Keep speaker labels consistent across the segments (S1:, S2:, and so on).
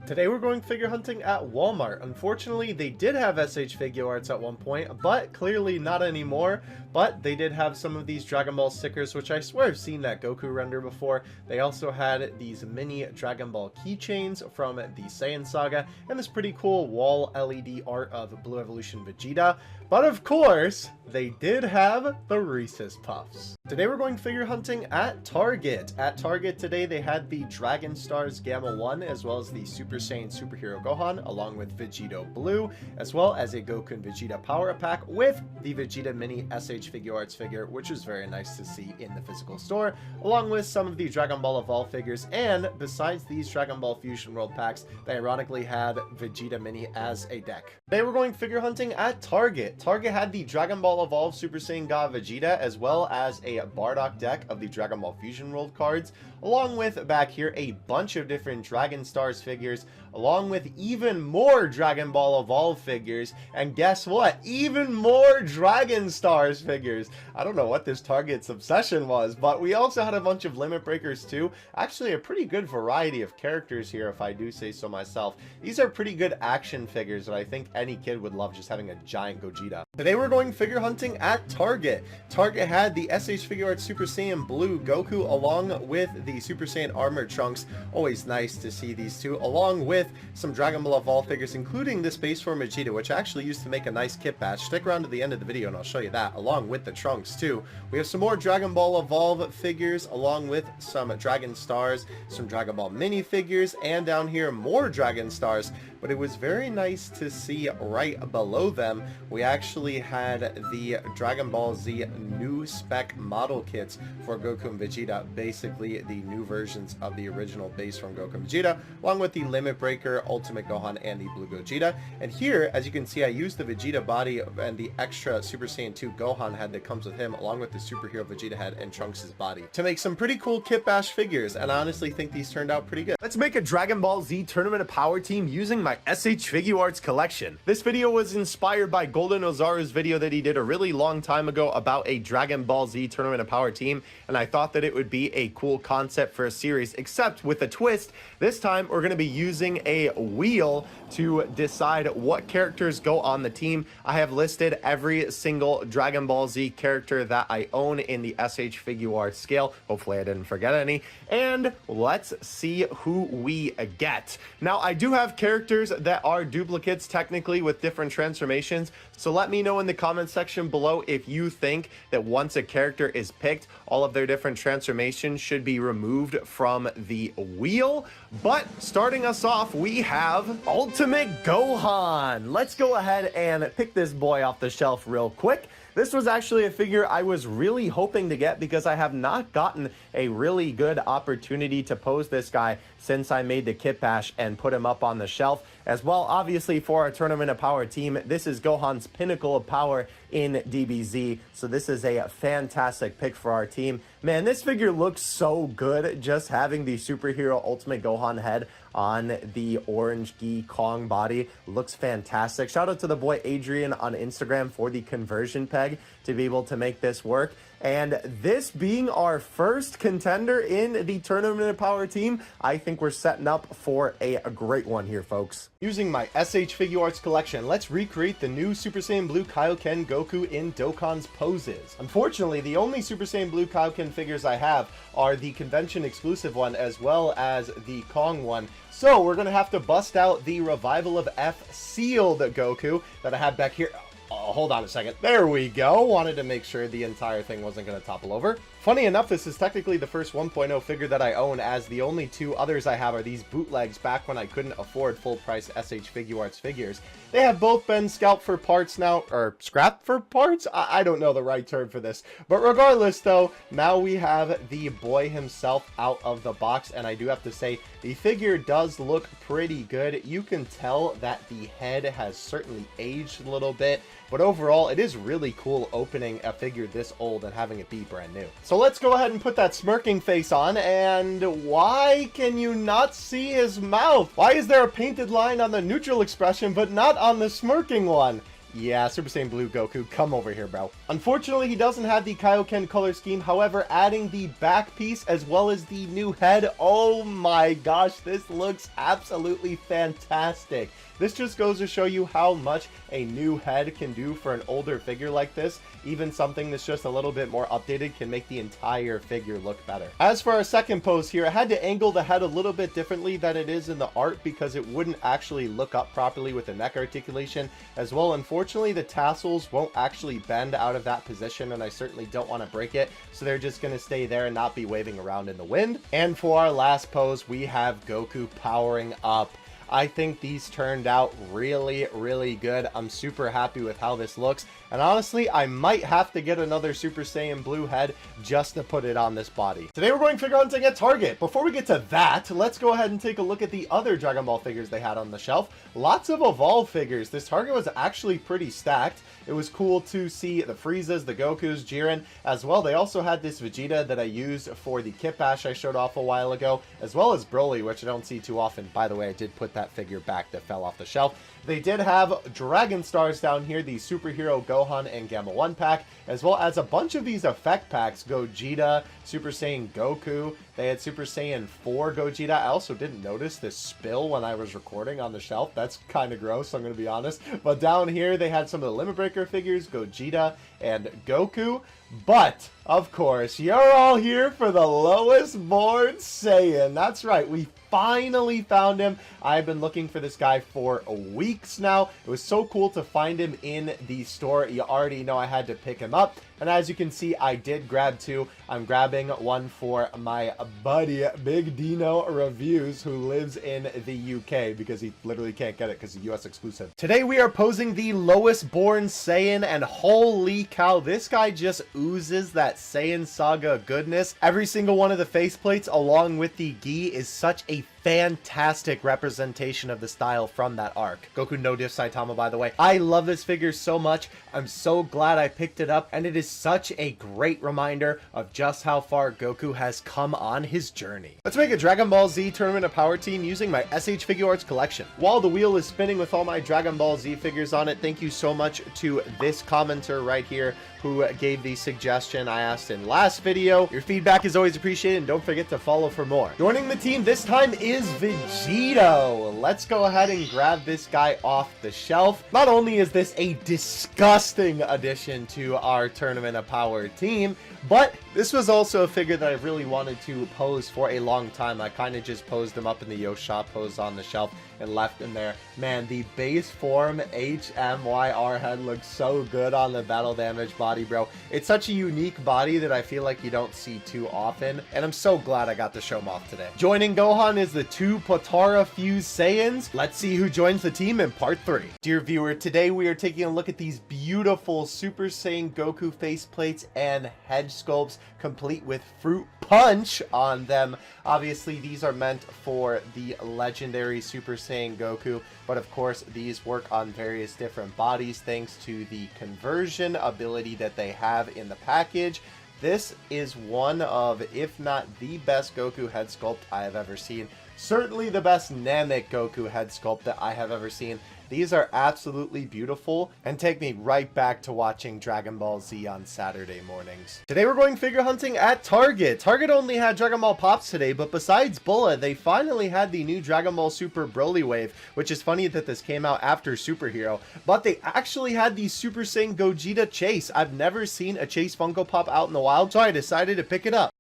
S1: Today we're going figure hunting at Walmart. Unfortunately, they did have SH Figure Arts at one point, but clearly not anymore. But they did have some of these Dragon Ball stickers, which I swear I've seen that Goku render before. They also had these mini Dragon Ball keychains from the Saiyan Saga, and this pretty cool wall LED art of Blue Evolution Vegeta. But of course, they did have the Reese's Puffs. Today we're going figure hunting at Target. At Target today they had the Dragon Stars Gamma 1 as well as the Super Saiyan Superhero Gohan along with Vegito Blue, as well as a Goku and Vegeta Power Pack with the Vegeta Mini SH Figure Arts figure, which is very nice to see in the physical store, along with some of the Dragon Ball Evolve figures. And besides these Dragon Ball Fusion World packs, they ironically had Vegeta Mini as a deck. Today we're going figure hunting at Target. Target had the Dragon Ball Evolve Super Saiyan God Vegeta as well as a Bardock deck of the Dragon Ball Fusion World cards, along with back here a bunch of different Dragon Stars figures, along with even more Dragon Ball Evolve figures, and guess what? Even more Dragon Stars figures. I don't know what this Target's obsession was, but we also had a bunch of Limit Breakers too. Actually, a pretty good variety of characters here, if I do say so myself. These are pretty good action figures that I think any kid would love, just having a giant Gogeta. Today we're going figure hunting at Target. Target had the SH Figure Arts Super Saiyan Blue Goku along with the Super Saiyan Armored Trunks. Always nice to see these two, along with some Dragon Ball Evolve figures, including this base form Vegeta, which I actually used to make a nice kit batch. Stick around to the end of the video and I'll show you that, along with the Trunks too. We have some more Dragon Ball Evolve figures, along with some Dragon Stars, some Dragon Ball mini figures, and down here more Dragon Stars. But it was very nice to see right below them, we actually had the Dragon Ball Z new spec model kits for Goku and Vegeta, basically the new versions of the original base from Goku and Vegeta, along with the Limit Breaker, Ultimate Gohan, and the Blue Gogeta. And here, as you can see, I used the Vegeta body and the extra Super Saiyan 2 Gohan head that comes with him, along with the Superhero Vegeta head and Trunks' body, to make some pretty cool kit bash figures, and I honestly think these turned out pretty good. Let's make a Dragon Ball Z Tournament of Power team using my SH Figure Arts collection. This video was inspired by Golden Ozaru's video that he did a really long time ago about a Dragon Ball Z Tournament of Power team, and I thought that it would be a cool concept for a series, except with a twist. This time we're going to be using a wheel to decide what characters go on the team. I have listed every single Dragon Ball Z character that I own in the SH Figure Arts scale. Hopefully I didn't forget any. And let's see who we get. Now, I do have characters that are duplicates technically with different transformations, so let me know in the comment section below if you think that once a character is picked, all of their different transformations should be removed from the wheel. But starting us off, we have Ultimate Gohan. Let's go ahead and pick this boy off the shelf real quick. This was actually a figure I was really hoping to get because I have not gotten a really good opportunity to pose this guy since I made the kit bash and put him up on the shelf. As well, obviously, for our Tournament of Power team, this is Gohan's pinnacle of power in DBZ, so this is a fantastic pick for our team. Man, this figure looks so good, just having the Superhero Ultimate Gohan head on the orange Gi Kong body. Looks fantastic. Shout out to the boy Adrian on Instagram for the conversion peg to be able to make this work. And this being our first contender in the Tournament of Power team, I think we're setting up for a great one here, folks. Using my SH Figure Arts collection, let's recreate the new Super Saiyan Blue Kaioken Goku in Dokkan's poses. Unfortunately, the only Super Saiyan Blue Kaioken figures I have are the convention exclusive one as well as the Kong one. So we're going to have to bust out the Revival of F sealed Goku that I had back here. Oh, hold on a second. There we go. Wanted to make sure the entire thing wasn't going to topple over. Funny enough, this is technically the first 1.0 figure that I own, as the only two others I have are these bootlegs back when I couldn't afford full-price SH Figure Arts figures. They have both been scalped for parts now, or scrapped for parts? I don't know the right term for this. But regardless, though, now we have the boy himself out of the box, and I do have to say, the figure does look pretty good. You can tell that the head has certainly aged a little bit, but overall, it is really cool opening a figure this old and having it be brand new. So let's go ahead and put that smirking face on, and why can you not see his mouth? Why is there a painted line on the neutral expression but not on the smirking one? Yeah, Super Saiyan Blue Goku, come over here, bro. Unfortunately, he doesn't have the Kaioken color scheme. However, adding the back piece as well as the new head, oh my gosh, this looks absolutely fantastic. This just goes to show you how much a new head can do for an older figure like this. Even something that's just a little bit more updated can make the entire figure look better. As for our second pose here, I had to angle the head a little bit differently than it is in the art because it wouldn't actually look up properly with the neck articulation. As well, unfortunately, the tassels won't actually bend out of that position, and I certainly don't want to break it, so they're just going to stay there and not be waving around in the wind. And for our last pose, we have Goku powering up. I think these turned out really, really good. I'm super happy with how this looks. And honestly, I might have to get another Super Saiyan Blue head just to put it on this body. Today we're going figure hunting at Target. Before we get to that, let's go ahead and take a look at the other Dragon Ball figures they had on the shelf. Lots of Evolve figures. This Target was actually pretty stacked. It was cool to see the Friezas, the Gokus, Jiren, as well. They also had this Vegeta that I used for the Kit Bash I showed off a while ago, as well as Broly, which I don't see too often. By the way, I did put that figure back that fell off the shelf. They did have Dragon Stars down here, the Superhero Gohan and Gamma 1 pack, as well as a bunch of these effect packs. Gogeta, Super Saiyan Goku. They had Super Saiyan 4 Gogeta. I also didn't notice this spill when I was recording on the shelf. That's kind of gross, I'm going to be honest. But down here, they had some of the Limit Breaker figures, Gogeta and Goku. But, of course, you're all here for the lowest born Saiyan. That's right, we finally found him. I've been looking for this guy for weeks now. It was so cool to find him in the store. You already know I had to pick him up. And as you can see, I did grab two. I'm grabbing one for my buddy, Big Dino Reviews, who lives in the UK because he literally can't get it because it's US exclusive. Today we are posing the lowest born Saiyan, and holy cow, this guy just oozes that Saiyan Saga goodness. Every single one of the faceplates along with the gi is such a fantastic representation of the style from that arc. Goku no diff Saitama, by the way. I love this figure so much. I'm so glad I picked it up, and it is such a great reminder of just how far Goku has come on his journey. Let's make a Dragon Ball Z Tournament of Power team using my SH Figure Arts collection. While the wheel is spinning with all my Dragon Ball Z figures on it, thank you so much to this commenter right here who gave the suggestion I asked in last video. Your feedback is always appreciated, and don't forget to follow for more. Joining the team this time is Vegito. Let's go ahead and grab this guy off the shelf. Not only is this a disgusting addition to our Tournament of Power team, but this was also a figure that I really wanted to pose for a long time. I kind of just posed him up in the Yo shop, posed on the shelf, and left him there. Man, the base form HMYR head looks so good on the battle damage body, bro. It's such a unique body that I feel like you don't see too often, and I'm so glad I got to show him off today. Joining Gohan is the two Potara fused Saiyans. Let's see who joins the team in part 3. Dear viewer, today we are taking a look at these beautiful Super Saiyan Goku faceplates and head sculpts, complete with fruit punch on them. Obviously, these are meant for the legendary Super Saiyan Goku, but of course, these work on various different bodies thanks to the conversion ability that they have in the package. This is one of, if not the best Goku head sculpt I have ever seen. Certainly the best Namek Goku head sculpt that I have ever seen. These are absolutely beautiful and take me right back to watching Dragon Ball Z on Saturday mornings. Today we're going figure hunting at Target. Target only had Dragon Ball Pops today, but besides Bullet, they finally had the new Dragon Ball Super Broly Wave, which is funny that this came out after Superhero, but they actually had the Super Saiyan Gogeta Chase. I've never seen a Chase Funko Pop out in the wild, so I decided to pick it up.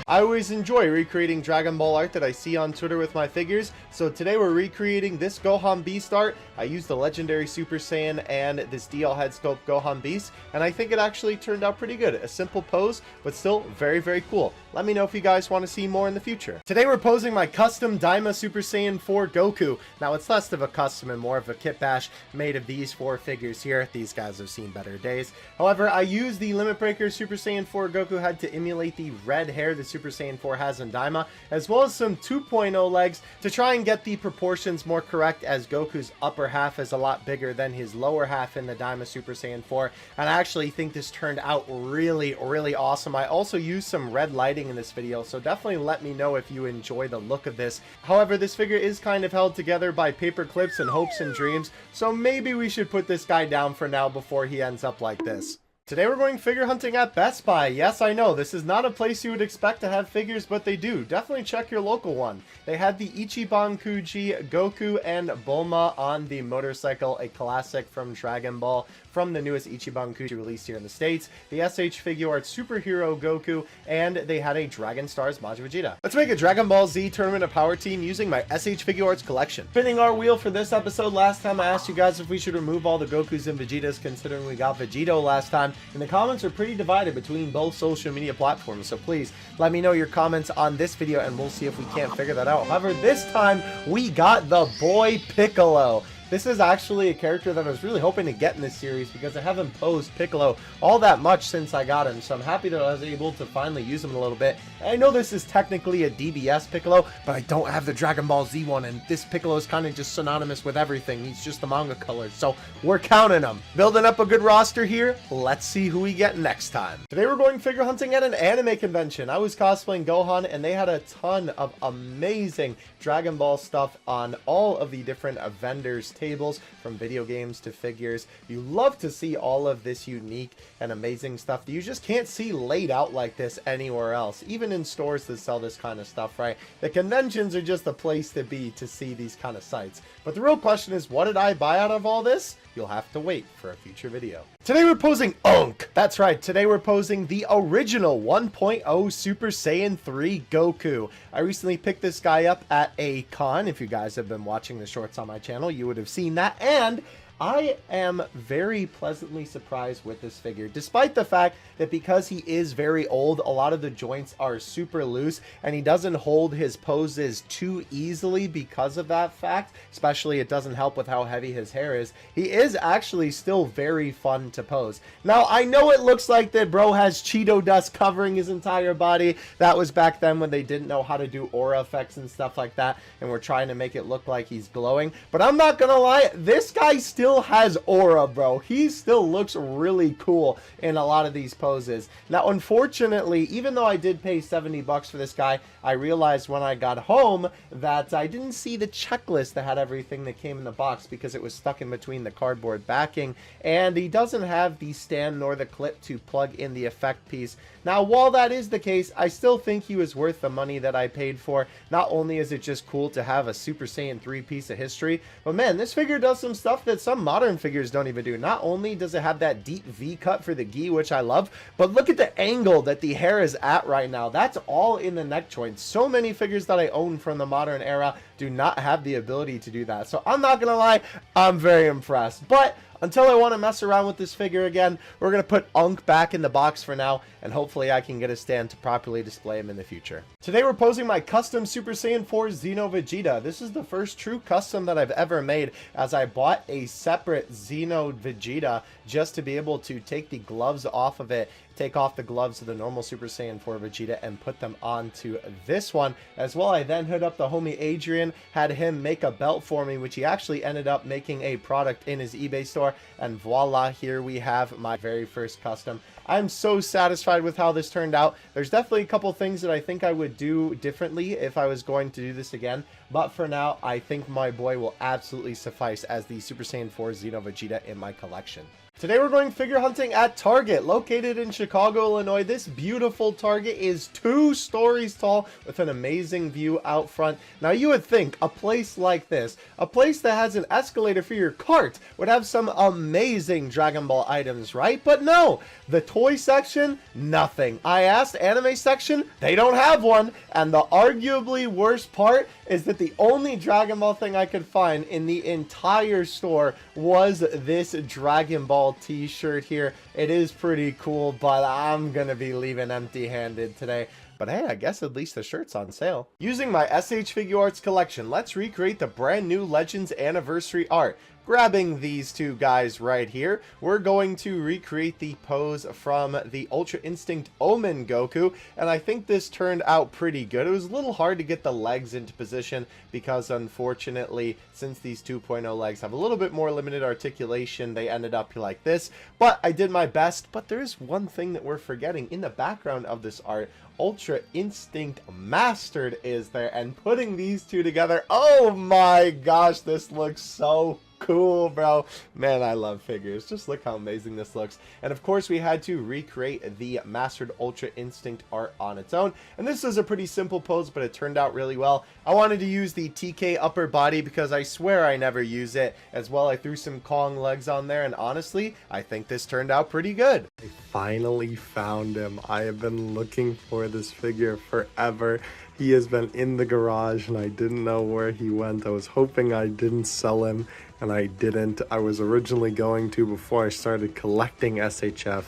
S1: I always enjoy recreating Dragon Ball art that I see on Twitter with my figures, so today we're recreating this Gohan Beast art. I used the legendary Super Saiyan and this DL head sculpt Gohan Beast, and I think it actually turned out pretty good. A simple pose, but still very, very cool. Let me know if you guys want to see more in the future. Today we're posing my custom Daimo Super Saiyan 4 Goku. Now it's less of a custom and more of a kit bash made of these 4 figures here. These guys have seen better days. However, I used the Limit Breaker Super Saiyan 4 Goku head to emulate the red hair the Super Saiyan 4 has in Daima, as well as some 2.0 legs to try and get the proportions more correct, as Goku's upper half is a lot bigger than his lower half in the Daima Super Saiyan 4, and I actually think this turned out really, really awesome. I also used some red lighting in this video, so definitely let me know if you enjoy the look of this. However, this figure is kind of held together by paper clips and hopes and dreams, so maybe we should put this guy down for now before he ends up like this. Today we're going figure hunting at Best Buy. Yes, I know, this is not a place you would expect to have figures, but they do. Definitely check your local one. They had the Ichiban Kuji, Goku, and Bulma on the motorcycle, a classic from Dragon Ball, from the newest Ichiban Kuji released here in the States, the SH Figure Art Superhero Goku, and they had a Dragon Stars Majin Vegeta. Let's make a Dragon Ball Z Tournament of Power team using my SH Figure Arts collection. Spinning our wheel for this episode, last time I asked you guys if we should remove all the Gokus and Vegetas, considering we got Vegito last time, and the comments are pretty divided between both social media platforms, so please let me know your comments on this video and we'll see if we can't figure that out. However, this time we got the boy Piccolo. This is actually a character that I was really hoping to get in this series because I haven't posed Piccolo all that much since I got him, so I'm happy that I was able to finally use him a little bit. And I know this is technically a DBS Piccolo, but I don't have the Dragon Ball Z one, and this Piccolo is kind of just synonymous with everything. He's just the manga colors, so we're counting him. Building up a good roster here. Let's see who we get next time. Today we're going figure hunting at an anime convention. I was cosplaying Gohan, and they had a ton of amazing Dragon Ball stuff on all of the different vendors' tables, from video games to figures. You love to see all of this unique and amazing stuff that you just can't see laid out like this anywhere else, even in stores that sell this kind of stuff, right? The conventions are just the place to be to see these kind of sites. But the real question is, what did I buy out of all this? You'll have to wait for a future video. Today we're posing Unk. That's right, today we're posing the original 1.0 Super Saiyan 3 Goku. I recently picked this guy up at a con. If you guys have been watching the shorts on my channel, you would have seen that, and I am very pleasantly surprised with this figure, despite the fact that because he is very old, a lot of the joints are super loose and he doesn't hold his poses too easily because of that fact. Especially it doesn't help with how heavy his hair is. He is actually still very fun to pose. Now, I know it looks like that bro has Cheeto dust covering his entire body. That was back then when they didn't know how to do aura effects and stuff like that, and we're trying to make it look like he's glowing. But I'm not gonna lie, this guy still has aura, bro. He still looks really cool in a lot of these poses. Now, unfortunately, even though I did pay 70 bucks for this guy, I realized when I got home that I didn't see the checklist that had everything that came in the box because it was stuck in between the cardboard backing, and he doesn't have the stand nor the clip to plug in the effect piece. Now, while that is the case, I still think he was worth the money that I paid for. Not only is it just cool to have a Super Saiyan 3 piece of history, but man, this figure does some stuff that some modern figures don't even do. Not only does it have that deep V cut for the gi, which I love, but look at the angle that the hair is at right now. That's all in the neck joint. So many figures that I own from the modern era do not have the ability to do that. So I'm not gonna lie, I'm very impressed. But until I want to mess around with this figure again, we're going to put Unk back in the box for now, and hopefully I can get a stand to properly display him in the future. Today we're posing my custom Super Saiyan 4 Xeno Vegeta. This is the first true custom that I've ever made, as I bought a separate Xeno Vegeta just to be able to take the gloves off of it, take off the gloves of the normal Super Saiyan 4 Vegeta and put them onto this one. As well, I then hit up the homie Adrian, had him make a belt for me, which he actually ended up making a product in his eBay store, and voila, here we have my very first custom. I'm so satisfied with how this turned out. There's definitely a couple things that I think I would do differently if I was going to do this again, but for now, I think my boy will absolutely suffice as the Super Saiyan 4 Xeno Vegeta in my collection. Today we're going figure hunting at Target, located in Chicago, Illinois. This beautiful Target is 2 stories tall with an amazing view out front. Now you would think a place like this, a place that has an escalator for your cart, would have some amazing Dragon Ball items, right? But no, the toy section, nothing. I asked anime section, they don't have one. And the arguably worst part is that the only Dragon Ball thing I could find in the entire store was this Dragon Ball t-shirt here. It is pretty cool, but I'm gonna be leaving empty-handed today. But hey, I guess at least the shirt's on sale. Using my SH Figure Arts collection, let's recreate the brand new Legends Anniversary art. Grabbing these 2 guys right here, we're going to recreate the pose from the Ultra Instinct Omen Goku, and I think this turned out pretty good. It was a little hard to get the legs into position because unfortunately, since these 2.0 legs have a little bit more limited articulation, they ended up like this, but I did my best. But there's one thing that we're forgetting. In the background of this art, Ultra Instinct Mastered is there, and putting these 2 together, oh my gosh, this looks so cool, bro. Man, I love figures. Just look how amazing this looks. And of course, we had to recreate the Mastered Ultra Instinct art on its own. And this was a pretty simple pose, but it turned out really well. I wanted to use the TK upper body because I swear I never use it. As well, I threw some Kong legs on there, and honestly, I think this turned out pretty good. I finally found him. I have been looking for this figure forever. He has been in the garage and I didn't know where he went. I was hoping I didn't sell him, and I didn't. I was originally going to before I started collecting SHF,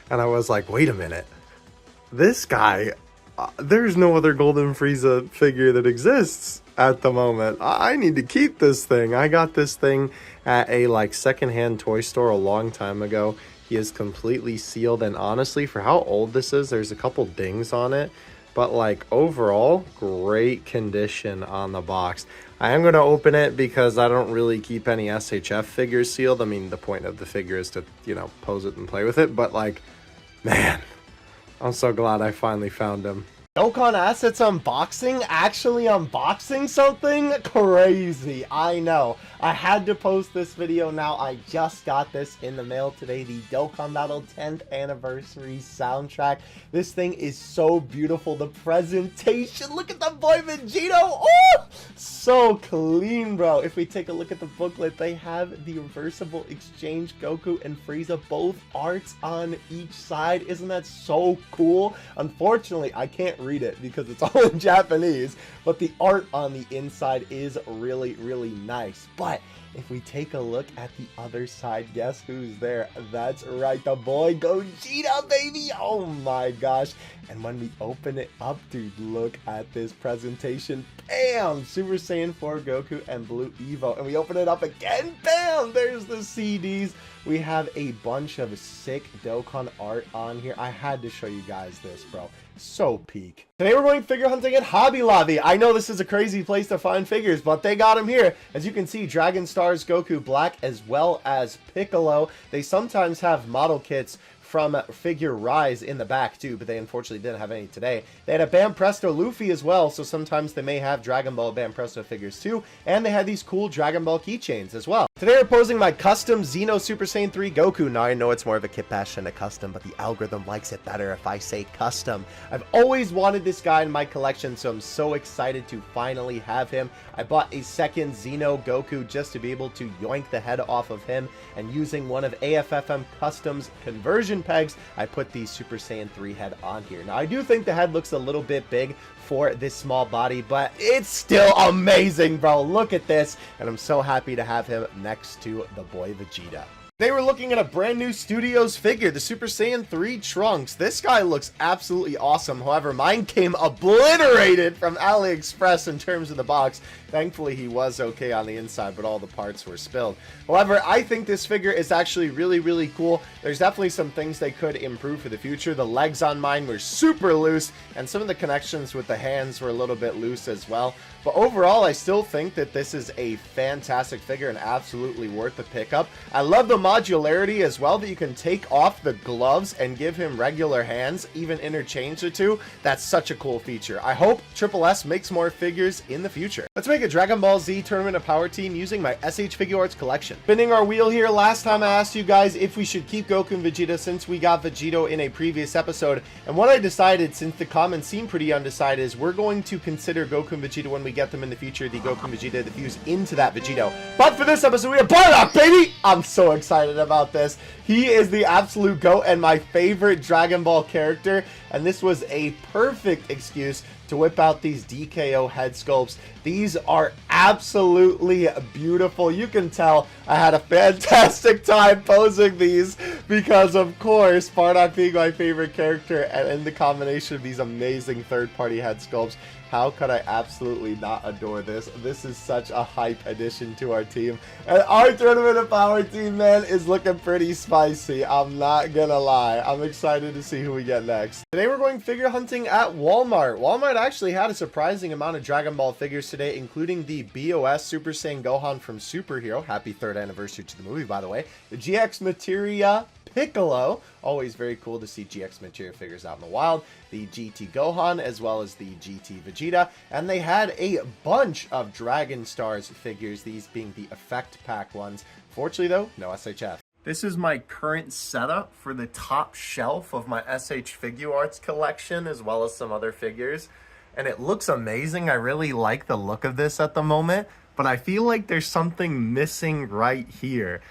S1: and I was like, wait a minute. This guy, there's no other Golden Frieza figure that exists at the moment. I need to keep this thing. I got this thing at a secondhand toy store a long time ago. He is completely sealed, and honestly, for how old this is, there's a couple dings on it. But overall, great condition on the box. I am going to open it because I don't really keep any SHF figures sealed. I mean, the point of the figure is to, pose it and play with it. But man, I'm so glad I finally found him. Dokkan Assets unboxing? Actually unboxing something? Crazy, I know. I had to post this video now. I just got this in the mail today, the Dokkan Battle 10th Anniversary soundtrack. This thing is so beautiful. The presentation, look at the boy Vegito. Oh, so clean, bro. If we take a look at the booklet, they have the reversible exchange Goku and Frieza, both arts on each side. Isn't that so cool? Unfortunately, I can't read it because it's all in Japanese, but the art on the inside is really, really nice. But if we take a look at the other side, guess who's there? That's right, the boy Gogeta, baby. Oh my gosh. And when we open it up, dude, look at this presentation. Bam! Super Saiyan 4 Goku and Blue Evo. And we open it up again. Bam! There's the CDs. We have a bunch of sick Dokkan art on here. I had to show you guys this, bro. So peak. Today we're going figure hunting at Hobby Lobby. I know this is a crazy place to find figures, but they got them here. As you can see, Dragon Stars Goku Black as well as Piccolo. They sometimes have model kits from Figure Rise in the back too, but they unfortunately didn't have any today. They had a Bam Presto Luffy as well, so sometimes they may have Dragon Ball Bam Presto figures too, and they had these cool Dragon Ball keychains as well. Today we're posing my custom Xeno Super Saiyan 3 Goku. Now I know it's more of a kit bash than a custom, but the algorithm likes it better if I say custom. I've always wanted this guy in my collection, so I'm so excited to finally have him. I bought a second Xeno Goku just to be able to yoink the head off of him, and using one of AFFM Custom's conversion pegs, I put the Super Saiyan 3 head on here. Now I do think the head looks a little bit big for this small body, but it's still amazing, bro. Look at this, and I'm so happy to have him next to the boy Vegeta. They were looking at a brand new Studios figure, the Super Saiyan 3 Trunks. This guy looks absolutely awesome. However, mine came obliterated from AliExpress in terms of the box. Thankfully, he was okay on the inside, but all the parts were spilled. However, I think this figure is actually really, really cool. There's definitely some things they could improve for the future. The legs on mine were super loose, and some of the connections with the hands were a little bit loose as well. But overall, I still think that this is a fantastic figure and absolutely worth the pickup. I love the modularity as well, that you can take off the gloves and give him regular hands, even interchange the two. That's such a cool feature. I hope Triple S makes more figures in the future. Let's make a Dragon Ball Z Tournament of Power team using my SH Figuarts collection. Spinning our wheel here. Last time I asked you guys if we should keep Goku and Vegeta since we got Vegito in a previous episode. And what I decided, since the comments seem pretty undecided, is we're going to consider Goku and Vegeta when we get them in the future, the Goku and Vegeta diffuse into that Vegito. But for this episode, we have Bardock, baby! I'm so excited about this. He is the absolute GOAT and my favorite Dragon Ball character, and this was a perfect excuse to whip out these DKO head sculpts. These are absolutely beautiful. You can tell I had a fantastic time posing these because, of course, Bardock being my favorite character, and in the combination of these amazing third-party head sculpts, how could I absolutely not adore this? This is such a hype addition to our team. And our Tournament of Power team, man, is looking pretty spicy. I'm not gonna lie. I'm excited to see who we get next. Today we're going figure hunting at Walmart. Walmart actually had a surprising amount of Dragon Ball figures today, including the BOS Super Saiyan Gohan from Superhero. Happy 3rd anniversary to the movie, by the way. The GX Materia Piccolo, always very cool to see GX Materia figures out in the wild. The GT Gohan, as well as the GT Vegeta, and they had a bunch of Dragon Stars figures, these being the effect pack ones. Fortunately though, no SHF. This is my current setup for the top shelf of my SH Figuarts collection, as well as some other figures, and it looks amazing. I really like the look of this at the moment, but I feel like there's something missing right here.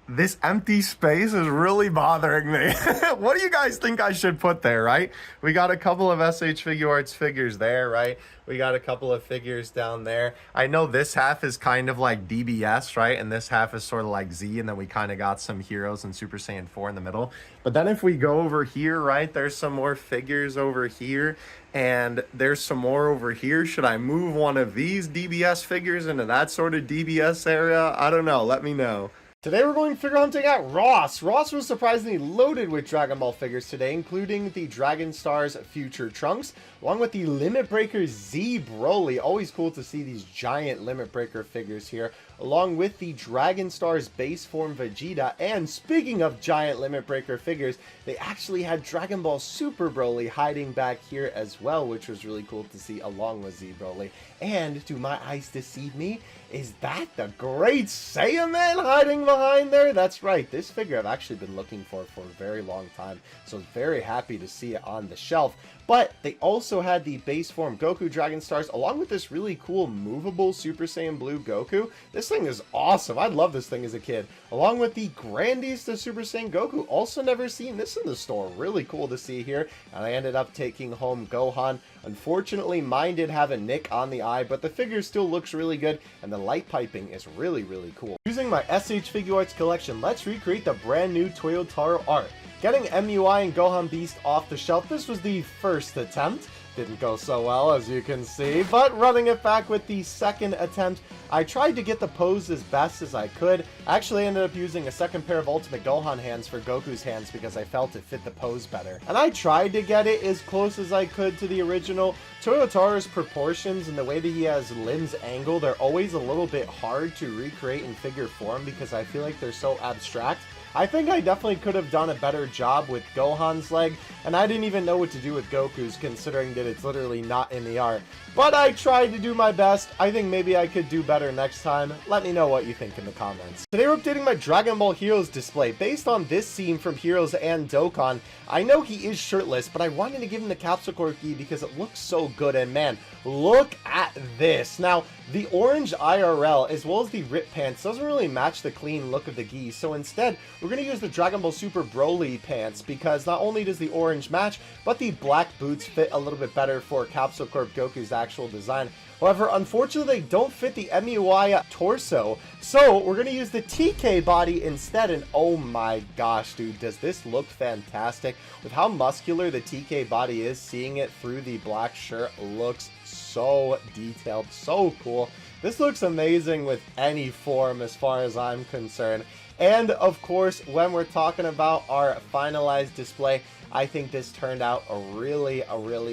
S1: This empty space is really bothering me. What do you guys think I should put there, right? We got a couple of SH Figuarts figures there, right? We got a couple of figures down there. I know this half is kind of like DBS, right? And this half is sort of like Z, and then we kind of got some Heroes and Super Saiyan 4 in the middle. But then if we go over here, right, there's some more figures over here, and there's some more over here. Should I move one of these DBS figures into that sort of DBS area? I don't know. Let me know. Today we're going figure hunting at Ross. Ross was surprisingly loaded with Dragon Ball figures today, including the Dragon Stars Future Trunks, along with the Limit Breaker Z Broly. Always cool to see these giant Limit Breaker figures here, along with the Dragon Stars base form Vegeta. And speaking of giant Limit Breaker figures, they actually had Dragon Ball Super Broly hiding back here as well, which was really cool to see, along with Z Broly. And do my eyes deceive me? Is that the Great Saiyaman hiding behind there? That's right. This figure I've actually been looking for a very long time, so I was very happy to see it on the shelf. But they also had the base form Goku Dragon Stars, along with this really cool movable Super Saiyan Blue Goku. This thing is awesome. I love this thing as a kid. Along with the Grandest of Super Saiyan Goku. Also never seen this in the store. Really cool to see here. And I ended up taking home Gohan. Unfortunately, mine did have a nick on the eye, but the figure still looks really good, and the light piping is really, really cool. Using my SH Figuarts collection, let's recreate the brand new Toyotaro art. Getting MUI and Gohan Beast off the shelf, this was the first attempt. Didn't go so well, as you can see, but running it back with the second attempt, I tried to get the pose as best as I could. I actually ended up using a second pair of Ultimate Gohan hands for Goku's hands because I felt it fit the pose better. And I tried to get it as close as I could to the original. Toyotaro's proportions and the way that he has limbs angled are always a little bit hard to recreate in figure form because I feel like they're so abstract. I think I definitely could have done a better job with Gohan's leg, and I didn't even know what to do with Goku's, considering that it's literally not in the art. But I tried to do my best. I think maybe I could do better next time. Let me know what you think in the comments. Today we're updating my Dragon Ball Heroes display. Based on this scene from Heroes and Dokkan, I know he is shirtless, but I wanted to give him the Capsule Corp gi because it looks so good, and man, look at this. Now, the orange IRL as well as the ripped pants doesn't really match the clean look of the gi, so instead we're going to use the Dragon Ball Super Broly pants because not only does the orange match, but the black boots fit a little bit better for Capsule Corp Goku's actual design. However, unfortunately, they don't fit the MUI torso, so we're going to use the TK body instead, and oh my gosh, dude, does this look fantastic. With how muscular the TK body is, seeing it through the black shirt looks so detailed, so cool. This looks amazing with any form as far as I'm concerned. And of course, when we're talking about our finalized display, I think this turned out really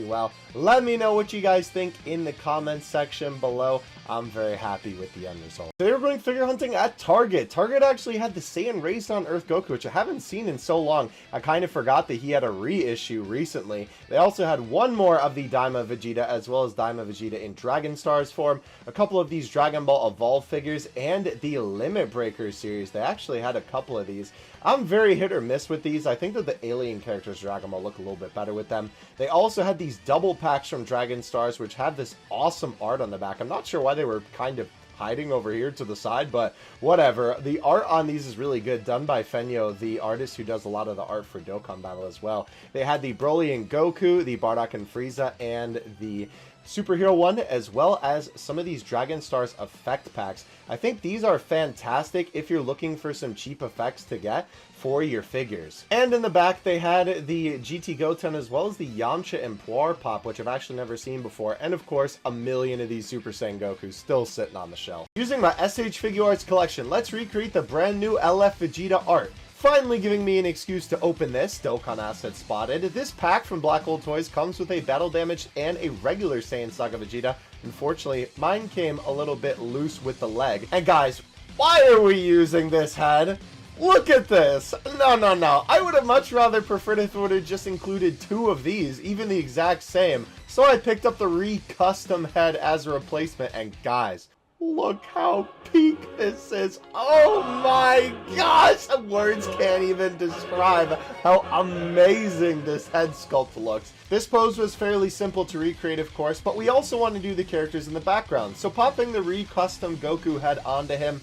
S1: well. Let me know what you guys think in the comments section below. I'm very happy with the end result. They were going figure hunting at Target. Target actually had the Saiyan Raised on Earth Goku, which I haven't seen in so long. I kind of forgot that he had a reissue recently. They also had one more of the Daimo Vegeta, as well as Daimo Vegeta in Dragon Stars form, a couple of these Dragon Ball Evolve figures, and the Limit Breaker series. They actually had a couple of these. I'm very hit or miss with these. I think that the alien characters Dragon Ball look a little bit better with them. They also had these double packs from Dragon Stars, which have this awesome art on the back. I'm not sure why they were kind of hiding over here to the side, but whatever. The art on these is really good, done by Fenyo, the artist who does a lot of the art for Dokkan Battle as well. They had the Broly and Goku, the Bardock and Frieza, and the Superhero one, as well as some of these Dragon Stars effect packs. I think these are fantastic if you're looking for some cheap effects to get for your figures. And in the back, they had the GT Goten as well as the Yamcha and Puar Pop, which I've actually never seen before. And of course, a million of these Super Saiyan Gokus still sitting on the shelf. Using my SH Figure Arts collection, let's recreate the brand new LF Vegeta art. Finally giving me an excuse to open this. Dokkan asset spotted. This pack from Black Hole Toys comes with a battle damaged and a regular Saiyan Saga Vegeta. Unfortunately, mine came a little bit loose with the leg. And guys, why are we using this head? Look at this. No. I would have much rather preferred if it would have just included two of these, even the exact same. So I picked up the re-custom head as a replacement, and guys, look how peak this is. Oh my gosh! Words can't even describe how amazing this head sculpt looks. This pose was fairly simple to recreate, of course, but we also want to do the characters in the background. So popping the re-custom Goku head onto him,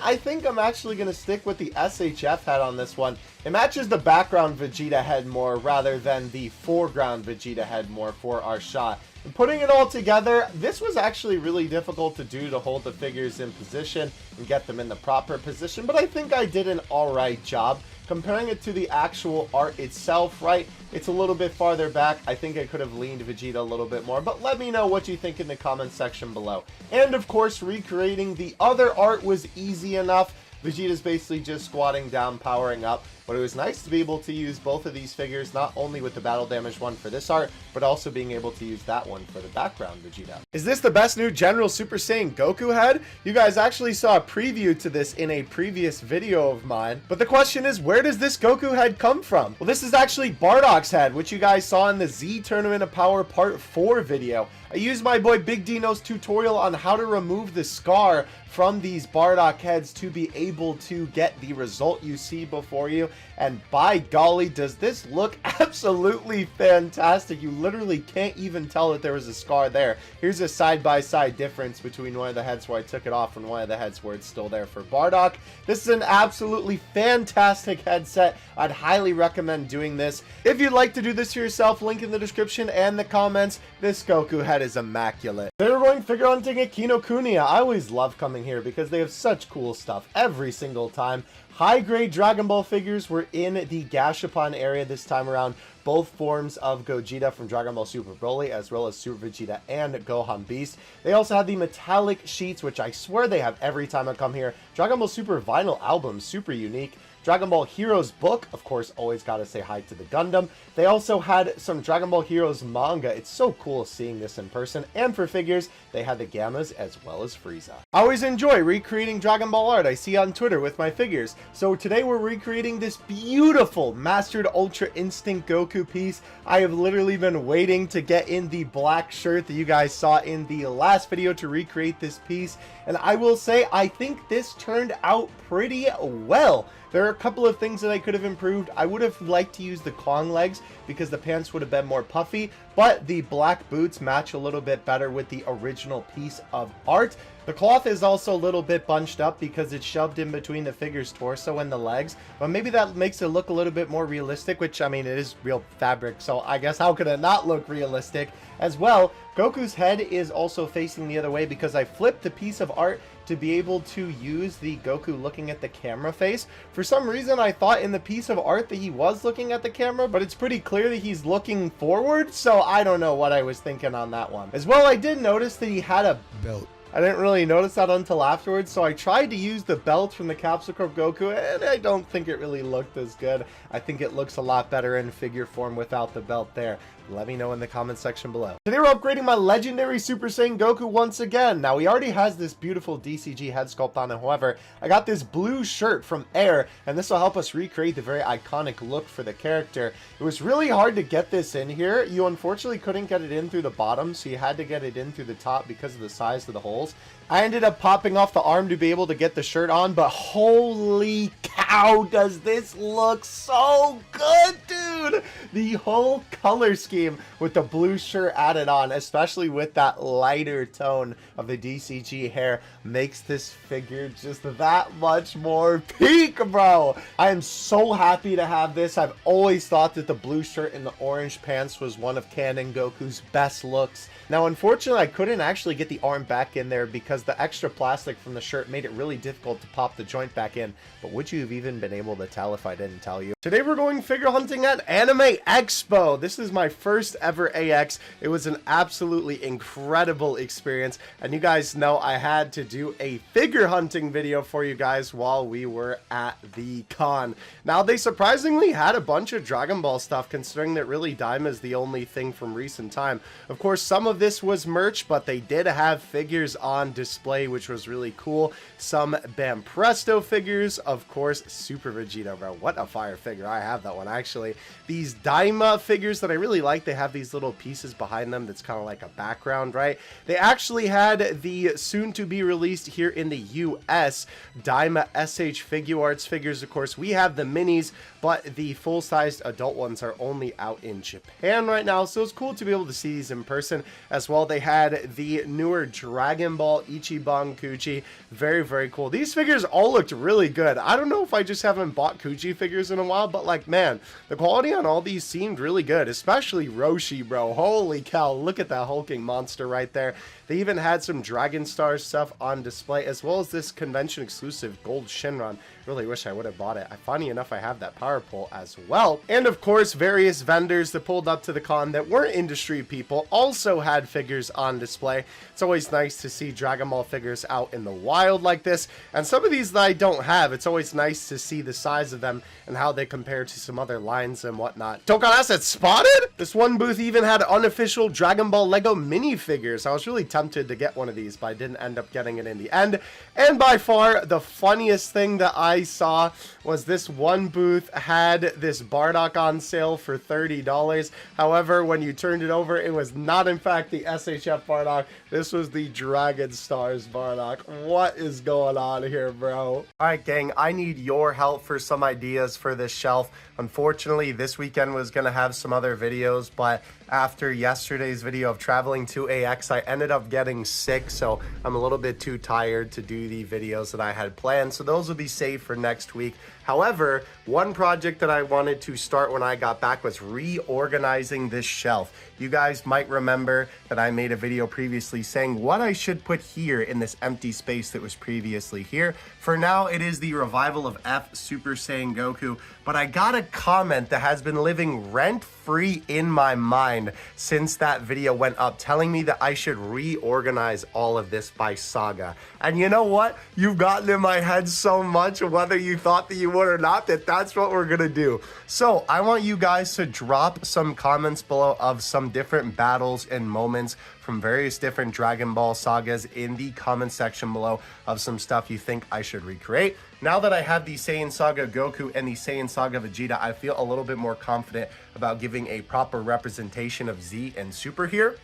S1: I think I'm actually going to stick with the SHF head on this one. It matches the background Vegeta head more rather than the foreground Vegeta head more for our shot. And putting it all together, this was actually really difficult to do, to hold the figures in position and get them in the proper position, but I think I did an alright job. Comparing it to the actual art itself, right, it's a little bit farther back. I think I could have leaned Vegeta a little bit more, but let me know what you think in the comments section below. And of course, recreating the other art was easy enough. Vegeta's basically just squatting down, powering up, but it was nice to be able to use both of these figures, not only with the battle damage one for this art, but also being able to use that one for the background Vegeta. Is this the best new General Super Saiyan Goku head? You guys actually saw a preview to this in a previous video of mine, but the question is, where does this Goku head come from? Well, this is actually Bardock's head, which you guys saw in the Z Tournament of Power Part 4 video. I used my boy Big Dino's tutorial on how to remove the scar from these Bardock heads to be able to get the result you see before you, and by golly, does this look absolutely fantastic. You literally can't even tell that there was a scar there. Here's a side-by-side difference between one of the heads where I took it off and one of the heads where it's still there for Bardock. This is an absolutely fantastic headset. I'd highly recommend doing this. If you'd like to do this for yourself, link in the description and the comments. This Goku head is immaculate. They were going figure hunting at Kinokuniya. I always love coming here because they have such cool stuff every single time. High-grade Dragon Ball figures were in the Gashapon area this time around. Both forms of Gogeta from Dragon Ball Super Broly, as well as Super Vegeta and Gohan Beast. They also had the metallic sheets, which I swear they have every time I come here. Dragon Ball Super vinyl album, super unique. Dragon Ball Heroes book, of course, always gotta say hi to the Gundam. They also had some Dragon Ball Heroes manga. It's so cool seeing this in person. And for figures, they had the Gammas as well as Frieza. I always enjoy recreating Dragon Ball art I see on Twitter with my figures. So today we're recreating this beautiful Mastered Ultra Instinct Goku piece. I have literally been waiting to get in the black shirt that you guys saw in the last video to recreate this piece. And I will say, I think this turned out pretty well. There are a couple of things that I could have improved. I would have liked to use the Kong legs because the pants would have been more puffy, but the black boots match a little bit better with the original piece of art. The cloth is also a little bit bunched up because it's shoved in between the figure's torso and the legs, but maybe that makes it look a little bit more realistic, which, I mean, it is real fabric, so I guess how could it not look realistic? As well, Goku's head is also facing the other way because I flipped the piece of art to be able to use the Goku looking at the camera face. For some reason, I thought in the piece of art that he was looking at the camera, but it's pretty clear that he's looking forward, so I don't know what I was thinking on that one. As well, I did notice that he had a belt I didn't really notice that until afterwards, so I tried to use the belt from the Capsule Corp Goku, and I don't think it really looked as good. I think it looks a lot better in figure form without the belt there. Let me know in the comment section below. Today we're upgrading my legendary Super Saiyan Goku once again. Now he already has this beautiful DCG head sculpt on him. However, I got this blue shirt from Air, and this will help us recreate the very iconic look for the character. It was really hard to get this in here. You unfortunately couldn't get it in through the bottom, so you had to get it in through the top because of the size of the holes. I ended up popping off the arm to be able to get the shirt on, but holy cow, does this look so good, dude! The whole color scheme with the blue shirt added on, especially with that lighter tone of the DCG hair, makes this figure just that much more peak, bro! I am so happy to have this. I've always thought that the blue shirt and the orange pants was one of Canon Goku's best looks. Now, unfortunately, I couldn't actually get the arm back in there because the extra plastic from the shirt made it really difficult to pop the joint back in. But would you have even been able to tell if I didn't tell you? Today we're going figure hunting at Anime Expo. This is my first ever AX. It was an absolutely incredible experience. And you guys know I had to do a figure hunting video for you guys while we were at the con. Now, they surprisingly had a bunch of Dragon Ball stuff, considering that really Daimo is the only thing from recent time. Of course, some of this was merch, but they did have figures on display, which was really cool. Some Bam Presto figures, of course, Super Vegeta, bro. What a fire figure. I have that one, actually. These Daima figures that I really like, they have these little pieces behind them that's kind of like a background, right? They actually had the soon-to-be-released here in the US Daima SH Figuarts figures. Of course, we have the minis, but the full-sized adult ones are only out in Japan right now, so it's cool to be able to see these in person. As well, they had the newer Dragon Ball Ichiban Kuchi. Very, very cool. These figures all looked really good. I don't know if I just haven't bought Kuchi figures in a while, but like, man, the quality on all these seemed really good, especially Roshi, bro. Holy cow, look at that hulking monster right there. They even had some Dragon Star stuff on display, as well as this convention exclusive gold Shinron. Really wish I would have bought it. Funny enough, I have that power pole as well. And of course, various vendors that pulled up to the con that weren't industry people also had figures on display. It's always nice to see Dragon Ball figures out in the wild like this. And some of these that I don't have, it's always nice to see the size of them and how they compare to some other lines and whatnot. Dokkan Assets spotted? This one booth even had unofficial Dragon Ball Lego minifigures. I was really tempted to get one of these, but I didn't end up getting it in the end. And by far, the funniest thing that I saw was this one booth had this Bardock on sale for $30. However, when you turned it over, it was not in fact the SHF Bardock. This was the Dragon Stars Bardock. What is going on here, bro? Alright, gang, I need your help for some ideas for this shelf. Unfortunately, this weekend was going to have some other videos, but after yesterday's video of traveling to AX, I ended up getting sick, so I'm a little bit too tired to do the videos that I had planned, so those will be saved for next week. However, one project that I wanted to start when I got back was reorganizing this shelf. You guys might remember that I made a video previously saying what I should put here in this empty space that was previously here. For now, it is the revival of F Super Saiyan Goku, but I got a comment that has been living rent-free in my mind since that video went up, telling me that I should reorganize all of this by saga. And you know what? You've gotten in my head so much, whether you thought that you would or not, that that's what we're gonna do. So I want you guys to drop some comments below of some different battles and moments from various different Dragon Ball sagas in the comment section below of some stuff you think I should recreate. Now that I have the Saiyan Saga Goku and the Saiyan Saga Vegeta, I feel a little bit more confident about giving a proper representation of Z and Super here.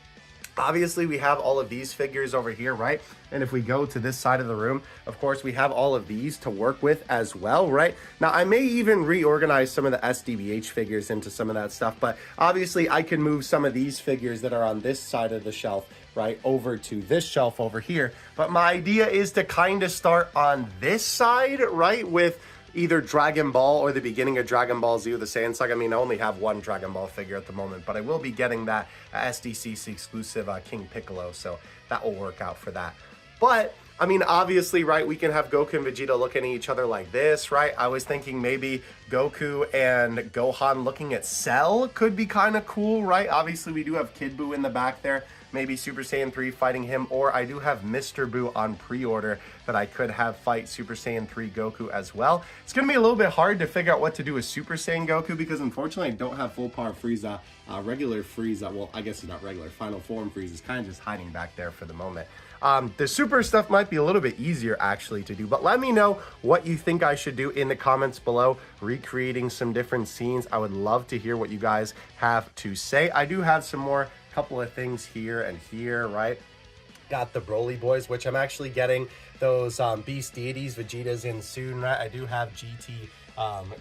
S1: Obviously, we have all of these figures over here, right? And if we go to this side of the room, of course, we have all of these to work with as well, right? Now, I may even reorganize some of the SDBH figures into some of that stuff, but obviously, I can move some of these figures that are on this side of the shelf, right, over to this shelf over here. But my idea is to kind of start on this side, right, with either Dragon Ball or the beginning of Dragon Ball Z with the Saiyan Saga. I mean, I only have one Dragon Ball figure at the moment, but I will be getting that SDCC exclusive King Piccolo, so that will work out for that. But I mean, obviously, right, we can have Goku and Vegeta looking at each other like this, right? I was thinking maybe Goku and Gohan looking at Cell could be kind of cool, right? Obviously, we do have Kid Buu in the back there.
S2: maybe Super Saiyan 3 fighting him, or I do have Mr. Buu on pre-order that I could have fight Super Saiyan 3 Goku as well. It's going to be a little bit hard to figure out what to do with Super Saiyan Goku because unfortunately I don't have full power Frieza. Regular Frieza, well, I guess it's not regular, final form Frieza is kind of just hiding back there for the moment. The super stuff might be a little bit easier actually to do, but let me know what you think I should do in the comments below, recreating some different scenes. I would love to hear what you guys have to say. I do have some more couple of things here and here, right? Got the Broly boys, which I'm actually getting those beast deities, Vegeta's in soon, right? I do have GT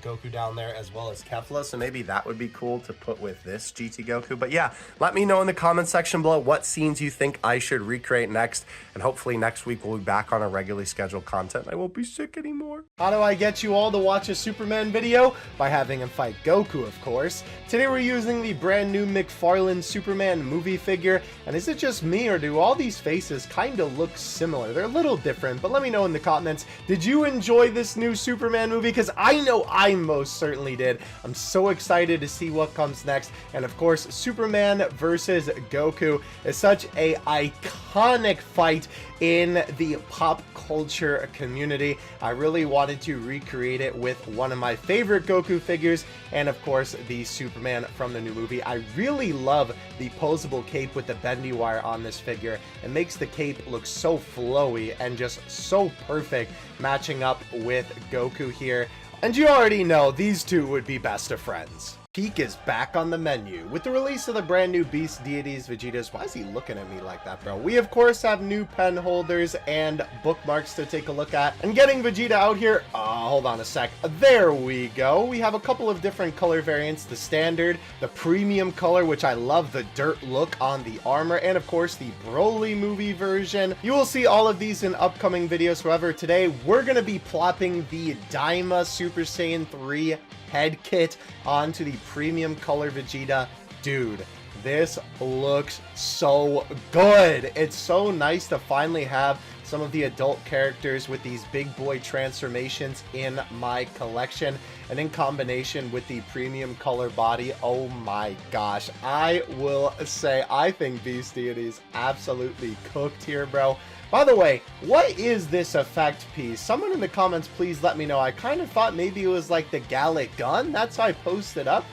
S2: Goku down there as well as Kefla, so maybe that would be cool to put with this GT Goku. But yeah, let me know in the comment section below what scenes you think I should recreate next, and hopefully next week we'll be back on our regularly scheduled content. I won't be sick anymore. How do I get you all to watch a Superman video? By having him fight Goku, of course. Today we're using the brand new McFarlane Superman movie figure, and is it just me or do all these faces kind of look similar? They're a little different, but let me know in the comments, did you enjoy this new Superman movie? Because I know I most certainly did. I'm so excited to see what comes next. And of course, Superman versus Goku is such a iconic fight in the pop culture community. I really wanted to recreate it with one of my favorite Goku figures, and of course the Superman from the new movie. I really love the posable cape with the bendy wire on this figure. It makes the cape look so flowy and just so perfect, matching up with Goku here. And you already know these two would be best of friends. Peak is back on the menu. With the release of the brand new Beast Deities Vegeta's, why is he looking at me like that, bro? We of course have new pen holders and bookmarks to take a look at. And getting Vegeta out here, hold on a sec. There we go. We have a couple of different color variants. The standard, the premium color, which I love the dirt look on the armor, and of course the Broly movie version. You will see all of these in upcoming videos. However, today we're going to be plopping the Daimo Super Saiyan 3 head kit onto the premium color Vegeta. Dude, this looks so good. It's so nice to finally have some of the adult characters with these big boy transformations in my collection, and in combination with the premium color body, oh my gosh, I will say I think Beast Deities absolutely cooked here, bro. By the way, what is this effect piece? Someone in the comments, please let me know. I kind of thought maybe it was like the Gallic gun. That's how I posted up,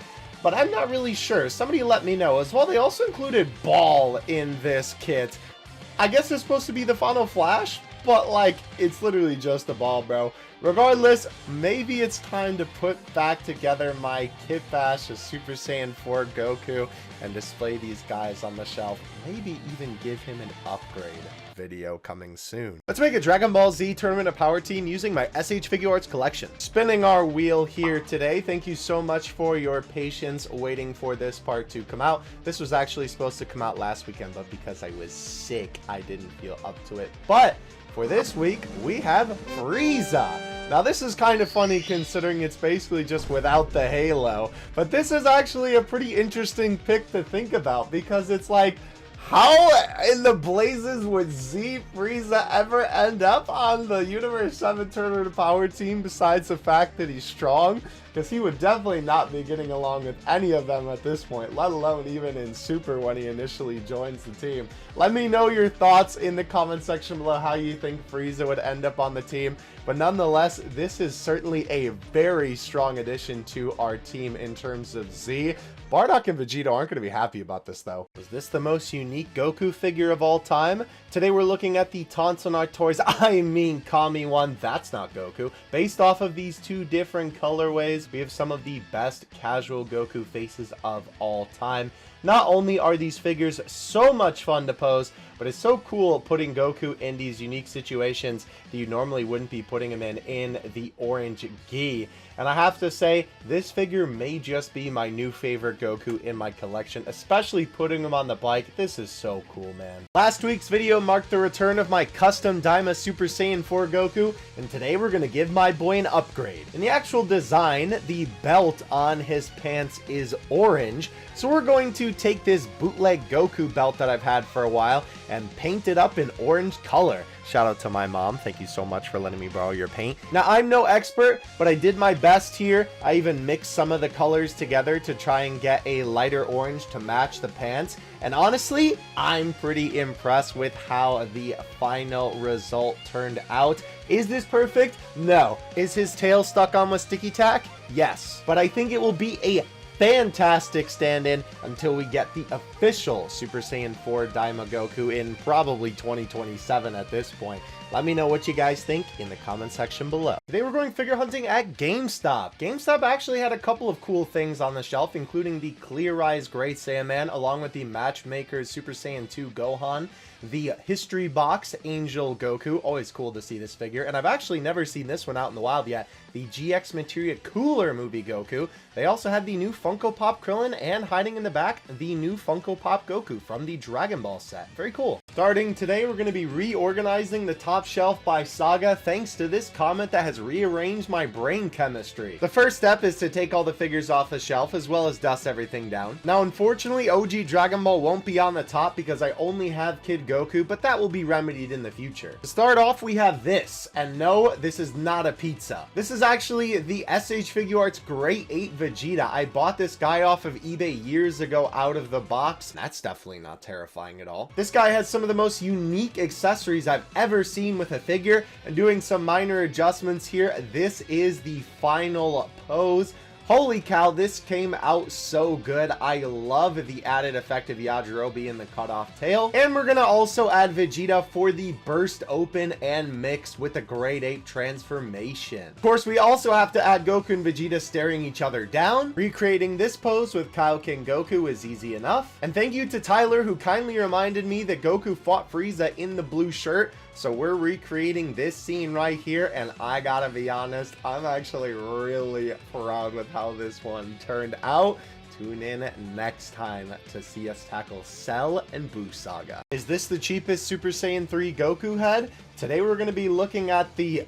S2: but I'm not really sure. Somebody let me know. As well, they also included Ball in this kit. I guess it's supposed to be the Final Flash, but like, it's literally just a ball, bro. Regardless, maybe it's time to put back together my Kit Bash of Super Saiyan 4 Goku and display these guys on the shelf. Maybe even give him an upgrade. Video coming soon. Let's make a Dragon Ball Z Tournament of Power team using my SH Figuarts collection. Spinning our wheel here today. Thank you so much for your patience waiting for this part to come out. This was actually supposed to come out last weekend, but because I was sick, I didn't feel up to it. But for this week, we have Frieza. Now this is kind of funny considering it's basically just without the halo, but this is actually a pretty interesting pick to think about because it's like, how in the blazes would Z Frieza ever end up on the Universe 7 Tournament of Power team besides the fact that he's strong? Because he would definitely not be getting along with any of them at this point, let alone even in Super when he initially joins the team. Let me know your thoughts in the comment section below how you think Frieza would end up on the team. But nonetheless, this is certainly a very strong addition to our team in terms of Z. Bardock and Vegeta aren't going to be happy about this, though. Was this the most unique Goku figure of all time? Today we're looking at the Tonsonar Toys, I mean Kami one, that's not Goku. Based off of these two different colorways, we have some of the best casual Goku faces of all time. Not only are these figures so much fun to pose, but it's so cool putting Goku in these unique situations that you normally wouldn't be putting him in the orange gi. And I have to say, this figure may just be my new favorite Goku in my collection, especially putting him on the bike. This is so cool, man. Last week's video marked the return of my custom Daimo Super Saiyan 4 Goku, and today we're going to give my boy an upgrade. In the actual design, the belt on his pants is orange, so we're going to take this bootleg Goku belt that I've had for a while
S1: and paint it up in orange color. Shout out to my mom. Thank you so much for letting me borrow your paint. Now, I'm no expert, but I did my best here. I even mixed some of the colors together to try and get a lighter orange to match the pants. And honestly, I'm pretty impressed with how the final result turned out. Is this perfect? No. Is his tail stuck on with sticky tack? Yes. But I think it will be a fantastic stand-in until we get the official Super Saiyan 4 Daima Goku in probably 2027 at this point. Let me know what you guys think in the comment section below. Today we're going figure hunting at GameStop. GameStop actually had a couple of cool things on the shelf, including the Clear Eyes Great Saiyaman, along with the Matchmaker's Super Saiyan 2 Gohan, the History Box Angel Goku. Always cool to see this figure, and I've actually never seen this one out in the wild yet. The GX Materia Cooler Movie Goku. They also had the new Funko Pop Krillin, and hiding in the back, the new Funko Pop Goku from the Dragon Ball set. Very cool. Starting today, we're going to be reorganizing the top shelf by Saga, thanks to this comment that has rearranged my brain chemistry. The first step is to take all the figures off the shelf, as well as dust everything down. Now, unfortunately, OG Dragon Ball won't be on the top because I only have Kid Goku, but that will be remedied in the future. To start off, we have this, and no, this is not a pizza. This is actually the SH Figuarts Great 8 Vegeta. I bought this guy off of eBay years ago out of the box. That's definitely not terrifying at all. This guy has some of the most unique accessories I've ever seen with a figure, and doing some minor adjustments here, this is the final pose. Holy cow, this came out so good. I love the added effect of Yajirobe in the cutoff tail. And we're gonna also add Vegeta for the burst open and mix with the grade 8 transformation. Of course, we also have to add Goku and Vegeta staring each other down. Recreating this pose with Kaioken Goku is easy enough. And thank you to Tyler, who kindly reminded me that Goku fought Frieza in the blue shirt. So we're recreating this scene right here, and I gotta be honest, I'm actually really proud with how this one turned out. Tune in next time to see us tackle Cell and Buu Saga. Is this the cheapest Super Saiyan 3 Goku head? Today we're going to be looking at the,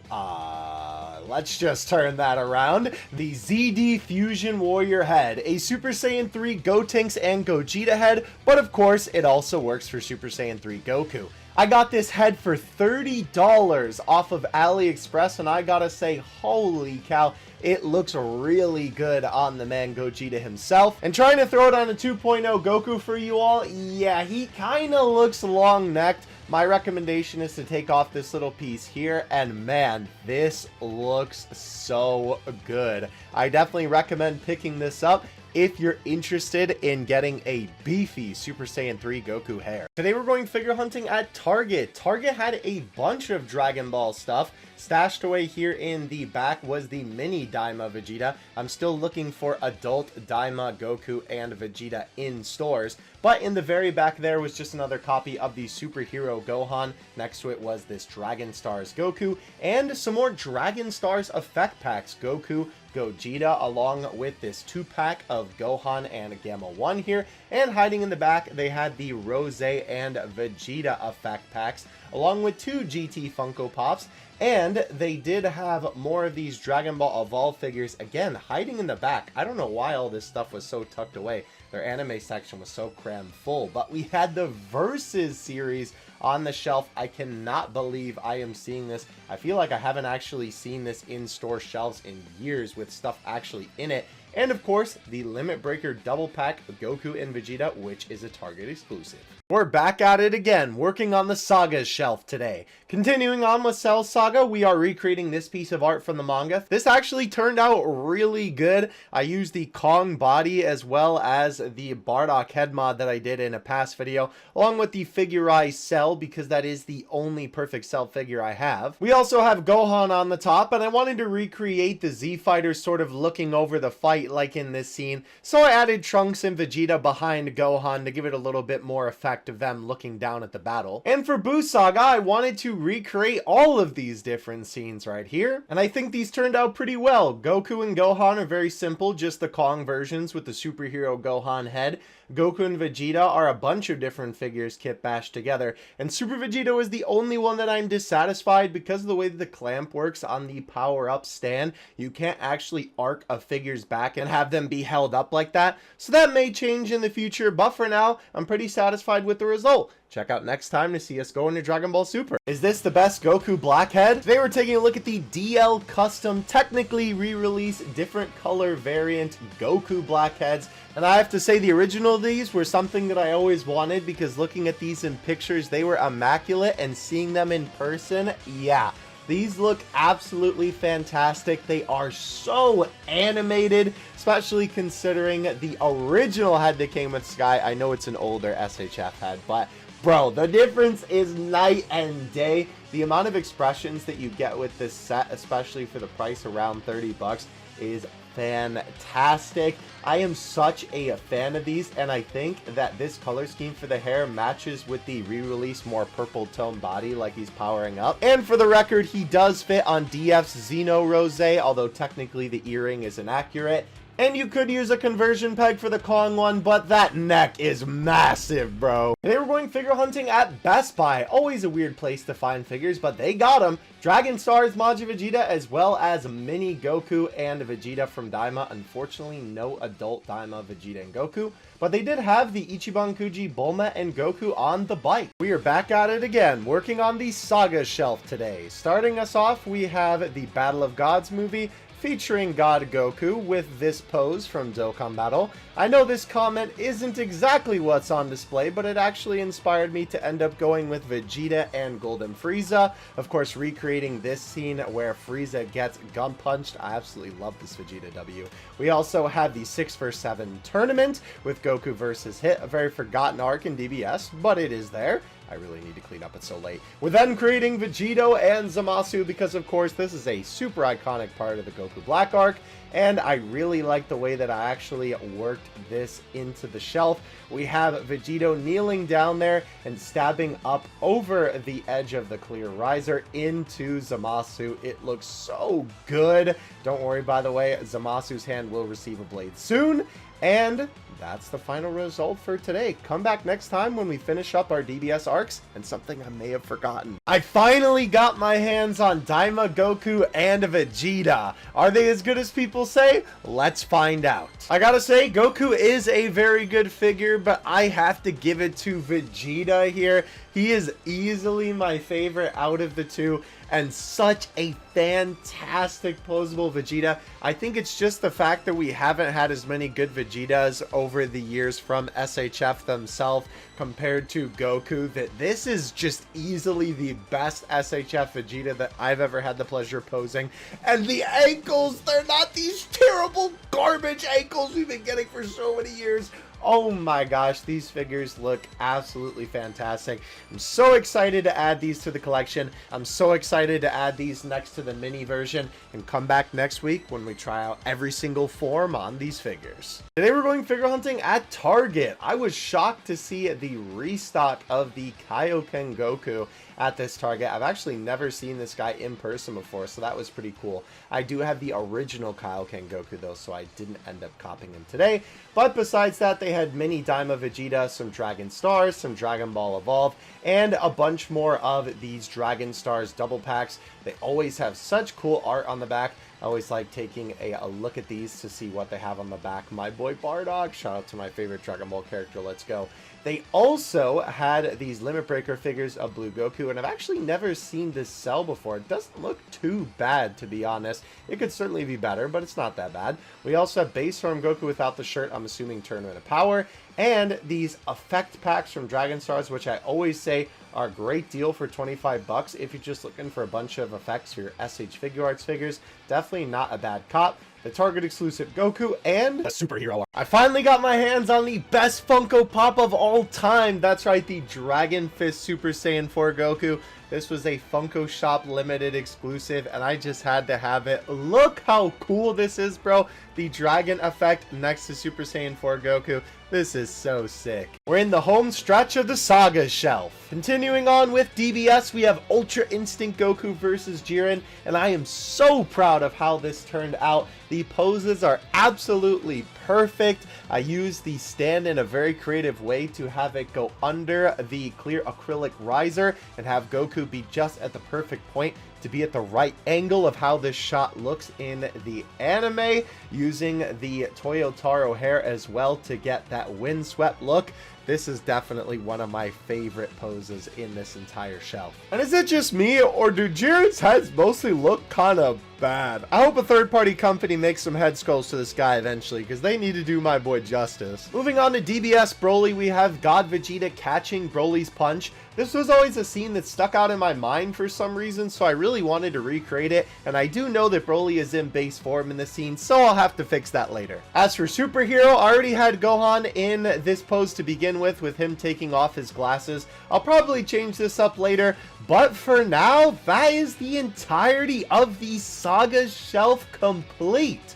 S1: let's just turn that around. The ZD Fusion Warrior head, a Super Saiyan 3 Gotenks and Gogeta head, but of course it also works for Super Saiyan 3 Goku. I got this head for $30 off of AliExpress, and I gotta say, holy cow, it looks really good on the man Gogeta himself. And trying to throw it on a 2.0 Goku for you all, yeah, he kinda looks long-necked. My recommendation is to take off this little piece here, and man, this looks so good. I definitely recommend picking this up if you're interested in getting a beefy Super Saiyan 3 Goku hair. Today we're going figure hunting at Target. Target had a bunch of Dragon Ball stuff. Stashed away here in the back was the mini Daima Vegeta. I'm still looking for adult Daima Goku and Vegeta in stores, but in the very back there was just another copy of the Superhero Gohan. Next to it was this Dragon Stars Goku and some more Dragon Stars effect packs. Goku, Gogeta, along with this 2-pack of Gohan and Gamma 1 here. And hiding in the back, they had the Rose and Vegeta effect packs, along with 2 GT Funko Pops. And they did have more of these Dragon Ball Evolve figures, again, hiding in the back. I don't know why all this stuff was so tucked away. Their anime section was so crammed full. But we had the Versus series on the shelf. I cannot believe I am seeing this. I feel like I haven't actually seen this in store shelves in years with stuff actually in it. And of course, the Limit Breaker double pack of Goku and Vegeta, which is a Target exclusive. We're back at it again, working on the Saga's shelf today. Continuing on with Cell's Saga, we are recreating this piece of art from the manga. This actually turned out really good. I used the Kong body as well as the Bardock head mod that I did in a past video, along with the figurized Cell, because that is the only perfect Cell figure I have. We also have Gohan on the top, and I wanted to recreate the Z Fighters sort of looking over the fight like in this scene, so I added Trunks and Vegeta behind Gohan to give it a little bit more effect of them looking down at the battle. And for Buu Saga, I wanted to recreate all of these different scenes right here, and I think these turned out pretty well. Goku and Gohan are very simple, just the Kong versions with the Superhero Gohan head. Goku and Vegeta are a bunch of different figures kit bashed together, and Super Vegeta is the only one that I'm dissatisfied because of the way that the clamp works on the power-up stand. You can't actually arc a figure's back back and have them be held up like that. So that may change in the future, but for now, I'm pretty satisfied with the result. Check out next time to see us go into Dragon Ball Super. Is this the best Goku Blackhead? Today we're taking a look at the DL Custom, technically re-released, different color variant Goku Blackheads. And I have to say the original of these were something that I always wanted, because looking at these in pictures, they were immaculate, and seeing them in person, yeah. These look absolutely fantastic. They are so animated, especially considering the original head that came with Sky. I know it's an older SHF head, but bro, the difference is night and day. The amount of expressions that you get with this set, especially for the price around 30 bucks, is fantastic. I am such a fan of these, and I think that this color scheme for the hair matches with the re-release more purple tone body like he's powering up. And for the record, he does fit on DF's Xeno Rose, although technically the earring is inaccurate. And you could use a conversion peg for the Kong one, but that neck is massive, bro. Today we're going figure hunting at Best Buy. Always a weird place to find figures, but they got them. Dragon Stars Majin Vegeta, as well as Mini Goku and Vegeta from Daima. Unfortunately, no adult Daima, Vegeta, and Goku. But they did have the Ichiban Kuji, Bulma, and Goku on the bike. We are back at it again, working on the Saga shelf today. Starting us off, we have the Battle of Gods movie, featuring God Goku with this pose from Dokkan Battle. I know this comment isn't exactly what's on display, but it actually inspired me to end up going with Vegeta and Golden Frieza. Of course, recreating this scene where Frieza gets gun punched. I absolutely love this Vegeta W. We also have the 6vs7 tournament with Goku versus Hit, a very forgotten arc in DBS, but it is there. I really need to clean up, it's so late. We're then creating Vegito and Zamasu because, of course, this is a super iconic part of the Goku Black arc, and I really like the way that I actually worked this into the shelf. We have Vegito kneeling down there and stabbing up over the edge of the clear riser into Zamasu. It looks so good. Don't worry, by the way, Zamasu's hand will receive a blade soon, and that's the final result for today. Come back next time when we finish up our DBS arcs and something I may have forgotten. I finally got my hands on Daima, Goku, and Vegeta. Are they as good as people say? Let's find out. I gotta say, Goku is a very good figure, but I have to give it to Vegeta here. He is easily my favorite out of the two, and such a fantastic posable Vegeta. I think it's just the fact that we haven't had as many good Vegetas over the years from SHF themselves compared to Goku, that this is just easily the best SHF Vegeta that I've ever had the pleasure of posing. And the ankles, they're not these terrible garbage ankles we've been getting for so many years. Oh my gosh, these figures look absolutely fantastic. I'm so excited to add these to the collection. I'm so excited to add these next to the mini version and come back next week when we try out every single form on these figures. Today we're going figure hunting at Target. I was shocked to see the restock of the Kaioken Goku at this Target. I've actually never seen this guy in person before, so that was pretty cool. I do have the original Kaioken Goku though, so I didn't end up copying him today. But besides that, they had mini Daima Vegeta, some Dragon Stars, some Dragon Ball Evolve, and a bunch more of these Dragon Stars double packs. They always have such cool art on the back. I always like taking a look at these to see what they have on the back. My boy Bardock, shout out to my favorite Dragon Ball character, let's go. They also had these Limit Breaker figures of Blue Goku, and I've actually never seen this sell before. It doesn't look too bad, to be honest. It could certainly be better, but it's not that bad. We also have Base Form Goku without the shirt, I'm assuming Tournament of Power, and these effect packs from Dragon Stars, which I always say are a great deal for 25 bucks if you're just looking for a bunch of effects for your SH Figure Arts figures. Definitely not a bad cop. The Target exclusive Goku, and a superhero art. I finally got my hands on the best Funko Pop of all time. That's right, the Dragon Fist Super Saiyan 4 Goku. This was a Funko Shop limited exclusive, and I just had to have it. Look how cool this is, bro. The dragon effect next to Super Saiyan 4 Goku. This is so sick. We're in the home stretch of the Saga shelf. Continuing on with DBS, we have Ultra Instinct Goku versus Jiren, and I am so proud of how this turned out. The poses are absolutely perfect. I used the stand in a very creative way to have it go under the clear acrylic riser and have Goku be just at the perfect point to be at the right angle of how this shot looks in the anime, using the Toyotaro hair as well to get that windswept look. This is definitely one of my favorite poses in this entire shelf. And is it just me, or do Jiren's heads mostly look kind of bad? I hope a third-party company makes some head sculpts to this guy eventually, because they need to do my boy justice. Moving on to DBS Broly, we have God Vegeta catching Broly's punch. This was always a scene that stuck out in my mind for some reason, so I really wanted to recreate it, and I do know that Broly is in base form in the scene, so I'll have to fix that later. As for Superhero, I already had Gohan in this pose to begin with him taking off his glasses. I'll probably change this up later, but for now, that is the entirety of the Saga shelf complete.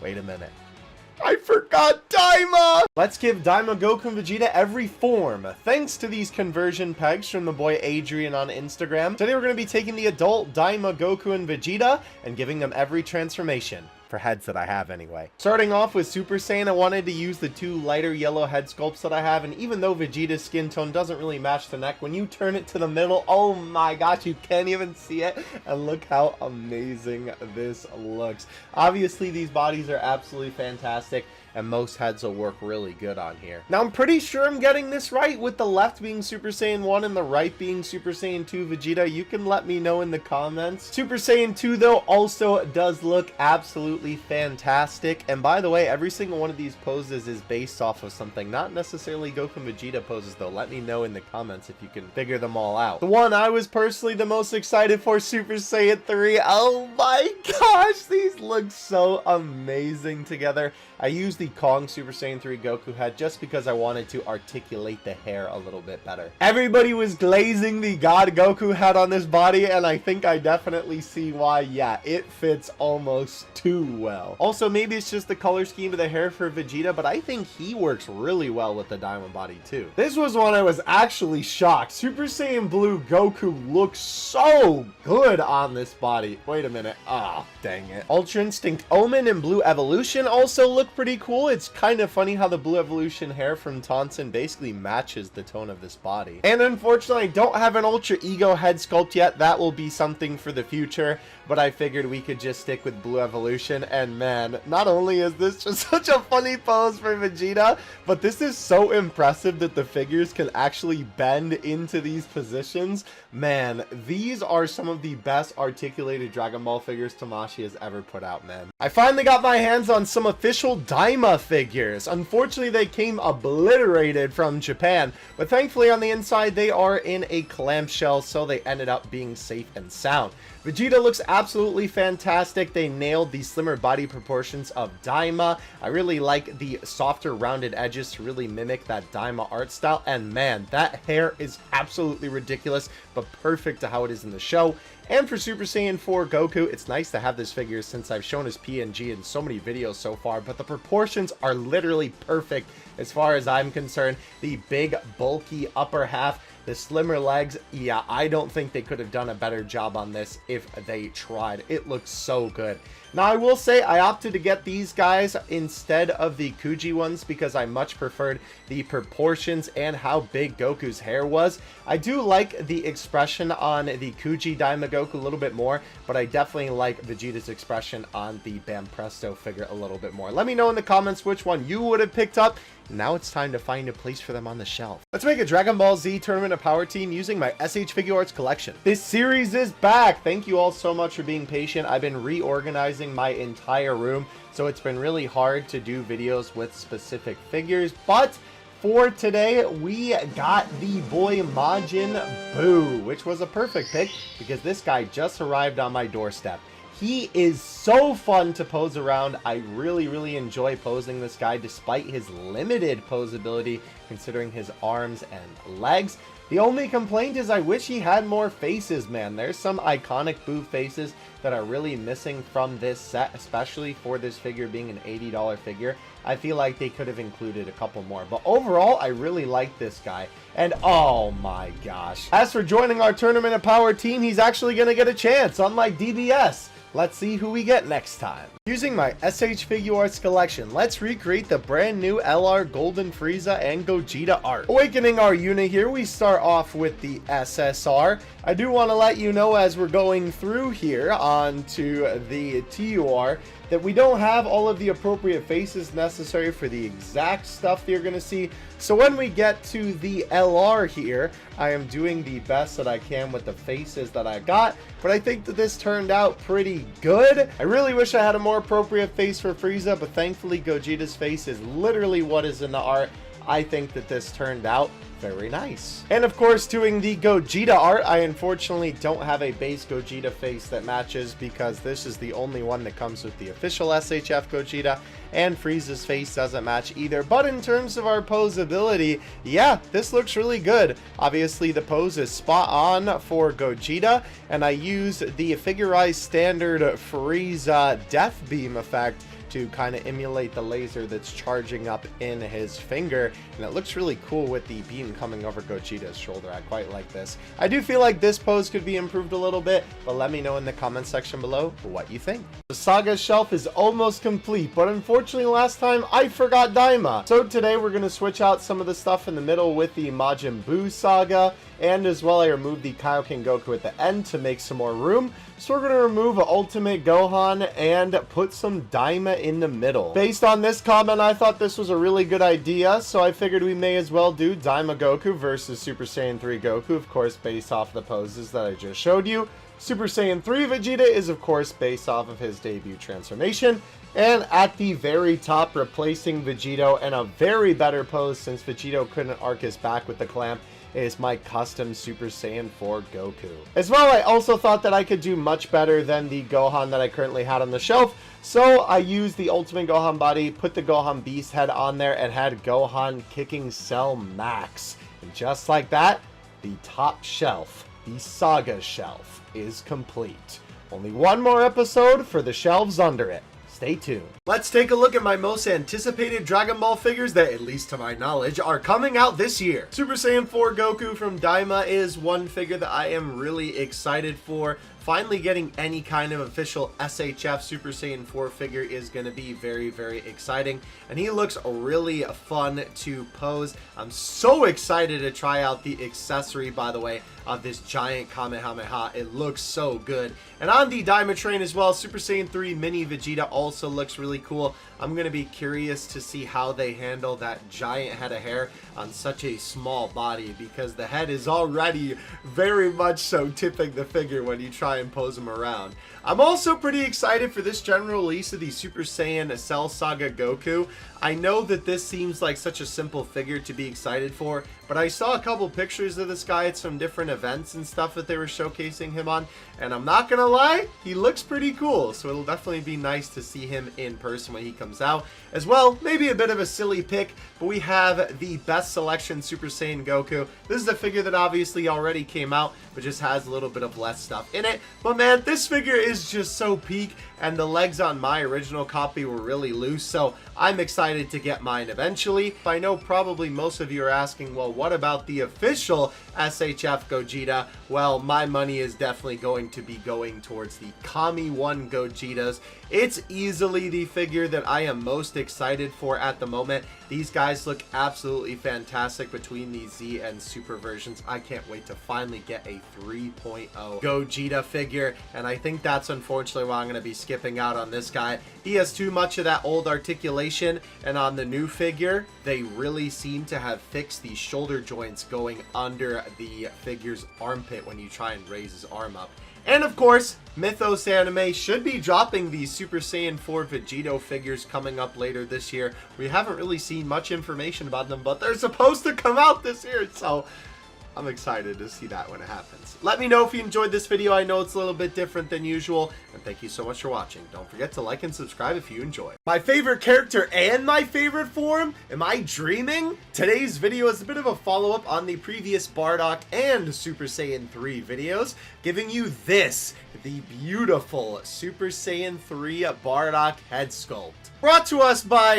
S1: Wait a minute. I forgot Daimo! Let's give Daimo, Goku, and Vegeta every form. Thanks to these conversion pegs from the boy Adrian on Instagram. Today we're going to be taking the adult Daimo, Goku, and Vegeta and giving them every transformation. For heads that I have anyway. Starting off with Super Saiyan, I wanted to use the two lighter yellow head sculpts that I have, and even though Vegeta's skin tone doesn't really match the neck, when you turn it to the middle, oh my gosh, you can't even see it, and look how amazing this looks. Obviously, these bodies are absolutely fantastic, and most heads will work really good on here. Now, I'm pretty sure I'm getting this right, with the left being Super Saiyan 1 and the right being Super Saiyan 2 Vegeta. You can let me know in the comments. Super Saiyan 2, though, also does look absolutely fantastic. And by the way, every single one of these poses is based off of something, not necessarily Goku and Vegeta poses, though. Let me know in the comments if you can figure them all out. The one I was personally the most excited for, Super Saiyan 3. Oh my gosh, these look so amazing together. I used the Kong Super Saiyan 3 Goku head just because I wanted to articulate the hair a little bit better. Everybody was glazing the God Goku head on this body, and I think I definitely see why. Yeah, it fits almost too well. Also, maybe it's just the color scheme of the hair for Vegeta, but I think he works really well with the Diamond body too. This was one I was actually shocked. Super Saiyan Blue Goku looks so good on this body. Wait a minute. Ah, dang it. Ultra Instinct Omen and Blue Evolution also look pretty cool. It's kind of funny how the Blue Evolution hair from Tonson basically matches the tone of this body. And unfortunately, I don't have an Ultra Ego head sculpt yet. That will be something for the future, but I figured we could just stick with Blue Evolution. And man, not only is this just such a funny pose for Vegeta, but this is so impressive that the figures can actually bend into these positions. Man, these are some of the best articulated Dragon Ball figures Tamashii has ever put out, man. I finally got my hands on some official Daima figures. Unfortunately, they came obliterated from Japan, but thankfully on the inside they are in a clamshell, so they ended up being safe and sound. Vegeta looks absolutely fantastic. They nailed the slimmer body proportions of Daima. I really like the softer rounded edges to really mimic that Daima art style, and man, that hair is absolutely ridiculous, but perfect to how it is in the show. And for Super Saiyan 4 Goku, it's nice to have this figure since I've shown his PNG in so many videos so far, but the proportions are literally perfect as far as I'm concerned. The big, bulky upper half, the slimmer legs, yeah, I don't think they could have done a better job on this if they tried. It looks so good. Now, I will say I opted to get these guys instead of the Kuji ones because I much preferred the proportions and how big Goku's hair was. I do like the expression on the Kuji Daima Goku a little bit more, but I definitely like Vegeta's expression on the Bam Presto figure a little bit more. Let me know in the comments which one you would have picked up. Now it's time to find a place for them on the shelf. Let's make a Dragon Ball Z Tournament of Power team using my SH Figure Arts collection. This series is back. Thank you all so much for being patient. I've been reorganizing my entire room, so it's been really hard to do videos with specific figures, but for today, we got the boy Majin Buu, which was a perfect pick because this guy just arrived on my doorstep. He is so fun to pose around. I really enjoy posing this guy despite his limited posability considering his arms and legs. The only complaint is I wish he had more faces, man. There's some iconic Buu faces that are really missing from this set, especially for this figure being an $80 figure. I feel like they could have included a couple more. But overall, I really like this guy. And oh my gosh. As for joining our Tournament of Power team, he's actually going to get a chance, unlike DBS. Let's see who we get next time. Using my SH Figure Arts collection, let's recreate the brand new LR Golden Frieza and Gogeta art. Awakening our unit here, we start start off with the SSR. I do want to let you know as we're going through here onto the TUR that we don't have all of the appropriate faces necessary for the exact stuff that you're going to see. So when we get to the LR here, I am doing the best that I can with the faces that I got, but I think that this turned out pretty good. I really wish I had a more appropriate face for Frieza, but thankfully Gogeta's face is literally what is in the art. I think that this turned out very nice. And of course, doing the Gogeta art, I unfortunately don't have a base Gogeta face that matches because this is the only one that comes with the official SHF Gogeta, and Frieza's face doesn't match either. But in terms of our posability, yeah, this looks really good. Obviously, the pose is spot on for Gogeta, and I use the figurized standard Frieza Death Beam effect to kind of emulate the laser that's charging up in his finger, and it looks really cool with the beam coming over Gogeta's shoulder. I quite like this. I do feel like this pose could be improved a little bit, but let me know in the comment section below what you think. The Saga shelf is almost complete, but unfortunately last time I forgot Daima. So today we're going to switch out some of the stuff in the middle with the Majin Buu Saga, and as well I removed the Kaioken Goku at the end to make some more room. So we're going to remove Ultimate Gohan and put some Daima in the middle. Based on this comment, I thought this was a really good idea, so I figured we may as well do Daima Goku versus Super Saiyan 3 Goku, of course based off the poses that I just showed you. Super Saiyan 3 Vegeta is of course based off of his debut transformation. And at the very top, replacing Vegito in a very better pose since Vegito couldn't arc his back with the clamp, is my custom Super Saiyan 4 Goku. As well, I also thought that I could do much better than the Gohan that I currently had on the shelf, so I used the Ultimate Gohan body, put the Gohan Beast head on there, and had Gohan kicking Cell Max. And just like that, the top shelf, the Saga shelf, is complete. Only one more episode for the shelves under it. Stay tuned. Let's take a look at my most anticipated Dragon Ball figures that, at least to my knowledge, are coming out this year. Super Saiyan 4 Goku from Daima is one figure that I am really excited for. Finally getting any kind of official SHF Super Saiyan 4 figure is going to be very, very exciting. And he looks really fun to pose. I'm so excited to try out the accessory, by the way, of this giant Kamehameha. It looks so good. And on the Daima train as well, Super Saiyan 3 Mini Vegeta also looks really cool. I'm going to be curious to see how they handle that giant head of hair on such a small body, because the head is already very much so tipping the figure when you try and pose him around. I'm also pretty excited for this general release of the Super Saiyan Cell Saga Goku. I know that this seems like such a simple figure to be excited for, but I saw a couple pictures of this guy at some different events and stuff that they were showcasing him on, and I'm not gonna lie, he looks pretty cool, so it'll definitely be nice to see him in person when he comes out. As well, maybe a bit of a silly pick, but we have the Best Selection Super Saiyan Goku. This is a figure that obviously already came out, but just has a little bit of less stuff in it. But man, this figure is just so peak, and the legs on my original copy were really loose, so I'm excited to get mine eventually. I know probably most of you are asking, well, what about the official SHF Gogeta? Well, my money is definitely going to be going towards the Kami 1 Gogetas. It's easily the figure that I am most excited for at the moment. These guys look absolutely fantastic between the Z and Super versions. I can't wait to finally get a 3.0 Gogeta figure, and I think that's unfortunately why I'm going to be skipping out on this guy. He has too much of that old articulation, and on the new figure, they really seem to have fixed the shoulder joints going under the figure's armpit when you try and raise his arm up. And of course, Mythos Anime should be dropping the Super Saiyan 4 Vegito figures coming up later this year. We haven't really seen much information about them, but they're supposed to come out this year, so I'm excited to see that when it happens. Let me know if you enjoyed this video. I know it's a little bit different than usual, and thank you so much for watching. Don't forget to like and subscribe if you enjoy. My favorite character and my favorite form? Am I dreaming? Today's video is a bit of a follow-up on the previous Bardock and Super Saiyan 3 videos, giving you this, the beautiful Super Saiyan 3 Bardock head sculpt. Brought to us by,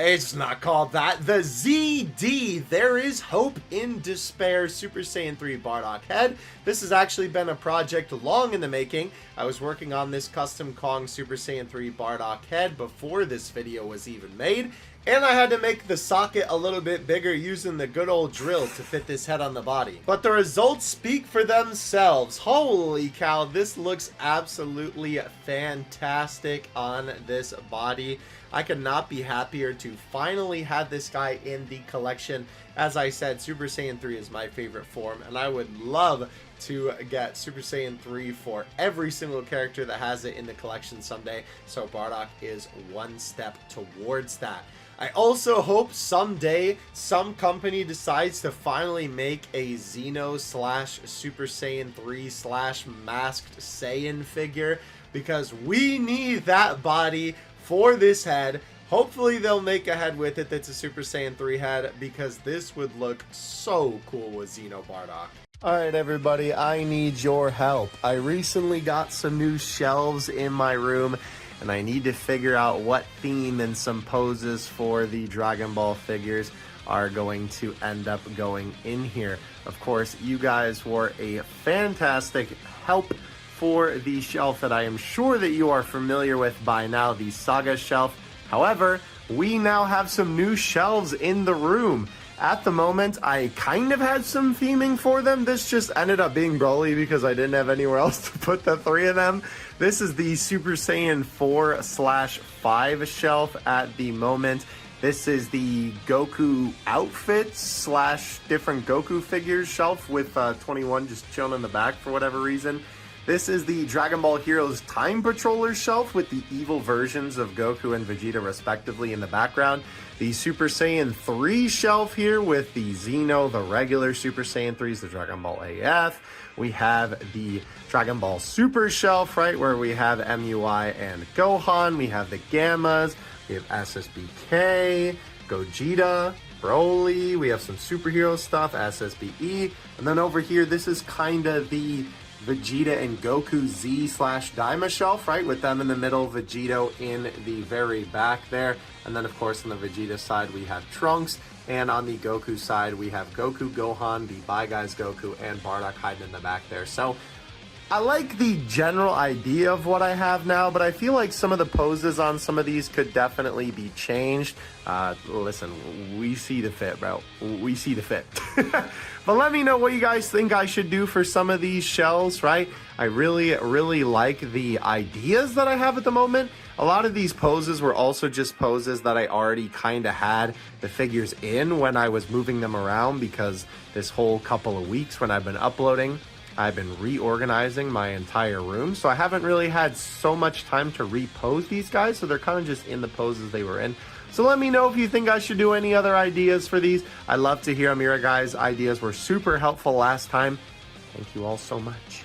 S1: it's not called that, the ZD, There Is Hope in Despair Super Saiyan 3 Bardock head. This has actually been a project long in the making. I was working on this custom Kong Super Saiyan 3 Bardock head before this video was even made, And I had to make the socket a little bit bigger using the good old drill to fit this head on the body. But the results speak for themselves. Holy cow, this looks absolutely fantastic on this body. I could not be happier to finally have this guy in the collection. As I said, Super Saiyan 3 is my favorite form, and I would love to get Super Saiyan 3 for every single character that has it in the collection someday. So Bardock is one step towards that. I also hope someday some company decides to finally make a Xeno / Super Saiyan 3 / Masked Saiyan figure, because we need that body for this head. Hopefully they'll make a head with it that's a Super Saiyan 3 head, because this would look so cool with Xeno Bardock. Alright everybody, I need your help. I recently got some new shelves in my room, and I need to figure out what theme and some poses for the Dragon Ball figures are going to end up going in here. Of course, you guys were a fantastic help for the shelf that I am sure that you are familiar with by now, the Saga shelf. However, we now have some new shelves in the room. At the moment, I kind of had some theming for them. This just ended up being Broly because I didn't have anywhere else to put the three of them. This is the Super Saiyan 4 / 5 shelf at the moment. This is the Goku outfits / different Goku figures shelf with 21 just chilling in the back for whatever reason. This is the Dragon Ball Heroes Time Patroller shelf with the evil versions of Goku and Vegeta respectively in the background. The Super Saiyan 3 shelf here with the Xeno, the regular Super Saiyan 3s, the Dragon Ball AF. We have the Dragon Ball Super shelf, right, where we have MUI and Gohan. We have the Gammas. We have SSBK, Gogeta, Broly. We have some superhero stuff, SSBE. And then over here, this is kind of the Vegeta and Goku Z / Daima shelf, right? With them in the middle, Vegito in the very back there. And then, of course, on the Vegeta side, we have Trunks. And on the Goku side, we have Goku, Gohan, the Bye Guys Goku, and Bardock hiding in the back there. So I like the general idea of what I have now, but I feel like some of the poses on some of these could definitely be changed. Listen, we see the fit, bro. We see the fit. But let me know what you guys think I should do for some of these shells, right? I really like the ideas that I have at the moment. A lot of these poses were also just poses that I already kind of had the figures in when I was moving them around, because this whole couple of weeks when I've been uploading, I've been reorganizing my entire room, so I haven't really had so much time to repose these guys, so they're kind of just in the poses they were in. So let me know if you think I should do any other ideas for these. I'd love to hear them. Your guys' ideas were super helpful last time. Thank you all so much.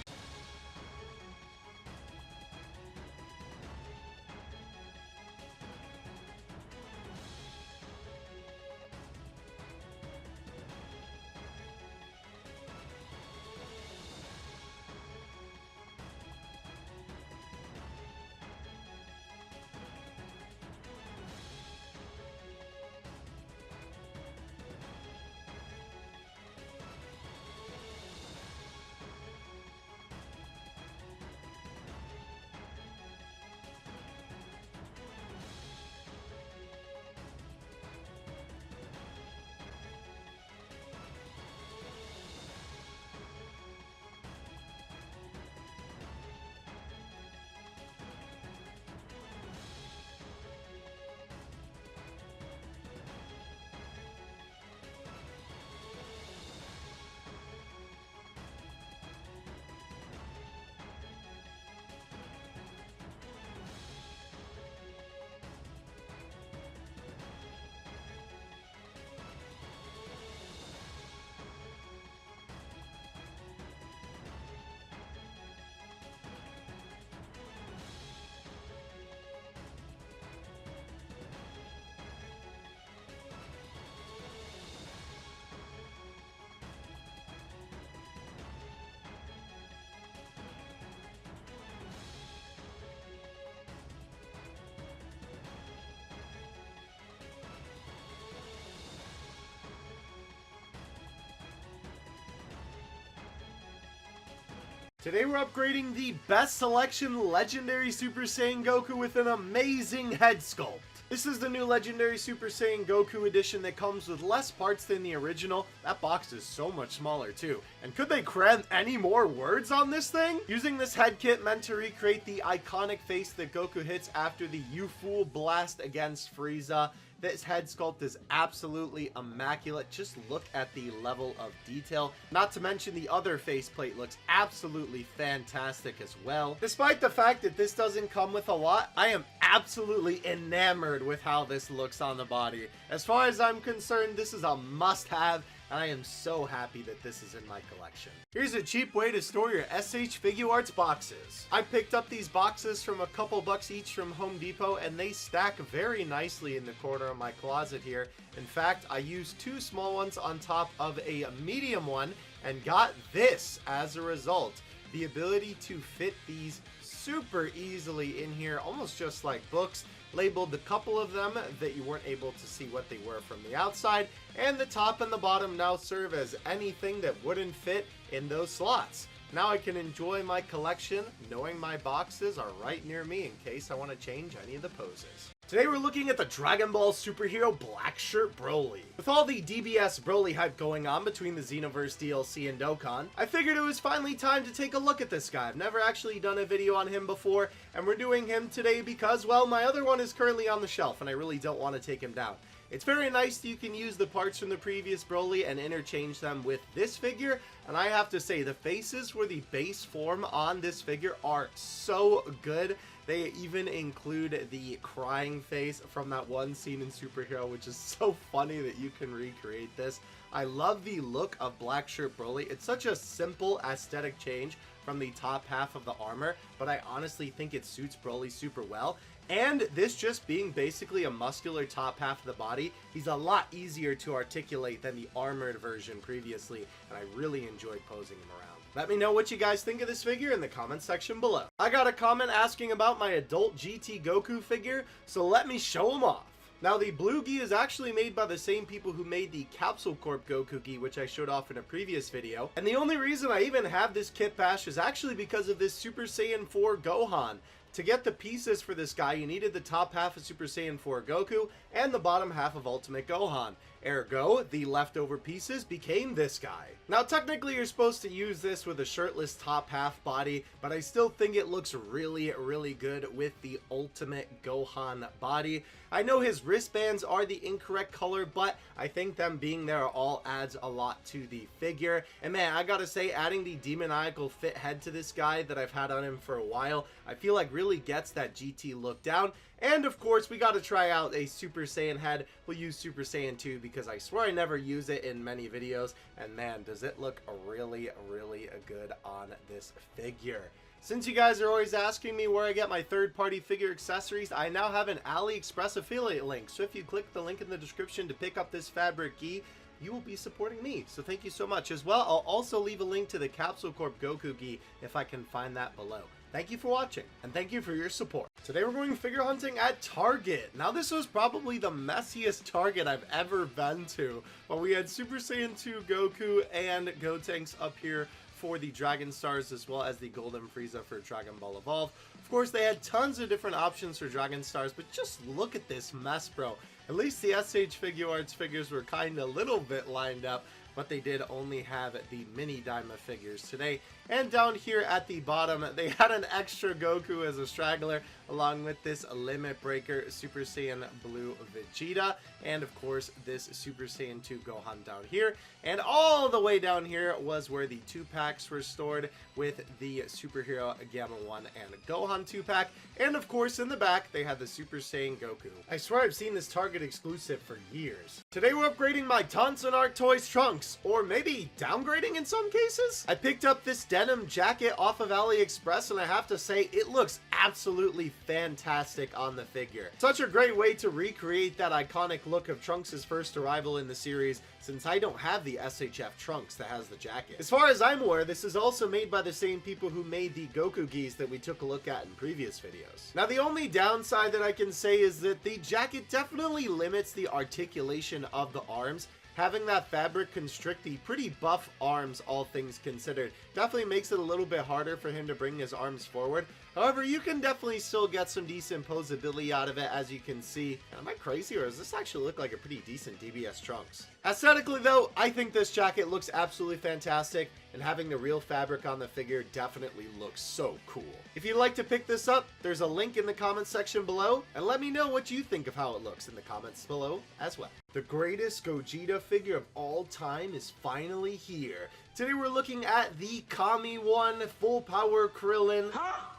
S1: Today we're upgrading the best selection legendary Super Saiyan Goku with an amazing head sculpt. This is the new Legendary Super Saiyan Goku edition that comes with less parts than the original. That box is so much smaller too. And could they cram any more words on this thing? Using this head kit meant to recreate the iconic face that Goku hits after the You Fool blast against Frieza. This head sculpt is absolutely immaculate. Just look at the level of detail. Not to mention the other faceplate looks absolutely fantastic as well. Despite the fact that this doesn't come with a lot, I am absolutely enamored with how this looks on the body. As far as I'm concerned, this is a must-have, and I am so happy that this is in my collection. Here's a cheap way to store your SH Figuarts boxes. I picked up these boxes from a couple bucks each from Home Depot, and they stack very nicely in the corner of my closet here. In fact, I used 2 small ones on top of a medium one and got this as a result. The ability to fit these super easily in here, almost just like books. Labeled a couple of them that you weren't able to see what they were from the outside, and the top and the bottom now serve as anything that wouldn't fit in those slots. Now I can enjoy my collection knowing my boxes are right near me in case I want to change any of the poses. Today we're looking at the Dragon Ball superhero Black Shirt Broly. With all the DBS Broly hype going on between the Xenoverse DLC and Dokkan, I figured it was finally time to take a look at this guy. I've never actually done a video on him before, and we're doing him today because, well, my other one is currently on the shelf and I really don't want to take him down. It's very nice that you can use the parts from the previous Broly and interchange them with this figure, and I have to say the faces for the base form on this figure are so good. They even include the crying face from that one scene in Superhero, which is so funny that you can recreate this. I love the look of Black Shirt Broly. It's such a simple aesthetic change from the top half of the armor, but I honestly think it suits Broly super well. And this just being basically a muscular top half of the body, he's a lot easier to articulate than the armored version previously, and I really enjoyed posing him around. Let me know what you guys think of this figure in the comment section below. I got a comment asking about my adult GT Goku figure, so let me show him off. Now, the blue gi is actually made by the same people who made the Capsule Corp Goku gi, which I showed off in a previous video. And the only reason I even have this kit bash is actually because of this Super Saiyan 4 Gohan. To get the pieces for this guy, you needed the top half of Super Saiyan 4 Goku and the bottom half of Ultimate Gohan. Ergo, the leftover pieces became this guy. Now, technically, you're supposed to use this with a shirtless top half body, but I still think it looks really, really good with the Ultimate Gohan body. I know his wristbands are the incorrect color, but I think them being there all adds a lot to the figure. And man, I gotta say, adding the demoniacal fit head to this guy that I've had on him for a while, I feel like really gets that GT look down. And of course, we got to try out a Super Saiyan head. We'll use Super Saiyan 2 because I swear I never use it in many videos. And man, does it look really, really good on this figure. Since you guys are always asking me where I get my third-party figure accessories, I now have an AliExpress affiliate link. So if you click the link in the description to pick up this fabric gi, you will be supporting me. So thank you so much. As well, I'll also leave a link to the Capsule Corp Goku gi if I can find that below. Thank you for watching, and thank you for your support. Today we're going figure hunting at Target. Now this was probably the messiest Target I've ever been to. Well, we had Super Saiyan 2 Goku and Gotenks up here for the Dragon Stars, as well as the Golden Frieza for Dragon Ball Evolve. Of course, they had tons of different options for Dragon Stars, but just look at this mess, bro. At least the SH Figuarts figures were kind of a little bit lined up, but they did only have the mini Daimo figures today. And down here at the bottom, they had an extra Goku as a straggler, along with this Limit Breaker Super Saiyan Blue Vegeta, and of course this Super Saiyan 2 Gohan down here. And all the way down here was where the 2-packs were stored with the Superhero Gamma 1 and Gohan 2-pack. And of course in the back, they had the Super Saiyan Goku. I swear I've seen this Target exclusive for years. Today we're upgrading my Tonson Arc Toys Trunks, or maybe downgrading in some cases. I picked up this denim jacket off of AliExpress, and I have to say it looks absolutely fantastic on the figure. Such a great way to recreate that iconic look of Trunks' first arrival in the series, since I don't have the SHF Trunks that has the jacket. As far as I'm aware, this is also made by the same people who made the Goku gis that we took a look at in previous videos. Now, the only downside that I can say is that the jacket definitely limits the articulation of the arms. Having that fabric constrict the pretty buff arms, all things considered, definitely makes it a little bit harder for him to bring his arms forward. However, you can definitely still get some decent posability out of it, as you can see. Am I crazy, or does this actually look like a pretty decent DBS Trunks? Aesthetically though, I think this jacket looks absolutely fantastic, and having the real fabric on the figure definitely looks so cool. If you'd like to pick this up, there's a link in the comments section below, and let me know what you think of how it looks in the comments below as well. The greatest Gogeta figure of all time is finally here. Today we're looking at the Kami 1 Full Power Krillin.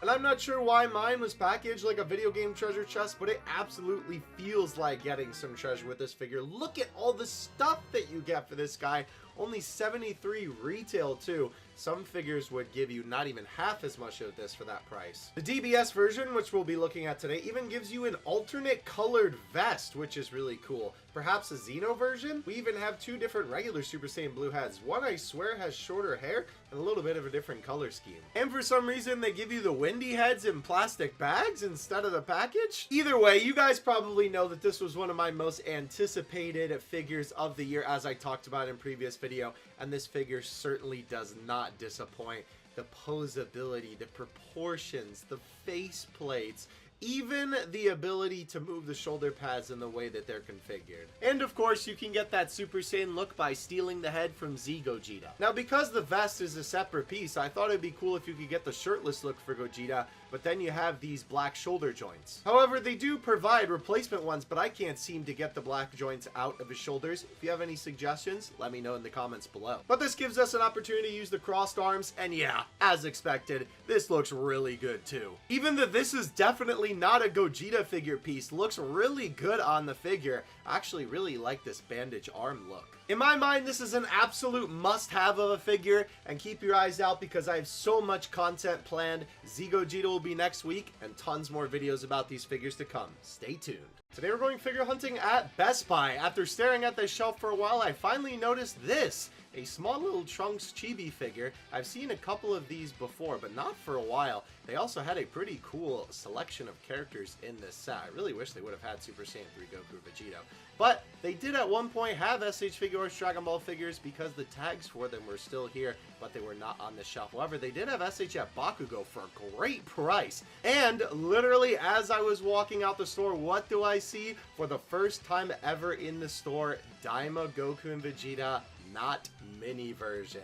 S1: And I'm not sure why mine was packaged like a video game treasure chest, but it absolutely feels like getting some treasure with this figure. Look at all the stuff that you get for this guy. Only 73 retail too. Some figures would give you not even half as much of this for that price. The DBS version, which we'll be looking at today, even gives you an alternate colored vest, which is really cool. Perhaps a Xeno version? We even have two different regular Super Saiyan Blue heads. One I swear has shorter hair and a little bit of a different color scheme. And for some reason they give you the Windy heads in plastic bags instead of the package? Either way, you guys probably know that this was one of my most anticipated figures of the year, as I talked about in previous video, and this figure certainly does not disappoint. The posability, the proportions, the face plates, even the ability to move the shoulder pads in the way that they're configured. And of course, you can get that Super Saiyan look by stealing the head from Z Gogeta. Now, because the vest is a separate piece, I thought it'd be cool if you could get the shirtless look for Gogeta, but then you have these black shoulder joints. However, they do provide replacement ones, but I can't seem to get the black joints out of his shoulders. If you have any suggestions, let me know in the comments below. But this gives us an opportunity to use the crossed arms, and yeah, as expected, this looks really good too. Even though this is definitely not a Gogeta figure piece, looks really good on the figure. I actually really like this bandage arm look. In my mind, this is an absolute must-have of a figure, and keep your eyes out because I have so much content planned. Z Gogeta will be next week, and tons more videos about these figures to come. Stay tuned. Today we're going figure hunting at Best Buy. After staring at this shelf for a while, I finally noticed this. A small little Trunks chibi figure. I've seen a couple of these before, but not for a while. They also had a pretty cool selection of characters in this set. I really wish they would have had Super Saiyan 3 Goku Vegeta. But they did at one point have SH Figuarts Dragon Ball figures because the tags for them were still here, but they were not on the shelf. However, they did have SH at Bakugo for a great price. And literally, as I was walking out the store, what do I see? For the first time ever in the store, Daimo, Goku, and Vegeta, not mini version.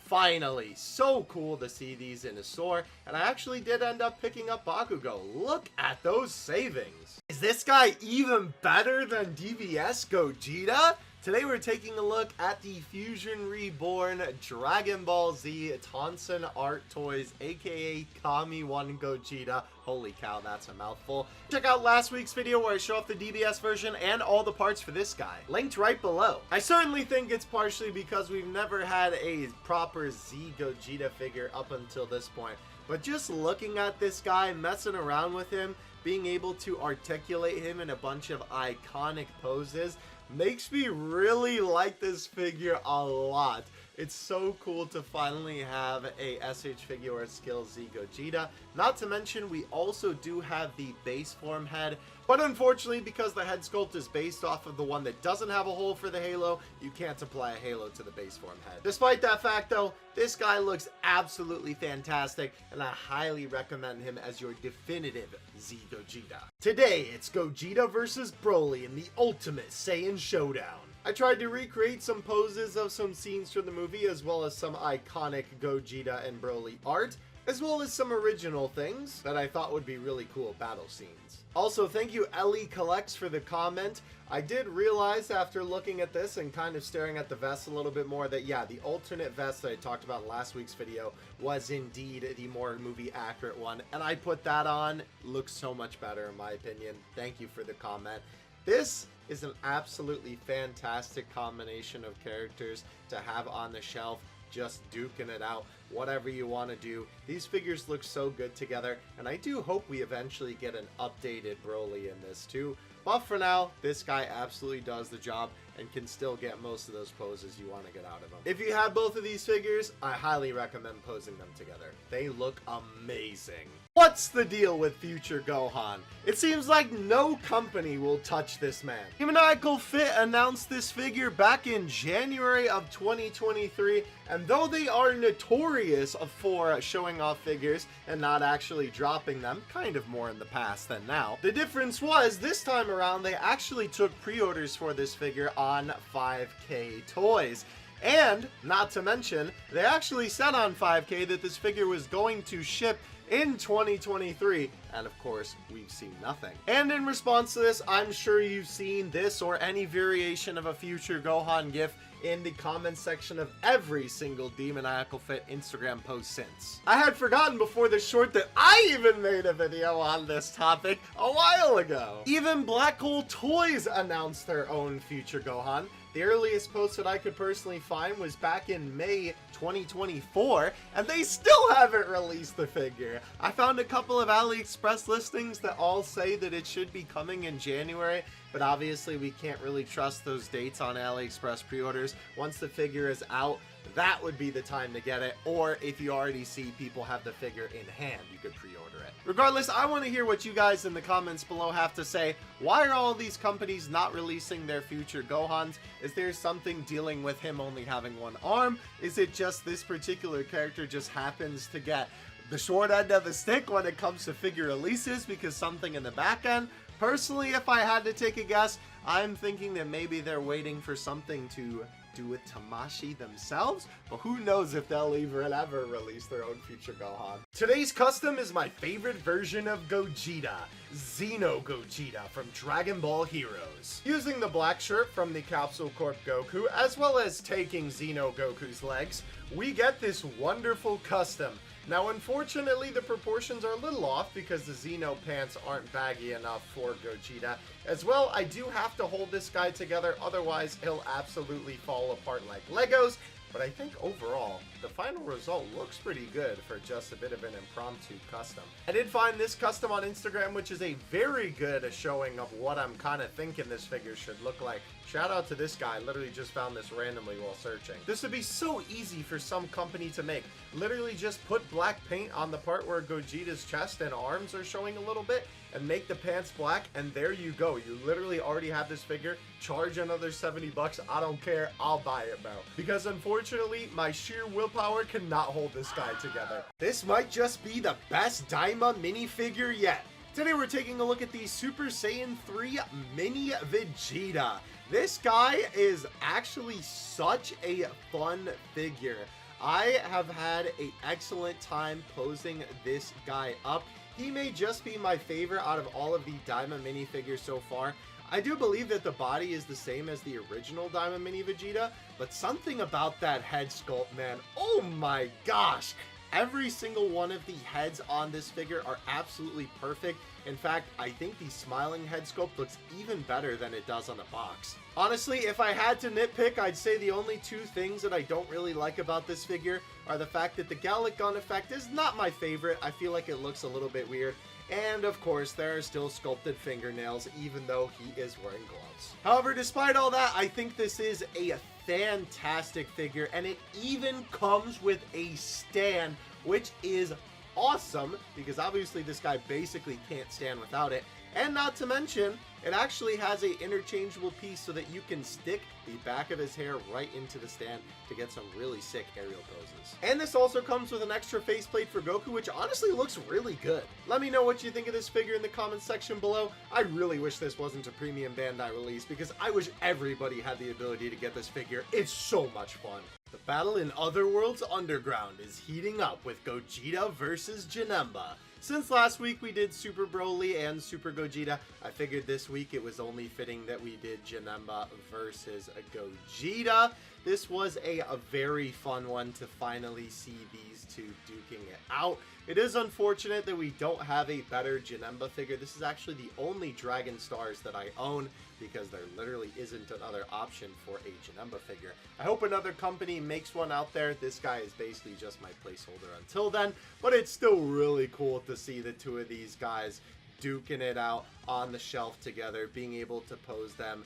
S1: Finally, so cool to see these in a store, and I actually did end up picking up Bakugo. Look at those savings. Is this guy even better than DBS Gogeta? Today we're taking a look at the Fusion Reborn Dragon Ball Z Tonson Art Toys, aka Kami 1 Gogeta. Holy cow, that's a mouthful. Check out last week's video where I show off the DBS version and all the parts for this guy. Linked right below. I certainly think it's partially because we've never had a proper Z Gogeta figure up until this point. But just looking at this guy, messing around with him, being able to articulate him in a bunch of iconic poses, makes me really like this figure a lot. It's so cool to finally have a SH Figuarts Skills Z Gogeta. Not to mention, we also do have the base form head, but unfortunately, because the head sculpt is based off of the one that doesn't have a hole for the halo, you can't apply a halo to the base form head. Despite that fact though, this guy looks absolutely fantastic, and I highly recommend him as your definitive Z Gogeta. Today, it's Gogeta versus Broly in the Ultimate Saiyan Showdown. I tried to recreate some poses of some scenes from the movie, as well as some iconic Gogeta and Broly art, as well as some original things that I thought would be really cool battle scenes. Also, thank you Ellie Collects for the comment. I did realize after looking at this and kind of staring at the vest a little bit more that yeah, the alternate vest that I talked about in last week's video was indeed the more movie accurate one, and I put that on. Looks so much better in my opinion. Thank you for the comment. This is an absolutely fantastic combination of characters to have on the shelf, just duking it out, whatever you want to do. These figures look so good together, and I do hope we eventually get an updated Broly in this too. But for now, this guy absolutely does the job, and can still get most of those poses you want to get out of them. If you have both of these figures, I highly recommend posing them together. They look amazing. What's the deal with future Gohan? It seems like no company will touch this man. Maniacal Fit announced this figure back in January of 2023, and though they are notorious for showing off figures and not actually dropping them, kind of more in the past than now, the difference was this time around they actually took pre-orders for this figure on 5K Toys. And, not to mention, they actually said on 5K that this figure was going to ship in 2023, and of course, we've seen nothing. And in response to this, I'm sure you've seen this or any variation of a future Gohan GIF in the comments section of every single Demoniacal Fit Instagram post since. I had forgotten before this short that I even made a video on this topic a while ago. Even Black Hole Toys announced their own future Gohan. The earliest post that I could personally find was back in May 2024, and they still haven't released the figure. I found a couple of AliExpress listings that all say that it should be coming in January, but obviously we can't really trust those dates on AliExpress pre-orders. Once the figure is out, that would be the time to get it, or if you already see people have the figure in hand, you could pre-order it. Regardless, I want to hear what you guys in the comments below have to say. Why are all these companies not releasing their future Gohans? Is there something dealing with him only having one arm? Is it just this particular character just happens to get the short end of the stick when it comes to figure releases because something in the back end? Personally, if I had to take a guess, I'm thinking that maybe they're waiting for something to do with Tamashii themselves, but who knows if they'll even ever release their own future Gohan. Today's custom is my favorite version of Gogeta, Xeno Gogeta from Dragon Ball Heroes. Using the black shirt from the Capsule Corp Goku, as well as taking Xeno Goku's legs, we get this wonderful custom. Now, unfortunately, the proportions are a little off because the Xeno pants aren't baggy enough for Gogeta. As well, I do have to hold this guy together, otherwise he'll absolutely fall apart like Legos. But I think overall, the final result looks pretty good for just a bit of an impromptu custom. I did find this custom on Instagram, which is a very good showing of what I'm kind of thinking this figure should look like. Shout out to this guy, literally just found this randomly while searching. This would be so easy for some company to make. Literally just put black paint on the part where Gogeta's chest and arms are showing a little bit, and make the pants black, and there you go. You literally already have this figure. Charge another 70 bucks. I don't care. I'll buy it, bro. Because unfortunately, my sheer willpower cannot hold this guy together. This might just be the best Daima minifigure yet. Today we're taking a look at the Super Saiyan 3 Mini Vegeta. This guy is actually such a fun figure. I have had an excellent time posing this guy up. He may just be my favorite out of all of the Daima minifigures so far. I do believe that the body is the same as the original Daima Mini Vegeta, but something about that head sculpt, man, oh my gosh! Every single one of the heads on this figure are absolutely perfect. In fact, I think the smiling head sculpt looks even better than it does on the box. Honestly, if I had to nitpick, I'd say the only two things that I don't really like about this figure are the fact that the Gallic Gun effect is not my favorite. I feel like it looks a little bit weird. And of course, there are still sculpted fingernails, even though he is wearing gloves. However, despite all that, I think this is a fantastic figure, and it even comes with a stand, which is awesome, because obviously this guy basically can't stand without it. And not to mention, it actually has a interchangeable piece so that you can stick the back of his hair right into the stand to get some really sick aerial poses. And this also comes with an extra faceplate for Goku, which honestly looks really good. Let me know what you think of this figure in the comments section below. I really wish this wasn't a premium Bandai release, because I wish everybody had the ability to get this figure. It's so much fun. The battle in Otherworld's Underground is heating up with Gogeta versus Janemba. Since last week we did Super Broly and Super Gogeta, I figured this week it was only fitting that we did Janemba versus Gogeta. This was a very fun one to finally see these two duking it out. It is unfortunate that we don't have a better Janemba figure. This is actually the only Dragon Stars that I own, because there literally isn't another option for a Janemba figure. I hope another company makes one out there. This guy is basically just my placeholder until then, but it's still really cool to see the two of these guys duking it out on the shelf together, being able to pose them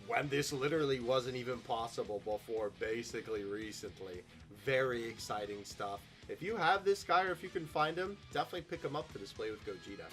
S1: when this literally wasn't even possible before basically recently. Very exciting stuff. If you have this guy or if you can find him, definitely pick him up to display with Gogeta.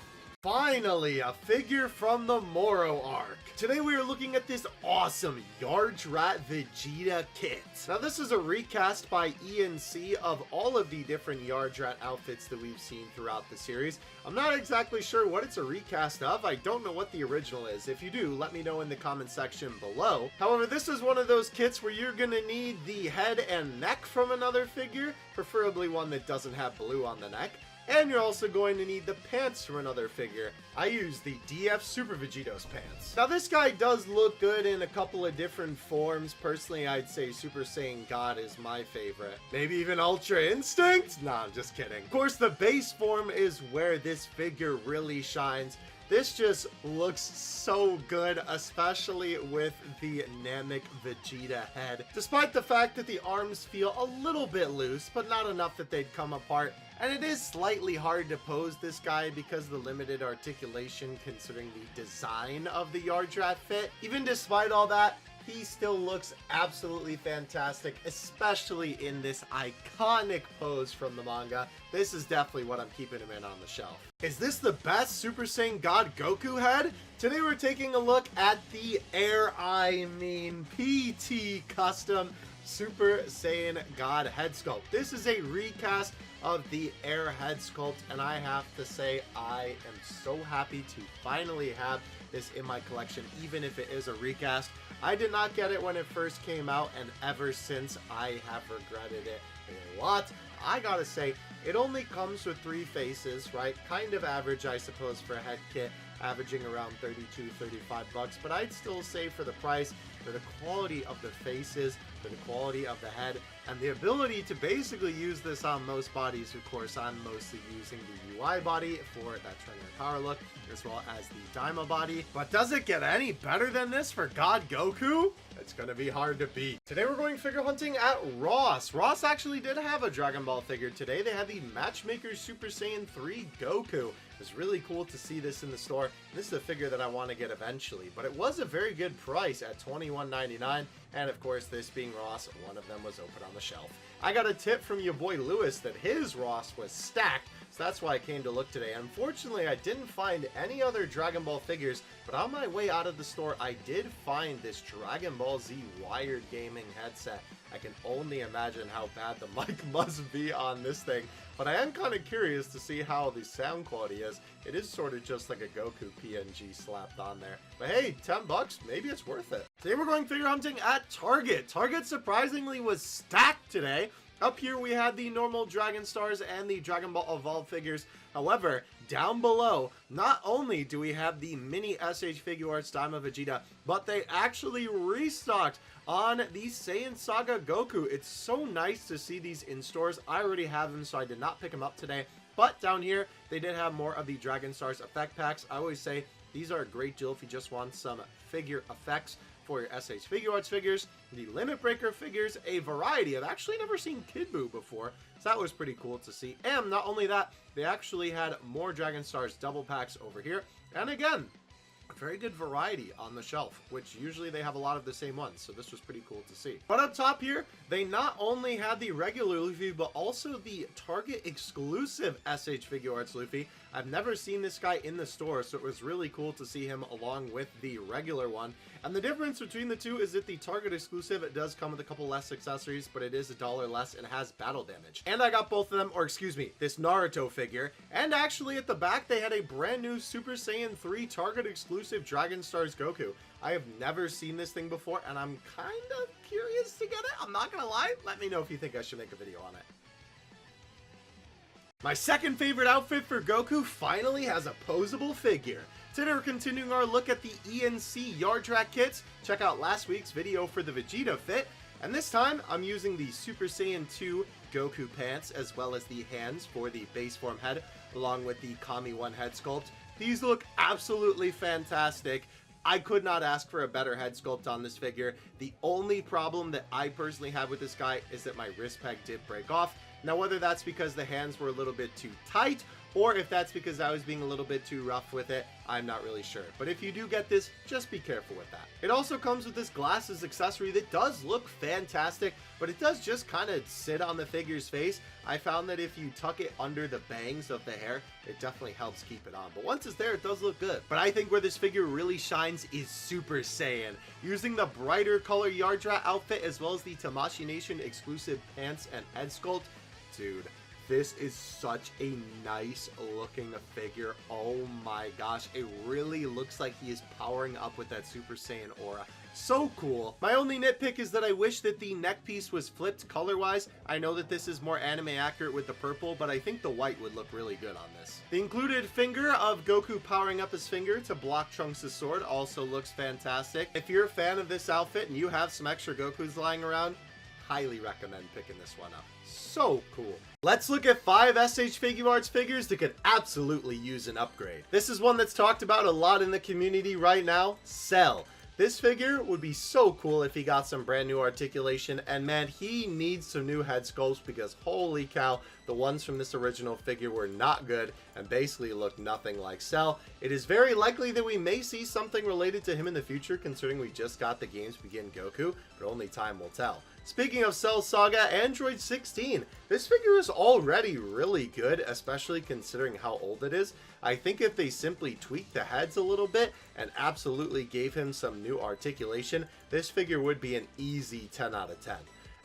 S1: Finally, a figure from the Moro arc. Today we are looking at this awesome Yardrat Vegeta kit. Now this is a recast by ENC of all of the different Yardrat outfits that we've seen throughout the series. I'm not exactly sure what it's a recast of. I don't know what the original is. If you do, let me know in the comment section below. However, this is one of those kits where you're gonna need the head and neck from another figure, preferably one that doesn't have blue on the neck. And you're also going to need the pants from another figure. I use the DF Super Vegito's pants. Now this guy does look good in a couple of different forms. Personally, I'd say Super Saiyan God is my favorite. Maybe even Ultra Instinct? Nah, I'm just kidding. Of course, the base form is where this figure really shines. This just looks so good, especially with the Namek Vegeta head. Despite the fact that the arms feel a little bit loose, but not enough that they'd come apart. And it is slightly hard to pose this guy because of the limited articulation considering the design of the Yardrat fit. Even despite all that, he still looks absolutely fantastic, especially in this iconic pose from the manga. This is definitely what I'm keeping him in on the shelf. Is this the best Super Saiyan God Goku head? Today we're taking a look at the PT Custom Super Saiyan God head sculpt. This is a recast of the Air head sculpt, and I have to say I am so happy to finally have this in my collection, even if it is a recast. I did not get it when it first came out, and ever since I have regretted it a lot. I gotta say, it only comes with 3 faces, right? Kind of average, I suppose, for a head kit, averaging around 32, 35 bucks, but I'd still say for the price, for the quality of the faces, for the quality of the head, and the ability to basically use this on most bodies. Of course, I'm mostly using the UI body for that trainer power look, as well as the Daimo body. But does it get any better than this for God Goku? It's gonna be hard to beat. Today we're going figure hunting at Ross. Ross actually did have a Dragon Ball figure today. They had the Matchmaker Super Saiyan 3 Goku. It's really cool to see this in the store. This is a figure that I want to get eventually, but it was a very good price at $21.99. And of course, this being Ross, one of them was open on the shelf. I got a tip from your boy Lewis that his Ross was stacked, so that's why I came to look today. Unfortunately, I didn't find any other Dragon Ball figures, but on my way out of the store, I did find this Dragon Ball Z wired gaming headset. I can only imagine how bad the mic must be on this thing, but I am kind of curious to see how the sound quality is. It is sort of just like a Goku PNG slapped on there. But hey, 10 bucks, maybe it's worth it. Today we're going figure hunting at Target. Target surprisingly was stacked today. Up here we had the normal Dragon Stars and the Dragon Ball Evolved figures. However, down below, not only do we have the mini SH Figure Arts Daimo Vegeta, but they actually restocked on the Saiyan Saga Goku. It's so nice to see these in stores. I already have them, so I did not pick them up today. But down here, they did have more of the Dragon Stars effect packs. I always say these are a great deal if you just want some figure effects for your SH Figure Arts figures, the Limit Breaker figures, a variety. I've actually never seen Kid Buu before, so that was pretty cool to see. And not only that, they actually had more Dragon Stars double packs over here. And again, a very good variety on the shelf, which usually they have a lot of the same ones, so this was pretty cool to see. But up top here, they not only had the regular Luffy, but also the Target exclusive SH Figure Arts Luffy. I've never seen this guy in the store, so it was really cool to see him along with the regular one. And the difference between the two is that the Target exclusive, it does come with a couple less accessories, but it is $1 less and has battle damage. And I got both of them, or excuse me, this Naruto figure. And actually at the back, they had a brand new Super Saiyan 3 Target exclusive Dragon Stars Goku. I have never seen this thing before, and I'm kind of curious to get it. I'm not gonna lie. Let me know if you think I should make a video on it. My second favorite outfit for Goku finally has a posable figure. Today we're continuing our look at the ENC Yardrat kits. Check out last week's video for the Vegeta fit. And this time I'm using the Super Saiyan 2 Goku pants as well as the hands for the base form head along with the Kami 1 head sculpt. These look absolutely fantastic. I could not ask for a better head sculpt on this figure. The only problem that I personally have with this guy is that my wrist peg did break off. Now, whether that's because the hands were a little bit too tight or if that's because I was being a little bit too rough with it, I'm not really sure. But if you do get this, just be careful with that. It also comes with this glasses accessory that does look fantastic, but it does just kind of sit on the figure's face. I found that if you tuck it under the bangs of the hair, it definitely helps keep it on. But once it's there, it does look good. But I think where this figure really shines is Super Saiyan. Using the brighter color Yardrat outfit as well as the Tamashii Nation exclusive pants and head sculpt, dude, this is such a nice looking figure. Oh my gosh, it really looks like he is powering up with that Super Saiyan aura. So cool. My only nitpick is that I wish that the neck piece was flipped color-wise. I know that this is more anime accurate with the purple, but I think the white would look really good on this. The included finger of Goku powering up his finger to block Trunks' sword also looks fantastic. If you're a fan of this outfit and you have some extra Gokus lying around, highly recommend picking this one up. So cool. Let's look at 5 SH Figuarts figures that could absolutely use an upgrade. This is one that's talked about a lot in the community right now, Cell. This figure would be so cool if he got some brand new articulation, and man, he needs some new head sculpts because holy cow, the ones from this original figure were not good and basically looked nothing like Cell. It is very likely that we may see something related to him in the future, considering we just got the Games Begin Goku, but only time will tell. Speaking of Cell Saga, Android 16. This figure is already really good, especially considering how old it is. I think if they simply tweaked the heads a little bit and absolutely gave him some new articulation, this figure would be an easy 10 out of 10.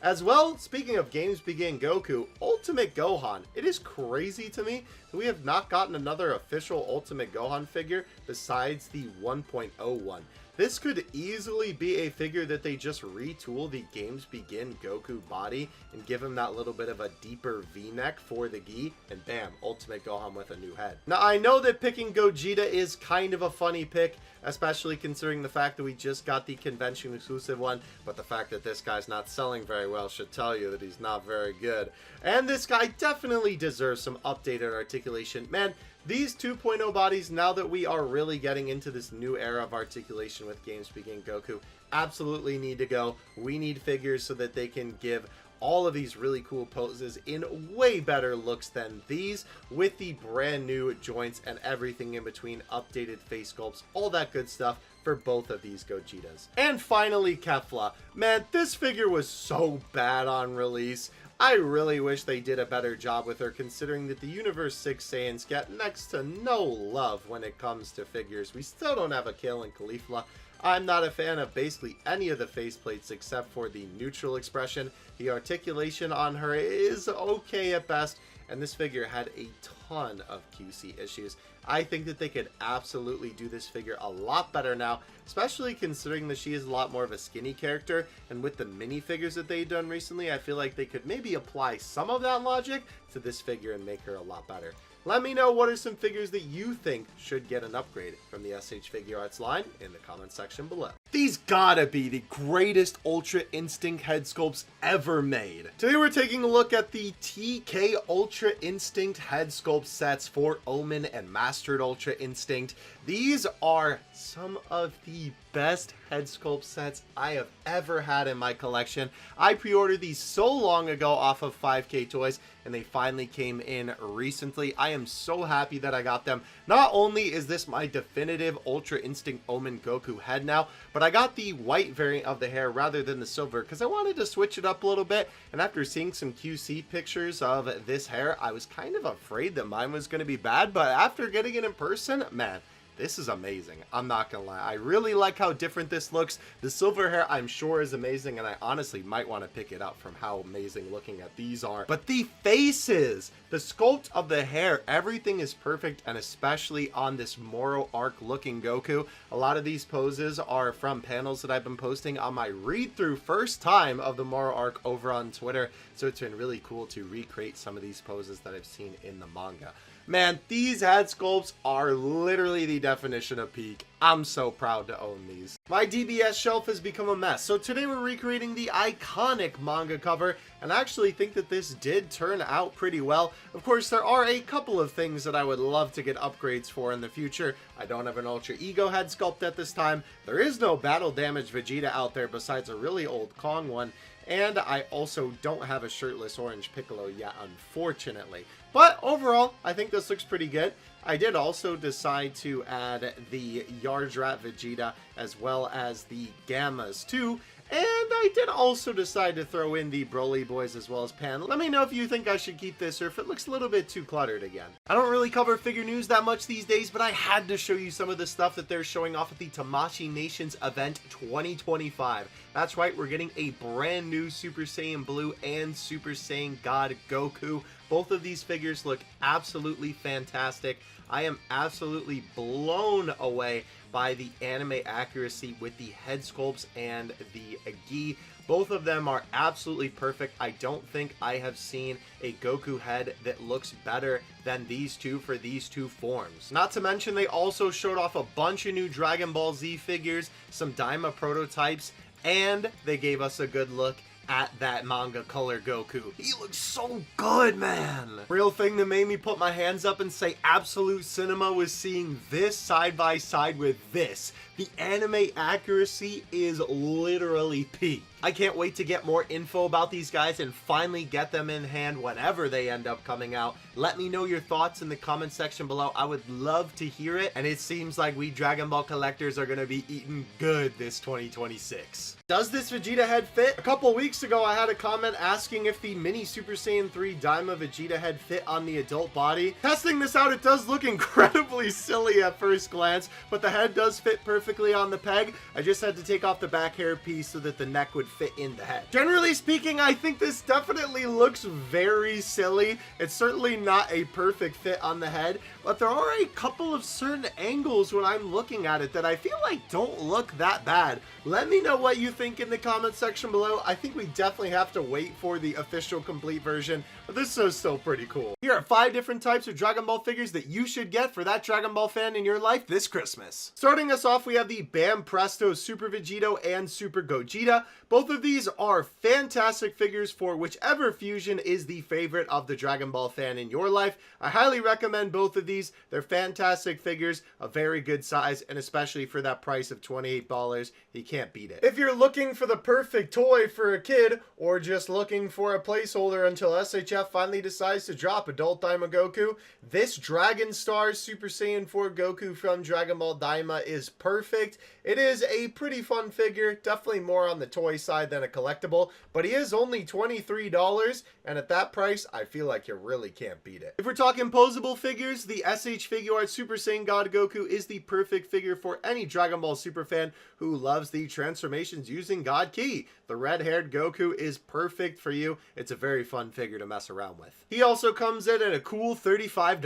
S1: As well, speaking of Games Begin Goku, Ultimate Gohan. It is crazy to me that we have not gotten another official Ultimate Gohan figure besides the 1.01. This could easily be a figure that they just retool the Games Begin Goku body and give him that little bit of a deeper V-neck for the gi, and bam, Ultimate Gohan with a new head. Now, I know that picking Gogeta is kind of a funny pick, especially considering the fact that we just got the convention exclusive one, but the fact that this guy's not selling very well should tell you that he's not very good. And this guy definitely deserves some updated articulation. Man, these 2.0 bodies, now that we are really getting into this new era of articulation with Games Begin Goku, absolutely need to go. We need figures so that they can give all of these really cool poses in way better looks than these, with the brand new joints and everything in between, updated face sculpts, all that good stuff for both of these Gogetas. And finally, Kefla. Man, this figure was so bad on release. I really wish they did a better job with her, considering that the Universe 6 Saiyans get next to no love when it comes to figures. We still don't have a Kale and Caulifla. I'm not a fan of basically any of the faceplates except for the neutral expression. The articulation on her is okay at best, and this figure had a ton of QC issues. I think that they could absolutely do this figure a lot better now, especially considering that she is a lot more of a skinny character, and with the minifigures that they've done recently, I feel like they could maybe apply some of that logic to this figure and make her a lot better. Let me know what are some figures that you think should get an upgrade from the SH Figuarts line in the comment section below. These gotta be the greatest Ultra Instinct head sculpts ever made. Today we're taking a look at the TK Ultra Instinct head sculpt sets for Omen and Mastered Ultra Instinct. These are some of the best head sculpt sets I have ever had in my collection. I pre-ordered these so long ago off of 5K Toys, and they finally came in recently. I am so happy that I got them. Not only is this my definitive Ultra Instinct Omen Goku head now, but I got the white variant of the hair rather than the silver because I wanted to switch it up a little bit, and after seeing some QC pictures of this hair, I was kind of afraid that mine was going to be bad, but after getting it in person, man, this is amazing. I'm not gonna lie. I really like how different this looks. The silver hair, I'm sure, is amazing, and I honestly might want to pick it up from how amazing looking at these are. But the faces, the sculpt of the hair, everything is perfect, and especially on this Moro arc looking Goku. A lot of these poses are from panels that I've been posting on my read-through first time of the Moro arc over on Twitter, so it's been really cool to recreate some of these poses that I've seen in the manga. Man, these head sculpts are literally the definition of peak. I'm so proud to own these. My DBS shelf has become a mess, so today we're recreating the iconic manga cover, and I actually think that this did turn out pretty well. Of course, there are a couple of things that I would love to get upgrades for in the future. I don't have an Ultra Ego head sculpt at this time. There is no battle damage Vegeta out there besides a really old Kong one. And I also don't have a shirtless orange Piccolo yet, unfortunately. But overall, I think this looks pretty good. I did also decide to add the Yardrat Vegeta as well as the Gammas too. And I did also decide to throw in the Broly boys as well as Pan. Let me know if you think I should keep this or if it looks a little bit too cluttered again. I don't really cover figure news that much these days, but I had to show you some of the stuff that they're showing off at the Tamashii Nations event 2025. That's right, we're getting a brand new Super Saiyan Blue and Super Saiyan God Goku. Both of these figures look absolutely fantastic. I am absolutely blown away by the anime accuracy with the head sculpts and the gi. Both of them are absolutely perfect. I don't think I have seen a Goku head that looks better than these two for these two forms. Not to mention they also showed off a bunch of new Dragon Ball Z figures, some Daima prototypes, and they gave us a good look at that manga color Goku. He looks so good, man. Real thing that made me put my hands up and say absolute cinema was seeing this side by side with this. The anime accuracy is literally peak. I can't wait to get more info about these guys and finally get them in hand whenever they end up coming out. Let me know your thoughts in the comment section below. I would love to hear it. And it seems like we Dragon Ball collectors are going to be eating good this 2026. Does this Vegeta head fit? A couple weeks ago, I had a comment asking if the mini Super Saiyan 3 Daima Vegeta head fit on the adult body. Testing this out, it does look incredibly silly at first glance, but the head does fit perfectly on the peg. I just had to take off the back hair piece so that the neck would fit in the head. Generally speaking, I think this definitely looks very silly. It's certainly not a perfect fit on the head, but there are a couple of certain angles when I'm looking at it that I feel like don't look that bad. Let me know what you think in the comment section below. I think we definitely have to wait for the official complete version, but this is still pretty cool. Here are 5 different types of Dragon Ball figures that you should get for that Dragon Ball fan in your life this Christmas. Starting us off, we have the Bam Presto Super Vegito and Super Gogeta. Both of these are fantastic figures for whichever fusion is the favorite of the Dragon Ball fan in your life. I highly recommend both of these. They're fantastic figures, a very good size, and especially for that price of $28, you can't beat it. If you're looking for the perfect toy for a kid, or just looking for a placeholder until SHF finally decides to drop Adult Daima Goku, this Dragon Star Super Saiyan 4 Goku from Dragon Ball Daima is perfect. It is a pretty fun figure, definitely more on the toy side than a collectible, but he is only $23, and at that price, I feel like you really can't beat it. If we're talking posable figures, the SH Figuarts Super Saiyan God Goku is the perfect figure for any Dragon Ball Super fan who loves the transformations using God Ki. The red-haired Goku is perfect for you. It's a very fun figure to mess around with. He also comes in at a cool $35.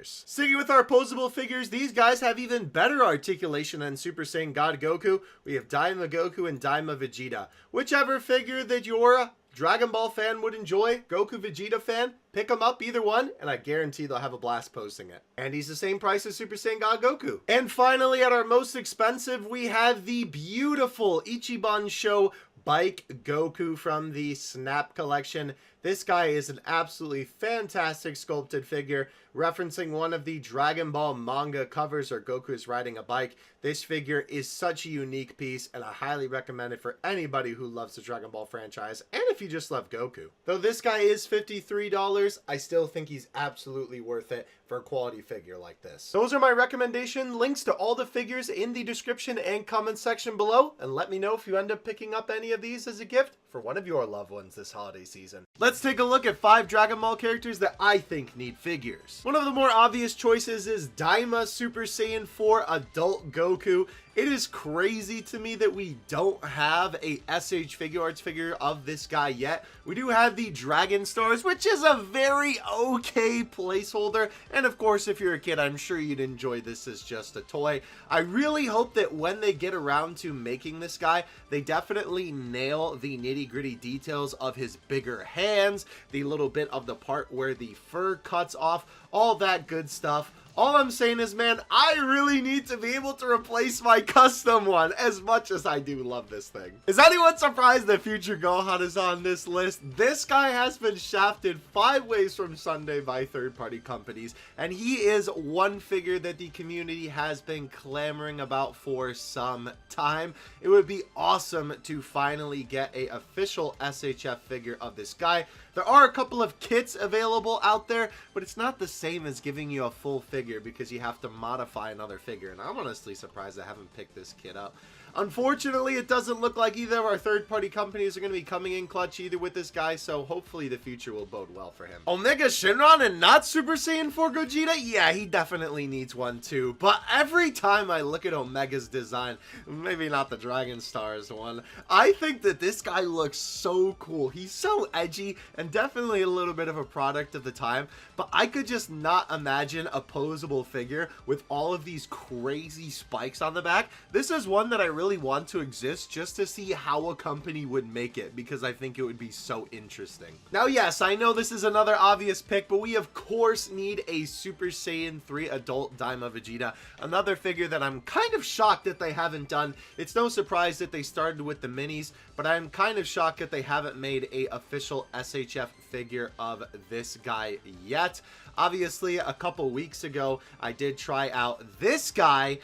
S1: Sticking with our posable figures, these guys have even better articulation than Super Saiyan God Goku. We have Daima Goku and Daima Vegeta. Whichever figure that you're Dragon Ball fan would enjoy, Goku Vegeta fan, pick them up, either one, and I guarantee they'll have a blast posting it. And he's the same price as Super Saiyan God Goku. And finally, at our most expensive, we have the beautiful Ichiban Show Bike Goku from the Snap collection. This guy is an absolutely fantastic sculpted figure, referencing one of the Dragon Ball manga covers where Goku is riding a bike. This figure is such a unique piece, and I highly recommend it for anybody who loves the Dragon Ball franchise, and if you just love Goku. Though this guy is $53, I still think he's absolutely worth it for a quality figure like this. Those are my recommendation. Links to all the figures in the description and comment section below, and let me know if you end up picking up any of these as a gift for one of your loved ones this holiday season. Let's take a look at 5 Dragon Ball characters that I think need figures. One of the more obvious choices is Daima Super Saiyan 4 Adult Goku. It is crazy to me that we don't have a SH Figuarts figure of this guy yet. We do have the Dragon Stars, which is a very okay placeholder. And of course, if you're a kid, I'm sure you'd enjoy this as just a toy. I really hope that when they get around to making this guy, they definitely nail the nitty-gritty details of his bigger hands, the little bit of the part where the fur cuts off, all that good stuff. All I'm saying is, man, I really need to be able to replace my custom one, as much as I do love this thing. Is anyone surprised that Future Gohan is on this list? This guy has been shafted 5 ways from Sunday by third-party companies, and he is one figure that the community has been clamoring about for some time. It would be awesome to finally get a official SHF figure of this guy. There are a couple of kits available out there, but it's not the same as giving you a full figure because you have to modify another figure, and I'm honestly surprised I haven't picked this kit up. Unfortunately, it doesn't look like either of our third-party companies are going to be coming in clutch either with this guy, so hopefully the future will bode well for him. Omega Shinron and not Super Saiyan 4 Gogeta? Yeah, he definitely needs one too, but every time I look at Omega's design, maybe not the Dragon Stars one, I think that this guy looks so cool. He's so edgy and definitely a little bit of a product of the time, but I could just not imagine a posable figure with all of these crazy spikes on the back. This is one that I really want to exist just to see how a company would make it, because I think it would be so interesting. Now, yes, I know this is another obvious pick, but we of course need a Super Saiyan 3 adult Daima Vegeta, another figure that I'm kind of shocked that they haven't done. It's no surprise that they started with the minis, but I'm kind of shocked that they haven't made a official SHF figure of this guy yet. Obviously, a couple weeks ago, I did try out this guy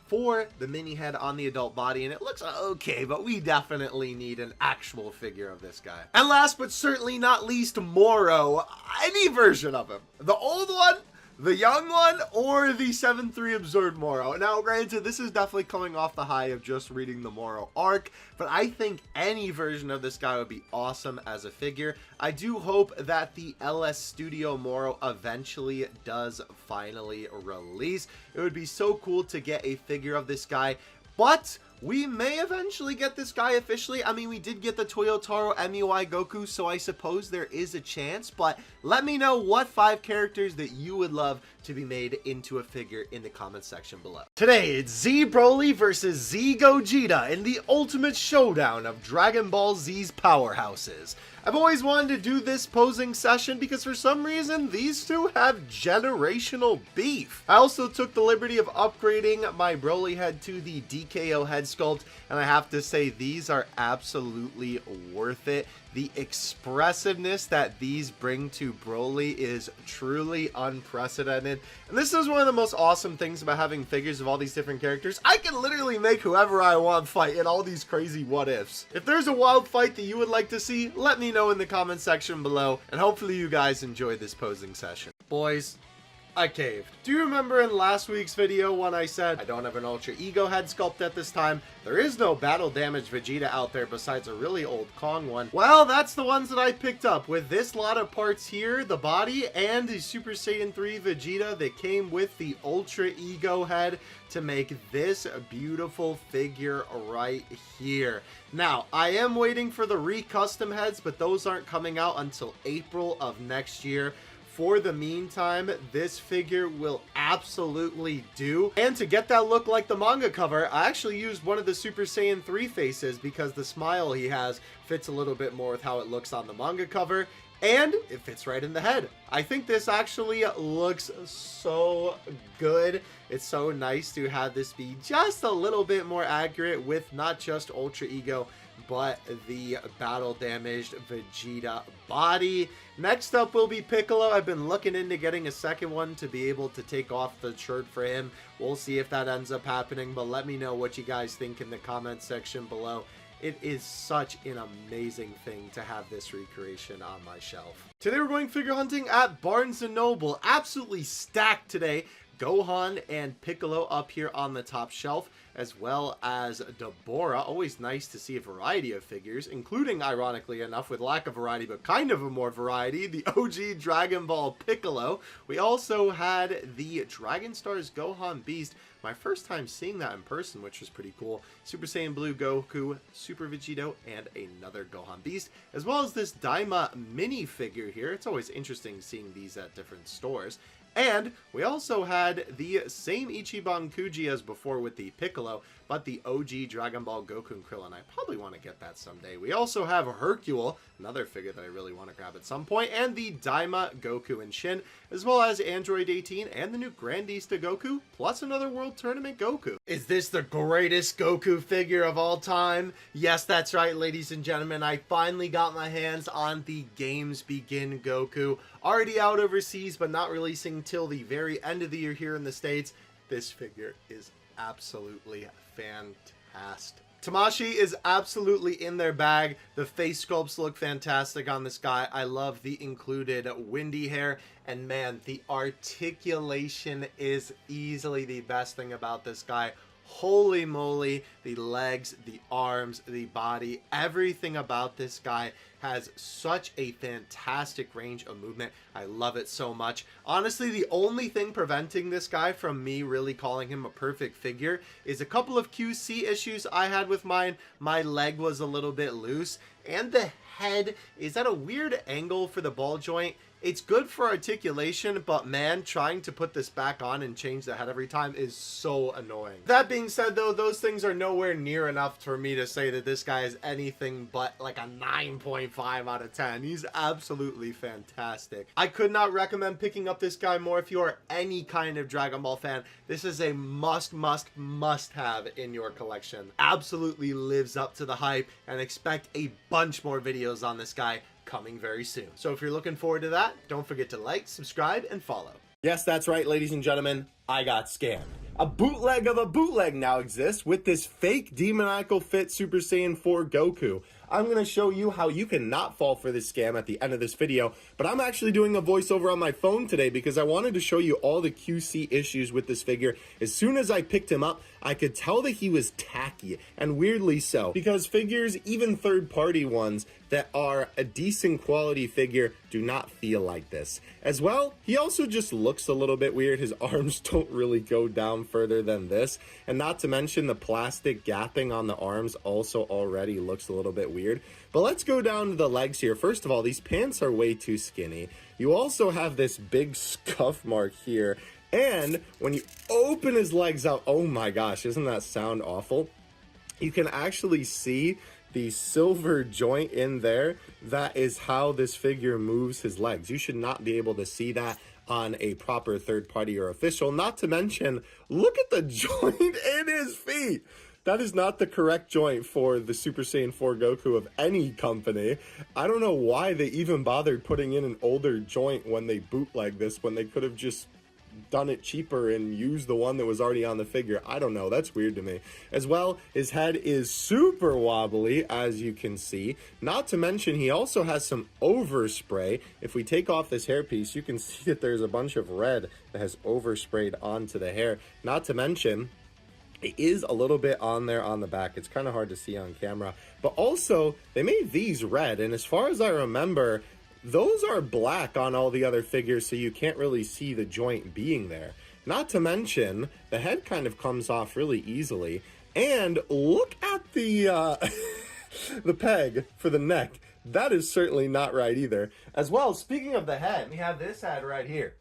S1: for the mini head on the adult body, and it looks okay, but we definitely need an actual figure of this guy. And last but certainly not least, Moro. Any version of him. The old one, the young one, or the 7-3 absorbed Moro. Now, granted, this is definitely coming off the high of just reading the Moro arc, but I think any version of this guy would be awesome as a figure. I do hope that the LS Studio Moro eventually does finally release. It would be so cool to get a figure of this guy, but we may eventually get this guy officially. I mean, we did get the Toyotaro MUI Goku, so I suppose there is a chance, but let me know what 5 characters that you would love to be made into a figure in the comments section below. Today, it's Z Broly versus Z Gogeta in the ultimate showdown of Dragon Ball Z's powerhouses. I've always wanted to do this posing session because for some reason these two have generational beef. I also took the liberty of upgrading my Broly head to the DKO head sculpt, and I have to say these are absolutely worth it. The expressiveness that these bring to Broly is truly unprecedented. And this is one of the most awesome things about having figures of all these different characters. I can literally make whoever I want fight in all these crazy what ifs. If there's a wild fight that you would like to see, let me know in the comment section below, and hopefully you guys enjoyed this posing session. Boys, I caved. Do you remember in last week's video when I said I don't have an Ultra Ego head sculpt at this time? There is no battle damaged Vegeta out there besides a really old Kong one. Well, that's the ones that I picked up with this lot of parts here, the body and the Super Saiyan 3 Vegeta that came with the Ultra Ego head to make this beautiful figure right here. Now, I am waiting for the re-custom heads, but those aren't coming out until April of next year. For the meantime, this figure will absolutely do. And to get that look like the manga cover, I actually used one of the Super Saiyan 3 faces because the smile he has fits a little bit more with how it looks on the manga cover. And it fits right in the head. I think this actually looks so good. It's so nice to have this be just a little bit more accurate with not just Ultra Ego, but the battle damaged Vegeta body. Next up will be Piccolo. I've been looking into getting a second one to be able to take off the shirt for him. We'll see if that ends up happening, but let me know what you guys think in the comment section below. It is such an amazing thing to have this recreation on my shelf. Today we're going figure hunting at Barnes & Noble. Absolutely stacked today. Gohan and Piccolo up here on the top shelf, as well as Deborah. Always nice to see a variety of figures, including, ironically enough, with lack of variety, but kind of a more variety, the OG Dragon Ball Piccolo. We also had the Dragon Stars Gohan Beast. My first time seeing that in person, which was pretty cool. Super Saiyan Blue Goku, Super Vegito, and another Gohan Beast, as well as this Daima mini figure here. It's always interesting seeing these at different stores. And we also had the same Ichiban Kuji as before with the Piccolo, but the OG Dragon Ball Goku and Krillin. I probably want to get that someday. We also have Hercule, another figure that I really want to grab at some point, and the Daima Goku and Shin, as well as Android 18 and the new Grandista Goku, plus another World Tournament Goku. Is this the greatest Goku figure of all time? Yes, that's right, ladies and gentlemen. I finally got my hands on the Games Begin Goku. Already out overseas, but not releasing till the very end of the year here in the States. This figure is absolutely fantastic. Tamashii is absolutely in their bag. The face sculpts look fantastic on this guy. I love the included windy hair. And man, the articulation is easily the best thing about this guy. Holy moly, the legs, the arms, the body, everything about this guy has such a fantastic range of movement. I love it so much. Honestly, the only thing preventing this guy from me really calling him a perfect figure is a couple of QC issues I had with mine. My leg was a little bit loose, and the head is at a weird angle for the ball joint. It's good for articulation, but man, trying to put this back on and change the head every time is so annoying. That being said though, those things are nowhere near enough for me to say that this guy is anything but like a 9.5 out of 10. He's absolutely fantastic. I could not recommend picking up this guy more if you are any kind of Dragon Ball fan. This is a must have in your collection. Absolutely lives up to the hype, and expect a bunch more videos on this guy coming very soon. So if you're looking forward to that, don't forget to like, subscribe, and follow. Yes, that's right, ladies and gentlemen. I got scammed. A bootleg of a bootleg now exists with this fake demoniacal fit Super Saiyan 4 Goku. I'm going to show you how you cannot fall for this scam at the end of this video, but I'm actually doing a voiceover on my phone today because I wanted to show you all the QC issues with this figure. As soon as I picked him up, I could tell that he was tacky, and weirdly so, because figures, even third-party ones, that are a decent quality figure do not feel like this. As well, he also just looks a little bit weird. His arms don't really go down further than this, and not to mention the plastic gapping on the arms also already looks a little bit weird. But let's go down to the legs here. First of all, these pants are way too skinny. You also have this big scuff mark here, and when you open his legs out, oh my gosh, doesn't that sound awful? You can actually see the silver joint in there. That is how this figure moves his legs. You should not be able to see that on a proper third party or official. Not to mention, look at the joint in his feet. That is not the correct joint for the Super Saiyan 4 Goku of any company. I don't know why they even bothered putting in an older joint when they bootleg this, when they could have just done it cheaper and used the one that was already on the figure. I don't know, that's weird to me. As well, his head is super wobbly, as you can see. Not to mention, he also has some overspray. If we take off this hairpiece, you can see that there's a bunch of red that has oversprayed onto the hair. Not to mention, it is a little bit on there on the back. It's kind of hard to see on camera. But also, they made these red, and as far as I remember, those are black on all the other figures, so you can't really see the joint being there. Not to mention, the head kind of comes off really easily. And look at the the peg for the neck. That is certainly not right either. As well, speaking of the head, we have this head right here,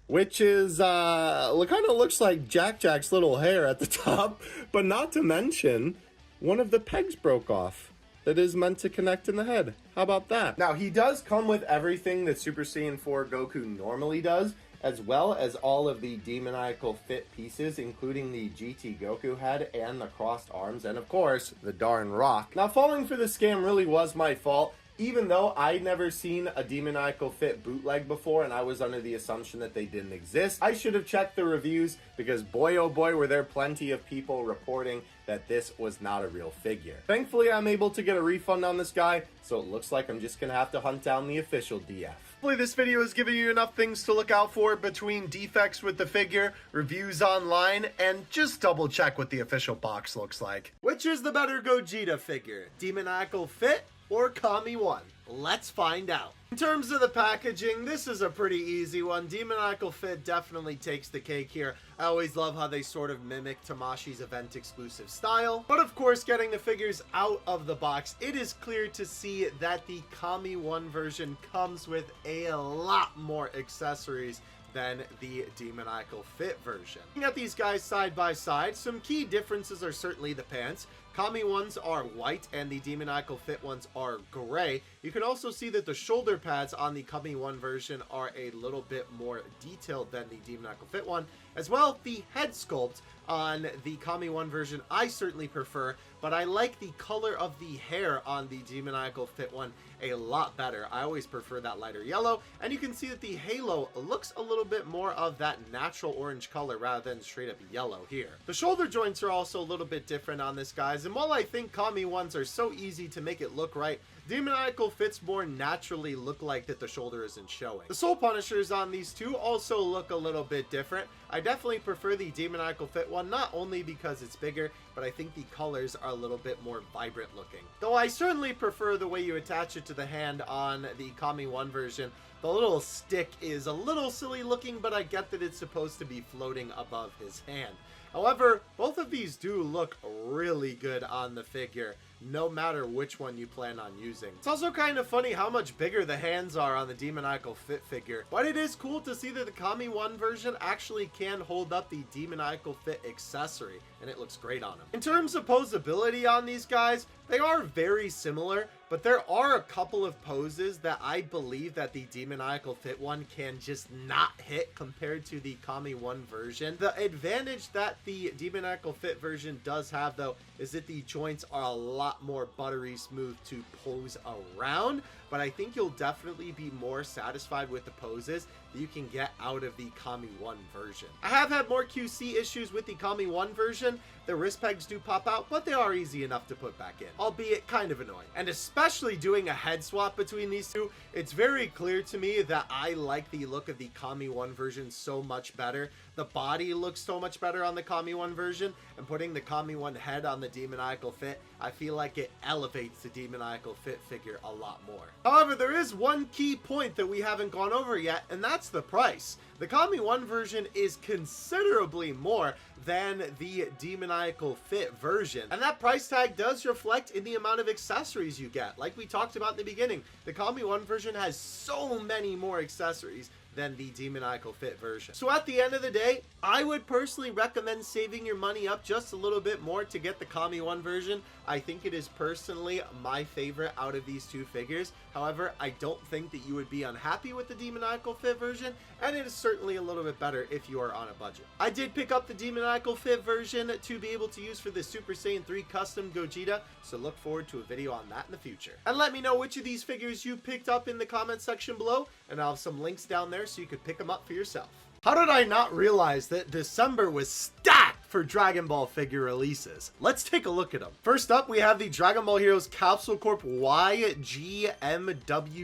S1: which is kind of looks like Jack's little hair at the top. But not to mention, one of the pegs broke off that is meant to connect in the head. How about that? Now, he does come with everything that Super Saiyan 4 Goku normally does, as well as all of the demoniacal fit pieces, including the GT Goku head and the crossed arms, and of course, the darn rock. Now, falling for the scam really was my fault. Even though I'd never seen a demoniacal fit bootleg before and I was under the assumption that they didn't exist, I should have checked the reviews, because boy oh boy were there plenty of people reporting that this was not a real figure. Thankfully, I'm able to get a refund on this guy, so it looks like I'm just gonna have to hunt down the official DF. Hopefully this video has given you enough things to look out for between defects with the figure, reviews online, and just double check what the official box looks like. Which is the better Gogeta figure? Demoniacal fit or Kami 1? Let's find out. In terms of the packaging, this is a pretty easy one. Demoniacal Fit definitely takes the cake here. I always love how they sort of mimic Tamashii's event exclusive style. But of course, getting the figures out of the box, it is clear to see that the Kami 1 version comes with a lot more accessories than the Demoniacal Fit version. Looking at these guys side by side, some key differences are certainly the pants. Kami ones are white and the Demoniacal Fit ones are gray. You can also see that the shoulder pads on the Kami 1 version are a little bit more detailed than the Demoniacal Fit one. As well, the head sculpt on the Kami 1 version I certainly prefer, but I like the color of the hair on the Demoniacal Fit one a lot better. I always prefer that lighter yellow, and you can see that the halo looks a little bit more of that natural orange color rather than straight up yellow here. The shoulder joints are also a little bit different on this, guys, and while I think Kami ones are so easy to make it look right, Demoniacal Fits more naturally look like that the shoulder isn't showing. The Soul Punishers on these two also look a little bit different. I definitely prefer the Demoniacal Fit one, not only because it's bigger, but I think the colors are a little bit more vibrant looking. Though I certainly prefer the way you attach it to the hand on the Kami 1 version. The little stick is a little silly looking, but I get that it's supposed to be floating above his hand. However, both of these do look really good on the figure, no matter which one you plan on using. It's also kind of funny how much bigger the hands are on the Demoniacal Fit figure, but it is cool to see that the Kami 1 version actually can hold up the Demoniacal Fit accessory, and it looks great on him. In terms of posability on these guys, they are very similar, but there are a couple of poses that I believe that the Demoniacal Fit one can just not hit compared to the Kami 1 version. The advantage that the Demoniacal Fit version does have, though, is that the joints are a lot more buttery smooth to pose around, but I think you'll definitely be more satisfied with the poses that you can get out of the Kami 1 version. I have had more QC issues with the Kami 1 version. The wrist pegs do pop out, but they are easy enough to put back in, albeit kind of annoying. And especially doing a head swap between these two, it's very clear to me that I like the look of the Kami 1 version so much better. The body looks so much better on the Kami 1 version, and putting the Kami 1 head on the Demoniacal Fit, I feel like it elevates the Demoniacal Fit figure a lot more. However, there is one key point that we haven't gone over yet, and that's the price. The Kami 1 version is considerably more than the Demoniacal Fit version, and that price tag does reflect in the amount of accessories you get. Like we talked about in the beginning, the Kami 1 version has so many more accessories than the Demoniacal Fit version. So at the end of the day, I would personally recommend saving your money up just a little bit more to get the Kami 1 version. I think it is personally my favorite out of these two figures. However, I don't think that you would be unhappy with the Demoniacal Fit version, and it is certainly a little bit better if you are on a budget. I did pick up the Demoniacal Fit version to be able to use for the Super Saiyan 3 custom Gogeta, so look forward to a video on that in the future. And let me know which of these figures you picked up in the comment section below, and I'll have some links down there so you could pick them up for yourself. How did I not realize that December was stacked for Dragon Ball figure releases? Let's take a look at them. First up, we have the Dragon Ball Heroes Capsule Corp YGMW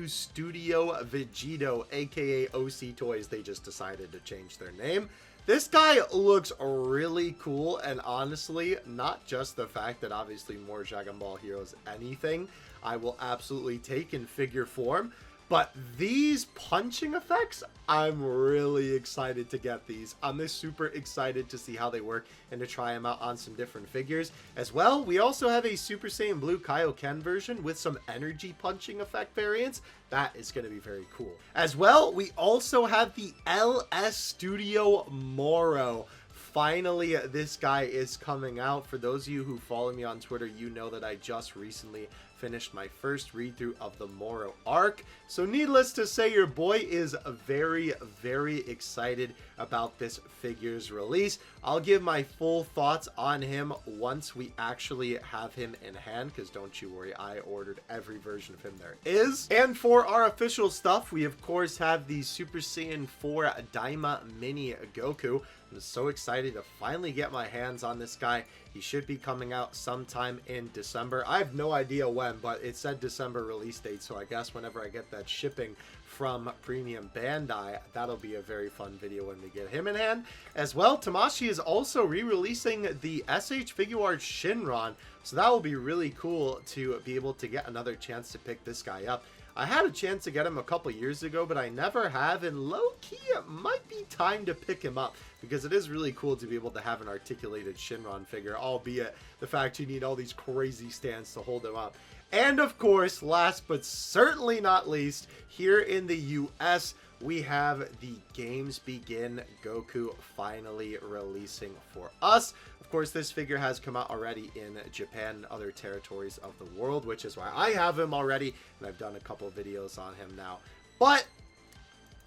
S1: Studio Vegeto, aka OC Toys. They just decided to change their name. This guy looks really cool, and honestly, not just the fact that obviously more Dragon Ball Heroes anything I will absolutely take in figure form, but these punching effects, I'm really excited to get these. I'm just super excited to see how they work and to try them out on some different figures. As well, we also have a Super Saiyan Blue Kaioken version with some energy punching effect variants. That is going to be very cool. As well, we also have the LS Studio Moro. Finally, this guy is coming out. For those of you who follow me on Twitter, you know that I just recently finished my first read-through of the Moro arc. So needless to say, your boy is very, very excited about this figure's release. I'll give my full thoughts on him once we actually have him in hand, because don't you worry, I ordered every version of him there is. And for our official stuff, we of course have the Super Saiyan 4 Daima Mini Goku. I'm so excited to finally get my hands on this guy. He should be coming out sometime in December. I have no idea when, but it said December release date, so I guess whenever I get that shipping from Premium Bandai, that'll be a very fun video when we get him in hand. As well, Tamashii is also re-releasing the SH Figuarts Shinron, so that will be really cool to be able to get another chance to pick this guy up. I had a chance to get him a couple years ago, but I never have, and low-key, it might be time to pick him up, because it is really cool to be able to have an articulated Shinron figure, albeit the fact you need all these crazy stands to hold him up. And of course, last but certainly not least, here in the US, we have the Games Begin Goku finally releasing for us. Of course, this figure has come out already in Japan and other territories of the world, which is why I have him already, and I've done a couple videos on him now. But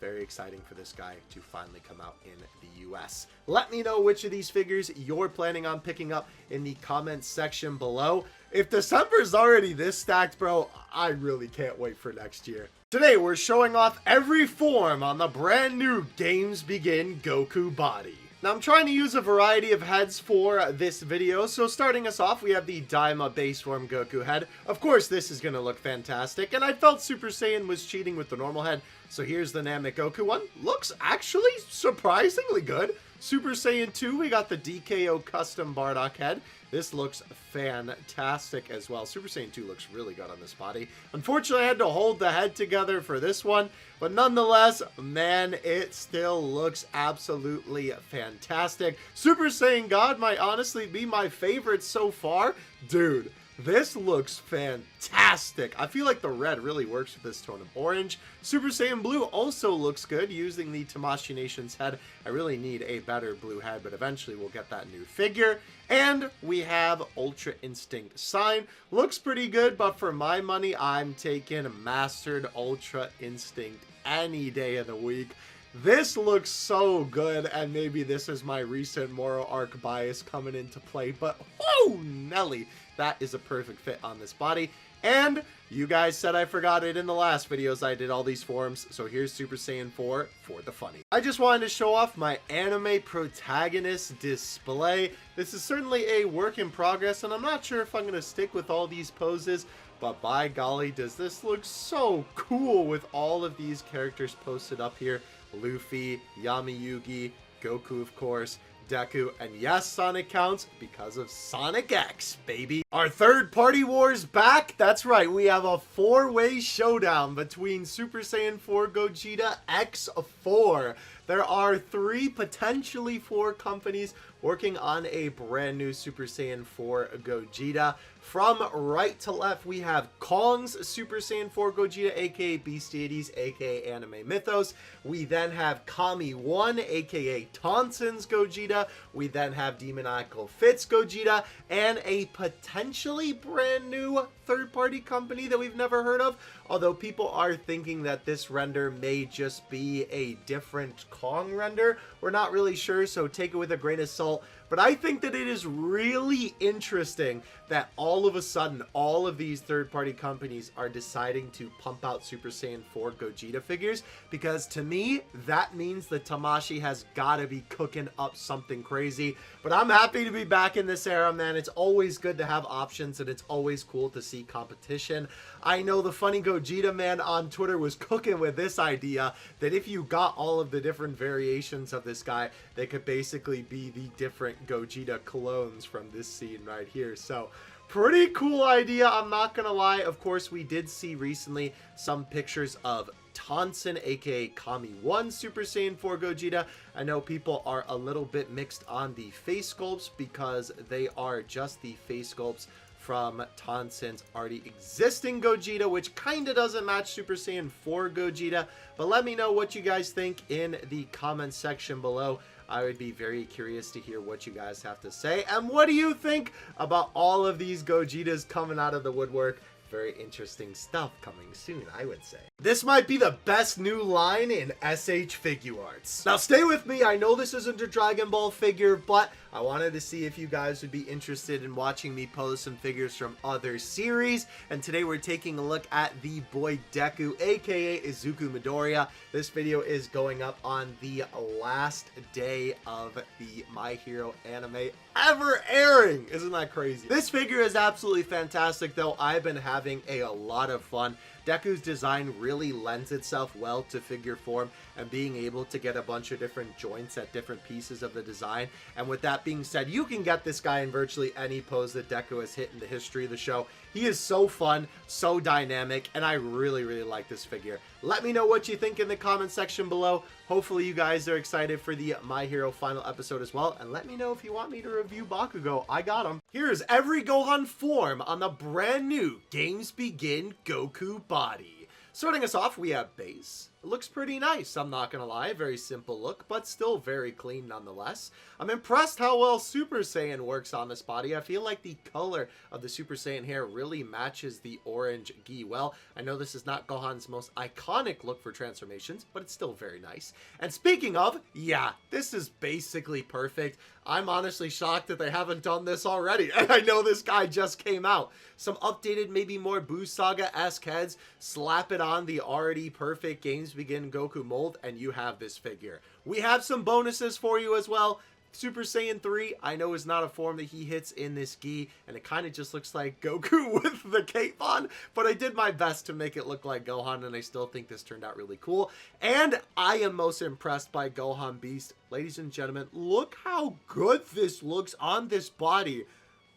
S1: very exciting for this guy to finally come out in the US. Let me know which of these figures you're planning on picking up in the comments section below. If December's already this stacked, bro, I really can't wait for next year. Today, we're showing off every form on the brand new Games Begin Goku body. Now, I'm trying to use a variety of heads for this video, so starting us off, we have the Daimo base form Goku head. Of course, this is going to look fantastic, and I felt Super Saiyan was cheating with the normal head, so here's the Namek Goku one. Looks actually surprisingly good. Super Saiyan 2, we got the DKO custom Bardock head. This looks fantastic as well. Super Saiyan 2 looks really good on this body. Unfortunately, I had to hold the head together for this one, but nonetheless, man, it still looks absolutely fantastic. Super Saiyan God might honestly be my favorite so far. Dude, this looks fantastic. I feel like the red really works with this tone of orange. Super Saiyan Blue also looks good using the Tamashii Nation's head. I really need a better blue head, but eventually we'll get that new figure. And we have Ultra Instinct Sign. Looks pretty good, but for my money, I'm taking Mastered Ultra Instinct any day of the week. This looks so good, and maybe this is my recent Moro arc bias coming into play, but oh, Nelly, that is a perfect fit on this body. And you guys said I forgot it in the last videos I did all these forms, so here's Super Saiyan 4 for the funny. I just wanted to show off my anime protagonist display. This is certainly a work in progress, and I'm not sure if I'm going to stick with all these poses, but by golly, does this look so cool with all of these characters posted up here. Luffy, Yami Yugi, Goku, of course, Deku, and yes, Sonic counts because of Sonic X, baby. Our third party war's back. That's right, we have a four-way showdown between Super Saiyan 4 Gogeta X4. There are potentially four companies working on a brand new Super Saiyan 4 Gogeta. From right to left, we have Kong's Super Saiyan 4 Gogeta, aka Beast Deities, aka Anime Mythos. We then have Kami 1, aka Tonson's Gogeta. We then have Demoniacal Fitz Gogeta, and a potentially brand new third-party company that we've never heard of. Although people are thinking that this render may just be a different Kong render. We're not really sure, so take it with a grain of salt. But I think that it is really interesting that all of a sudden, all of these third-party companies are deciding to pump out Super Saiyan 4 Gogeta figures, because to me, that means that Tamashii has got to be cooking up something crazy. But I'm happy to be back in this era, man. It's always good to have options, and it's always cool to see competition. I know the funny Gogeta man on Twitter was cooking with this idea that if you got all of the different variations of this guy, they could basically be the different Gogeta clones from this scene right here. So pretty cool idea, I'm not gonna lie. Of course, we did see recently some pictures of Tonson, aka Kami 1 Super Saiyan 4 Gogeta. I know people are a little bit mixed on the face sculpts because they are just the face sculpts from Tonson's already existing Gogeta, which kind of doesn't match Super Saiyan 4 Gogeta. But let me know what you guys think in the comment section below. I would be very curious to hear what you guys have to say. And what do you think about all of these Gogetas coming out of the woodwork? Very interesting stuff coming soon, I would say. This might be the best new line in SH Figuarts. Now stay with me, I know this isn't a Dragon Ball figure, but I wanted to see if you guys would be interested in watching me pose some figures from other series. And today we're taking a look at the boy Deku, aka Izuku Midoriya. This video is going up on the last day of the My Hero anime ever airing. Isn't that crazy? This figure is absolutely fantastic though. I've been having a lot of fun. Deku's design really lends itself well to figure form and being able to get a bunch of different joints at different pieces of the design. And with that being said, you can get this guy in virtually any pose that Deku has hit in the history of the show. He is so fun, so dynamic, and I really, really like this figure. Let me know what you think in the comment section below. Hopefully you guys are excited for the My Hero final episode as well. And let me know if you want me to review Bakugo. I got him. Here's every Gohan form on the brand new Games Begin Goku body. Starting us off, we have Base, It looks pretty nice, I'm not gonna lie. Very simple look, but still very clean nonetheless. I'm impressed how well Super Saiyan works on this body. I feel like the color of the Super Saiyan hair really matches the orange gi well. I know this is not Gohan's most iconic look for transformations, but it's still very nice. And speaking of, yeah, this is basically perfect. I'm honestly shocked that they haven't done this already. And I know this guy just came out. Some updated, maybe more Buu Saga-esque heads, slap it on the already perfect Games Begin Goku mold, and you have this figure. We have some bonuses for you as well. Super Saiyan 3, I know, is not a form that he hits in this gi, and it kind of just looks like Goku with the cape on, but I did my best to make it look like Gohan, and I still think this turned out really cool. And I am most impressed by Gohan Beast. Ladies and gentlemen, look how good this looks on this body.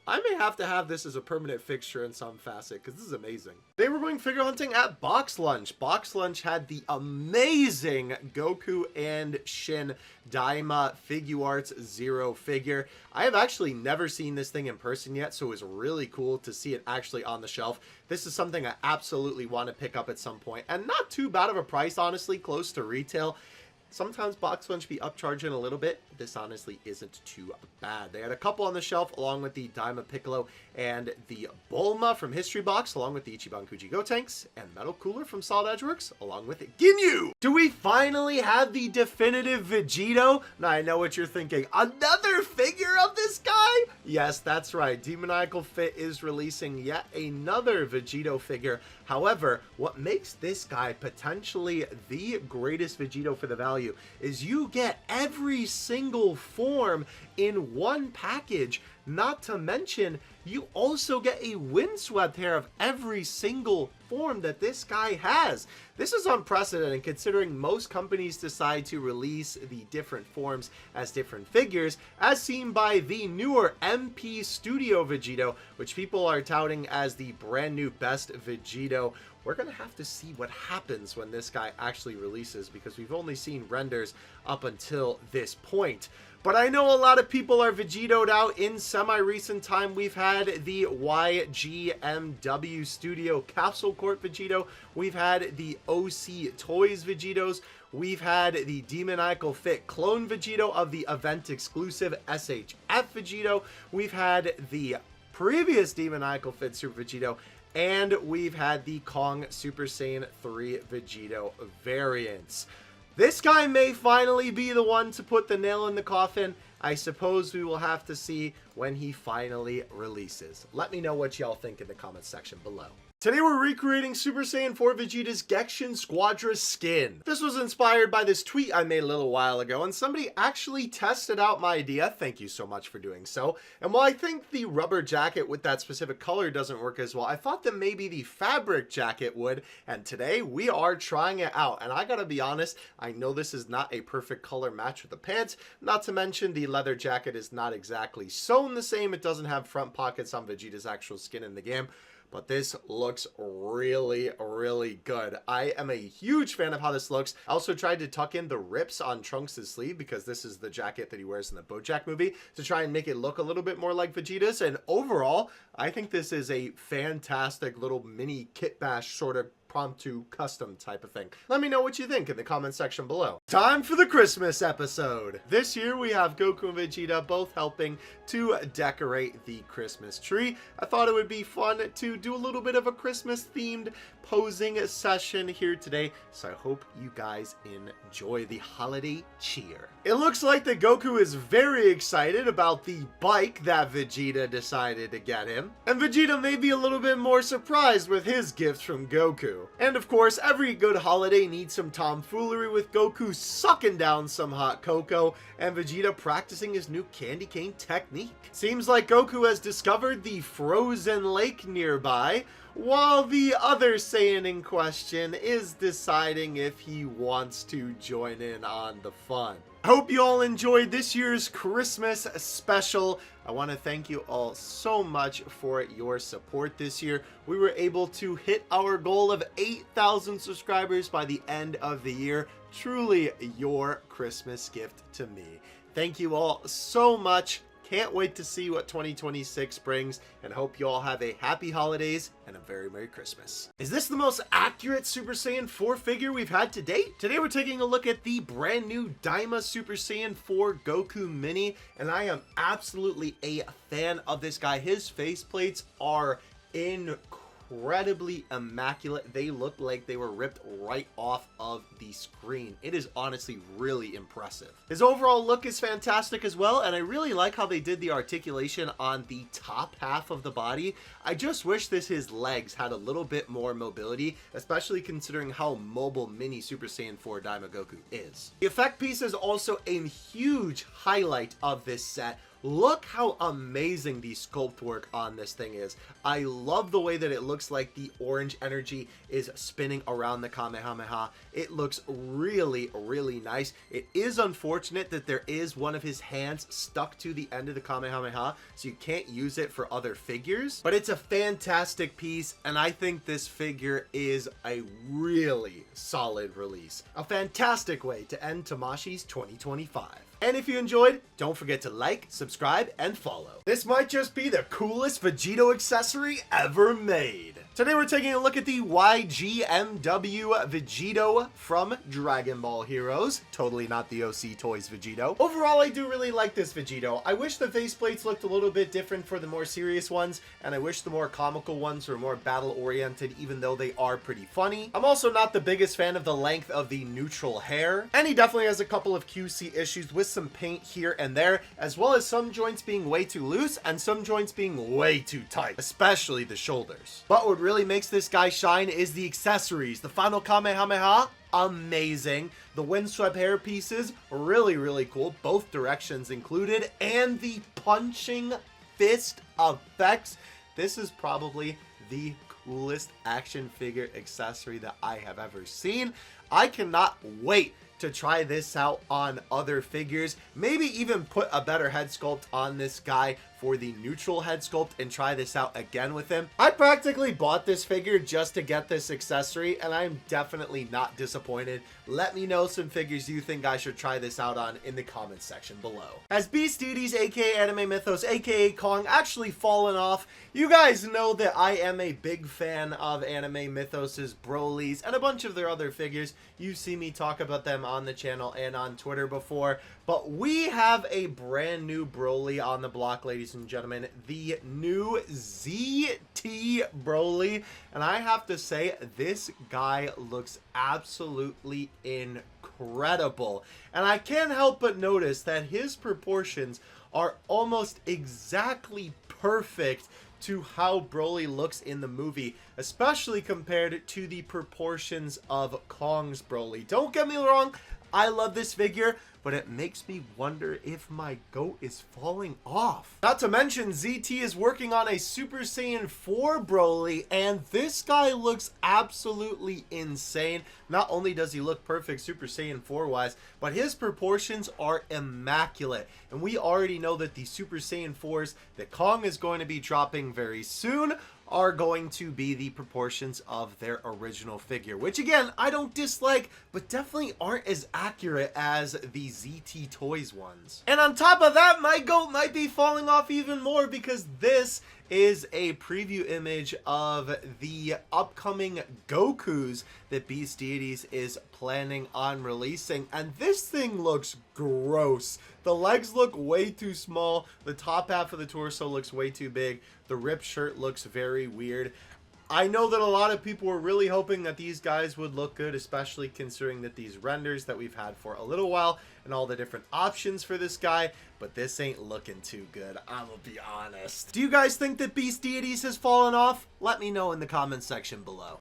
S1: I may have to have this as a permanent fixture in some facet, because this is amazing. They were going figure hunting at Box Lunch. Box Lunch had the amazing Goku and Shin Daima Figuarts Zero figure. I have actually never seen this thing in person yet, so it was really cool to see it actually on the shelf. This is something I absolutely want to pick up at some point, and not too bad of a price, honestly, close to retail. Sometimes Box Lunch be upcharging a little bit. This honestly isn't too bad. They had a couple on the shelf along with the Daima Piccolo and the Bulma from History Box along with the Ichiban Kuji Gotenks and Metal Cooler from Solid Edgeworks along with Ginyu. Do we finally have the definitive Vegito? Now I know what you're thinking. Another figure of this guy? Yes, that's right. Demoniacal Fit is releasing yet another Vegito figure. However, what makes this guy potentially the greatest Vegito for the value is you get every single form in one package. Not to mention, you also get a windswept hair of every single form that this guy has. This is unprecedented considering most companies decide to release the different forms as different figures, as seen by the newer MP Studio Vegito, which people are touting as the brand new best Vegito. We're going to have to see what happens when this guy actually releases, because we've only seen renders up until this point. But I know a lot of people are Vegitoed out. In semi-recent time, we've had the YGMW Studio Capsule Corp Vegito. We've had the OC Toys Vegitos. We've had the Demoniacal Fit Clone Vegito of the event exclusive SHF Vegito. We've had the previous Demoniacal Fit Super Vegito. And we've had the Kong Super Saiyan 3 Vegito variants. This guy may finally be the one to put the nail in the coffin. I suppose we will have to see when he finally releases. Let me know what y'all think in the comments section below. Today we're recreating Super Saiyan 4 Vegeta's Gexhin Squadra skin. This was inspired by this tweet I made a little while ago, and somebody actually tested out my idea. Thank you so much for doing so. And while I think the rubber jacket with that specific color doesn't work as well, I thought that maybe the fabric jacket would, and today we are trying it out. And I gotta be honest, I know this is not a perfect color match with the pants, not to mention the leather jacket is not exactly sewn the same. It doesn't have front pockets on Vegeta's actual skin in the game. But this looks really, really good. I am a huge fan of how this looks. I also tried to tuck in the rips on Trunks' sleeve because this is the jacket that he wears in the BoJack movie to try and make it look a little bit more like Vegeta's. And overall, I think this is a fantastic little mini kit bash sort of impromptu custom type of thing. Let me know what you think in the comment section below. Time for the Christmas episode. This year we have Goku and Vegeta both helping to decorate the Christmas tree. I thought it would be fun to do a little bit of a Christmas themed posing session here today, so I hope you guys enjoy the holiday cheer. It looks like that Goku is very excited about the bike that Vegeta decided to get him, and Vegeta may be a little bit more surprised with his gift from Goku. And of course, every good holiday needs some tomfoolery, with Goku sucking down some hot cocoa and Vegeta practicing his new candy cane technique. Seems like Goku has discovered the frozen lake nearby, while the other Saiyan in question is deciding if he wants to join in on the fun. I hope you all enjoyed this year's Christmas special. I want to thank you all so much for your support this year. We were able to hit our goal of 8,000 subscribers by the end of the year. Truly your Christmas gift to me. Thank you all so much. Can't wait to see what 2026 brings, and hope you all have a happy holidays and a very Merry Christmas. Is this the most accurate Super Saiyan 4 figure we've had to date? Today we're taking a look at the brand new Daimo Super Saiyan 4 Goku Mini, and I am absolutely a fan of this guy. His faceplates are incredibly immaculate. They look like they were ripped right off of the screen. It is honestly really impressive. His overall look is fantastic as well, and I really like how they did the articulation on the top half of the body. I just wish his legs had a little bit more mobility, especially considering how mobile mini Super Saiyan 4 Daimo Goku is. The effect piece is also a huge highlight of this set. Look how amazing the sculpt work on this thing is. I love the way that it looks like the orange energy is spinning around the Kamehameha. It looks really, really nice. It is unfortunate that there is one of his hands stuck to the end of the Kamehameha, so you can't use it for other figures. But it's a fantastic piece, and I think this figure is a really solid release. A fantastic way to end Tamashi's 2025. And if you enjoyed, don't forget to like, subscribe, and follow. This might just be the coolest Vegito accessory ever made. Today we're taking a look at the YGMW Vegito from Dragon Ball Heroes. Totally not the OC Toys Vegito. Overall, I do really like this Vegito. I wish the faceplates looked a little bit different for the more serious ones, and I wish the more comical ones were more battle-oriented, even though they are pretty funny. I'm also not the biggest fan of the length of the neutral hair, and he definitely has a couple of QC issues with some paint here and there, as well as some joints being way too loose and some joints being way too tight, especially the shoulders. But what really makes this guy shine is the accessories. The final Kamehameha, amazing. The windswept hair pieces, really, really cool. Both directions included. And the punching fist effects. This is probably the coolest action figure accessory that I have ever seen. I cannot wait to try this out on other figures, maybe even put a better head sculpt on this guy for the neutral head sculpt and try this out again with him. I practically bought this figure just to get this accessory, and I'm definitely not disappointed. Let me know some figures you think I should try this out on in the comments section below. Has Beast Deities, aka Anime Mythos, aka Kong, actually fallen off? You guys know that I am a big fan of Anime Mythos's Broly's and a bunch of their other figures. You've seen me talk about them on the channel and on Twitter before, but we have a brand new Broly on the block, ladies and gentlemen, the new ZT Broly, and I have to say, this guy looks absolutely incredible, and I can't help but notice that his proportions are almost exactly perfect to how Broly looks in the movie, especially compared to the proportions of Kong's Broly. Don't get me wrong, I love this figure, but it makes me wonder if my goat is falling off. Not to mention, ZT is working on a Super Saiyan 4 Broly, and this guy looks absolutely insane. Not only does he look perfect Super Saiyan 4 wise, but his proportions are immaculate. And we already know that the Super Saiyan 4s that Kong is going to be dropping very soon are going to be the proportions of their original figure, which again, I don't dislike, but definitely aren't as accurate as the ZT Toys ones. And on top of that, my goat might be falling off even more because this is a preview image of the upcoming Gokus that Beast Deities is planning on releasing, and this thing looks gross. The legs look way too small, the top half of the torso looks way too big, the ripped shirt looks very weird. I know that a lot of people were really hoping that these guys would look good, especially considering that these renders that we've had for a little while and all the different options for this guy, but this ain't looking too good, I'm gonna be honest. Do you guys think that Beast Deities has fallen off? Let me know in the comments section below.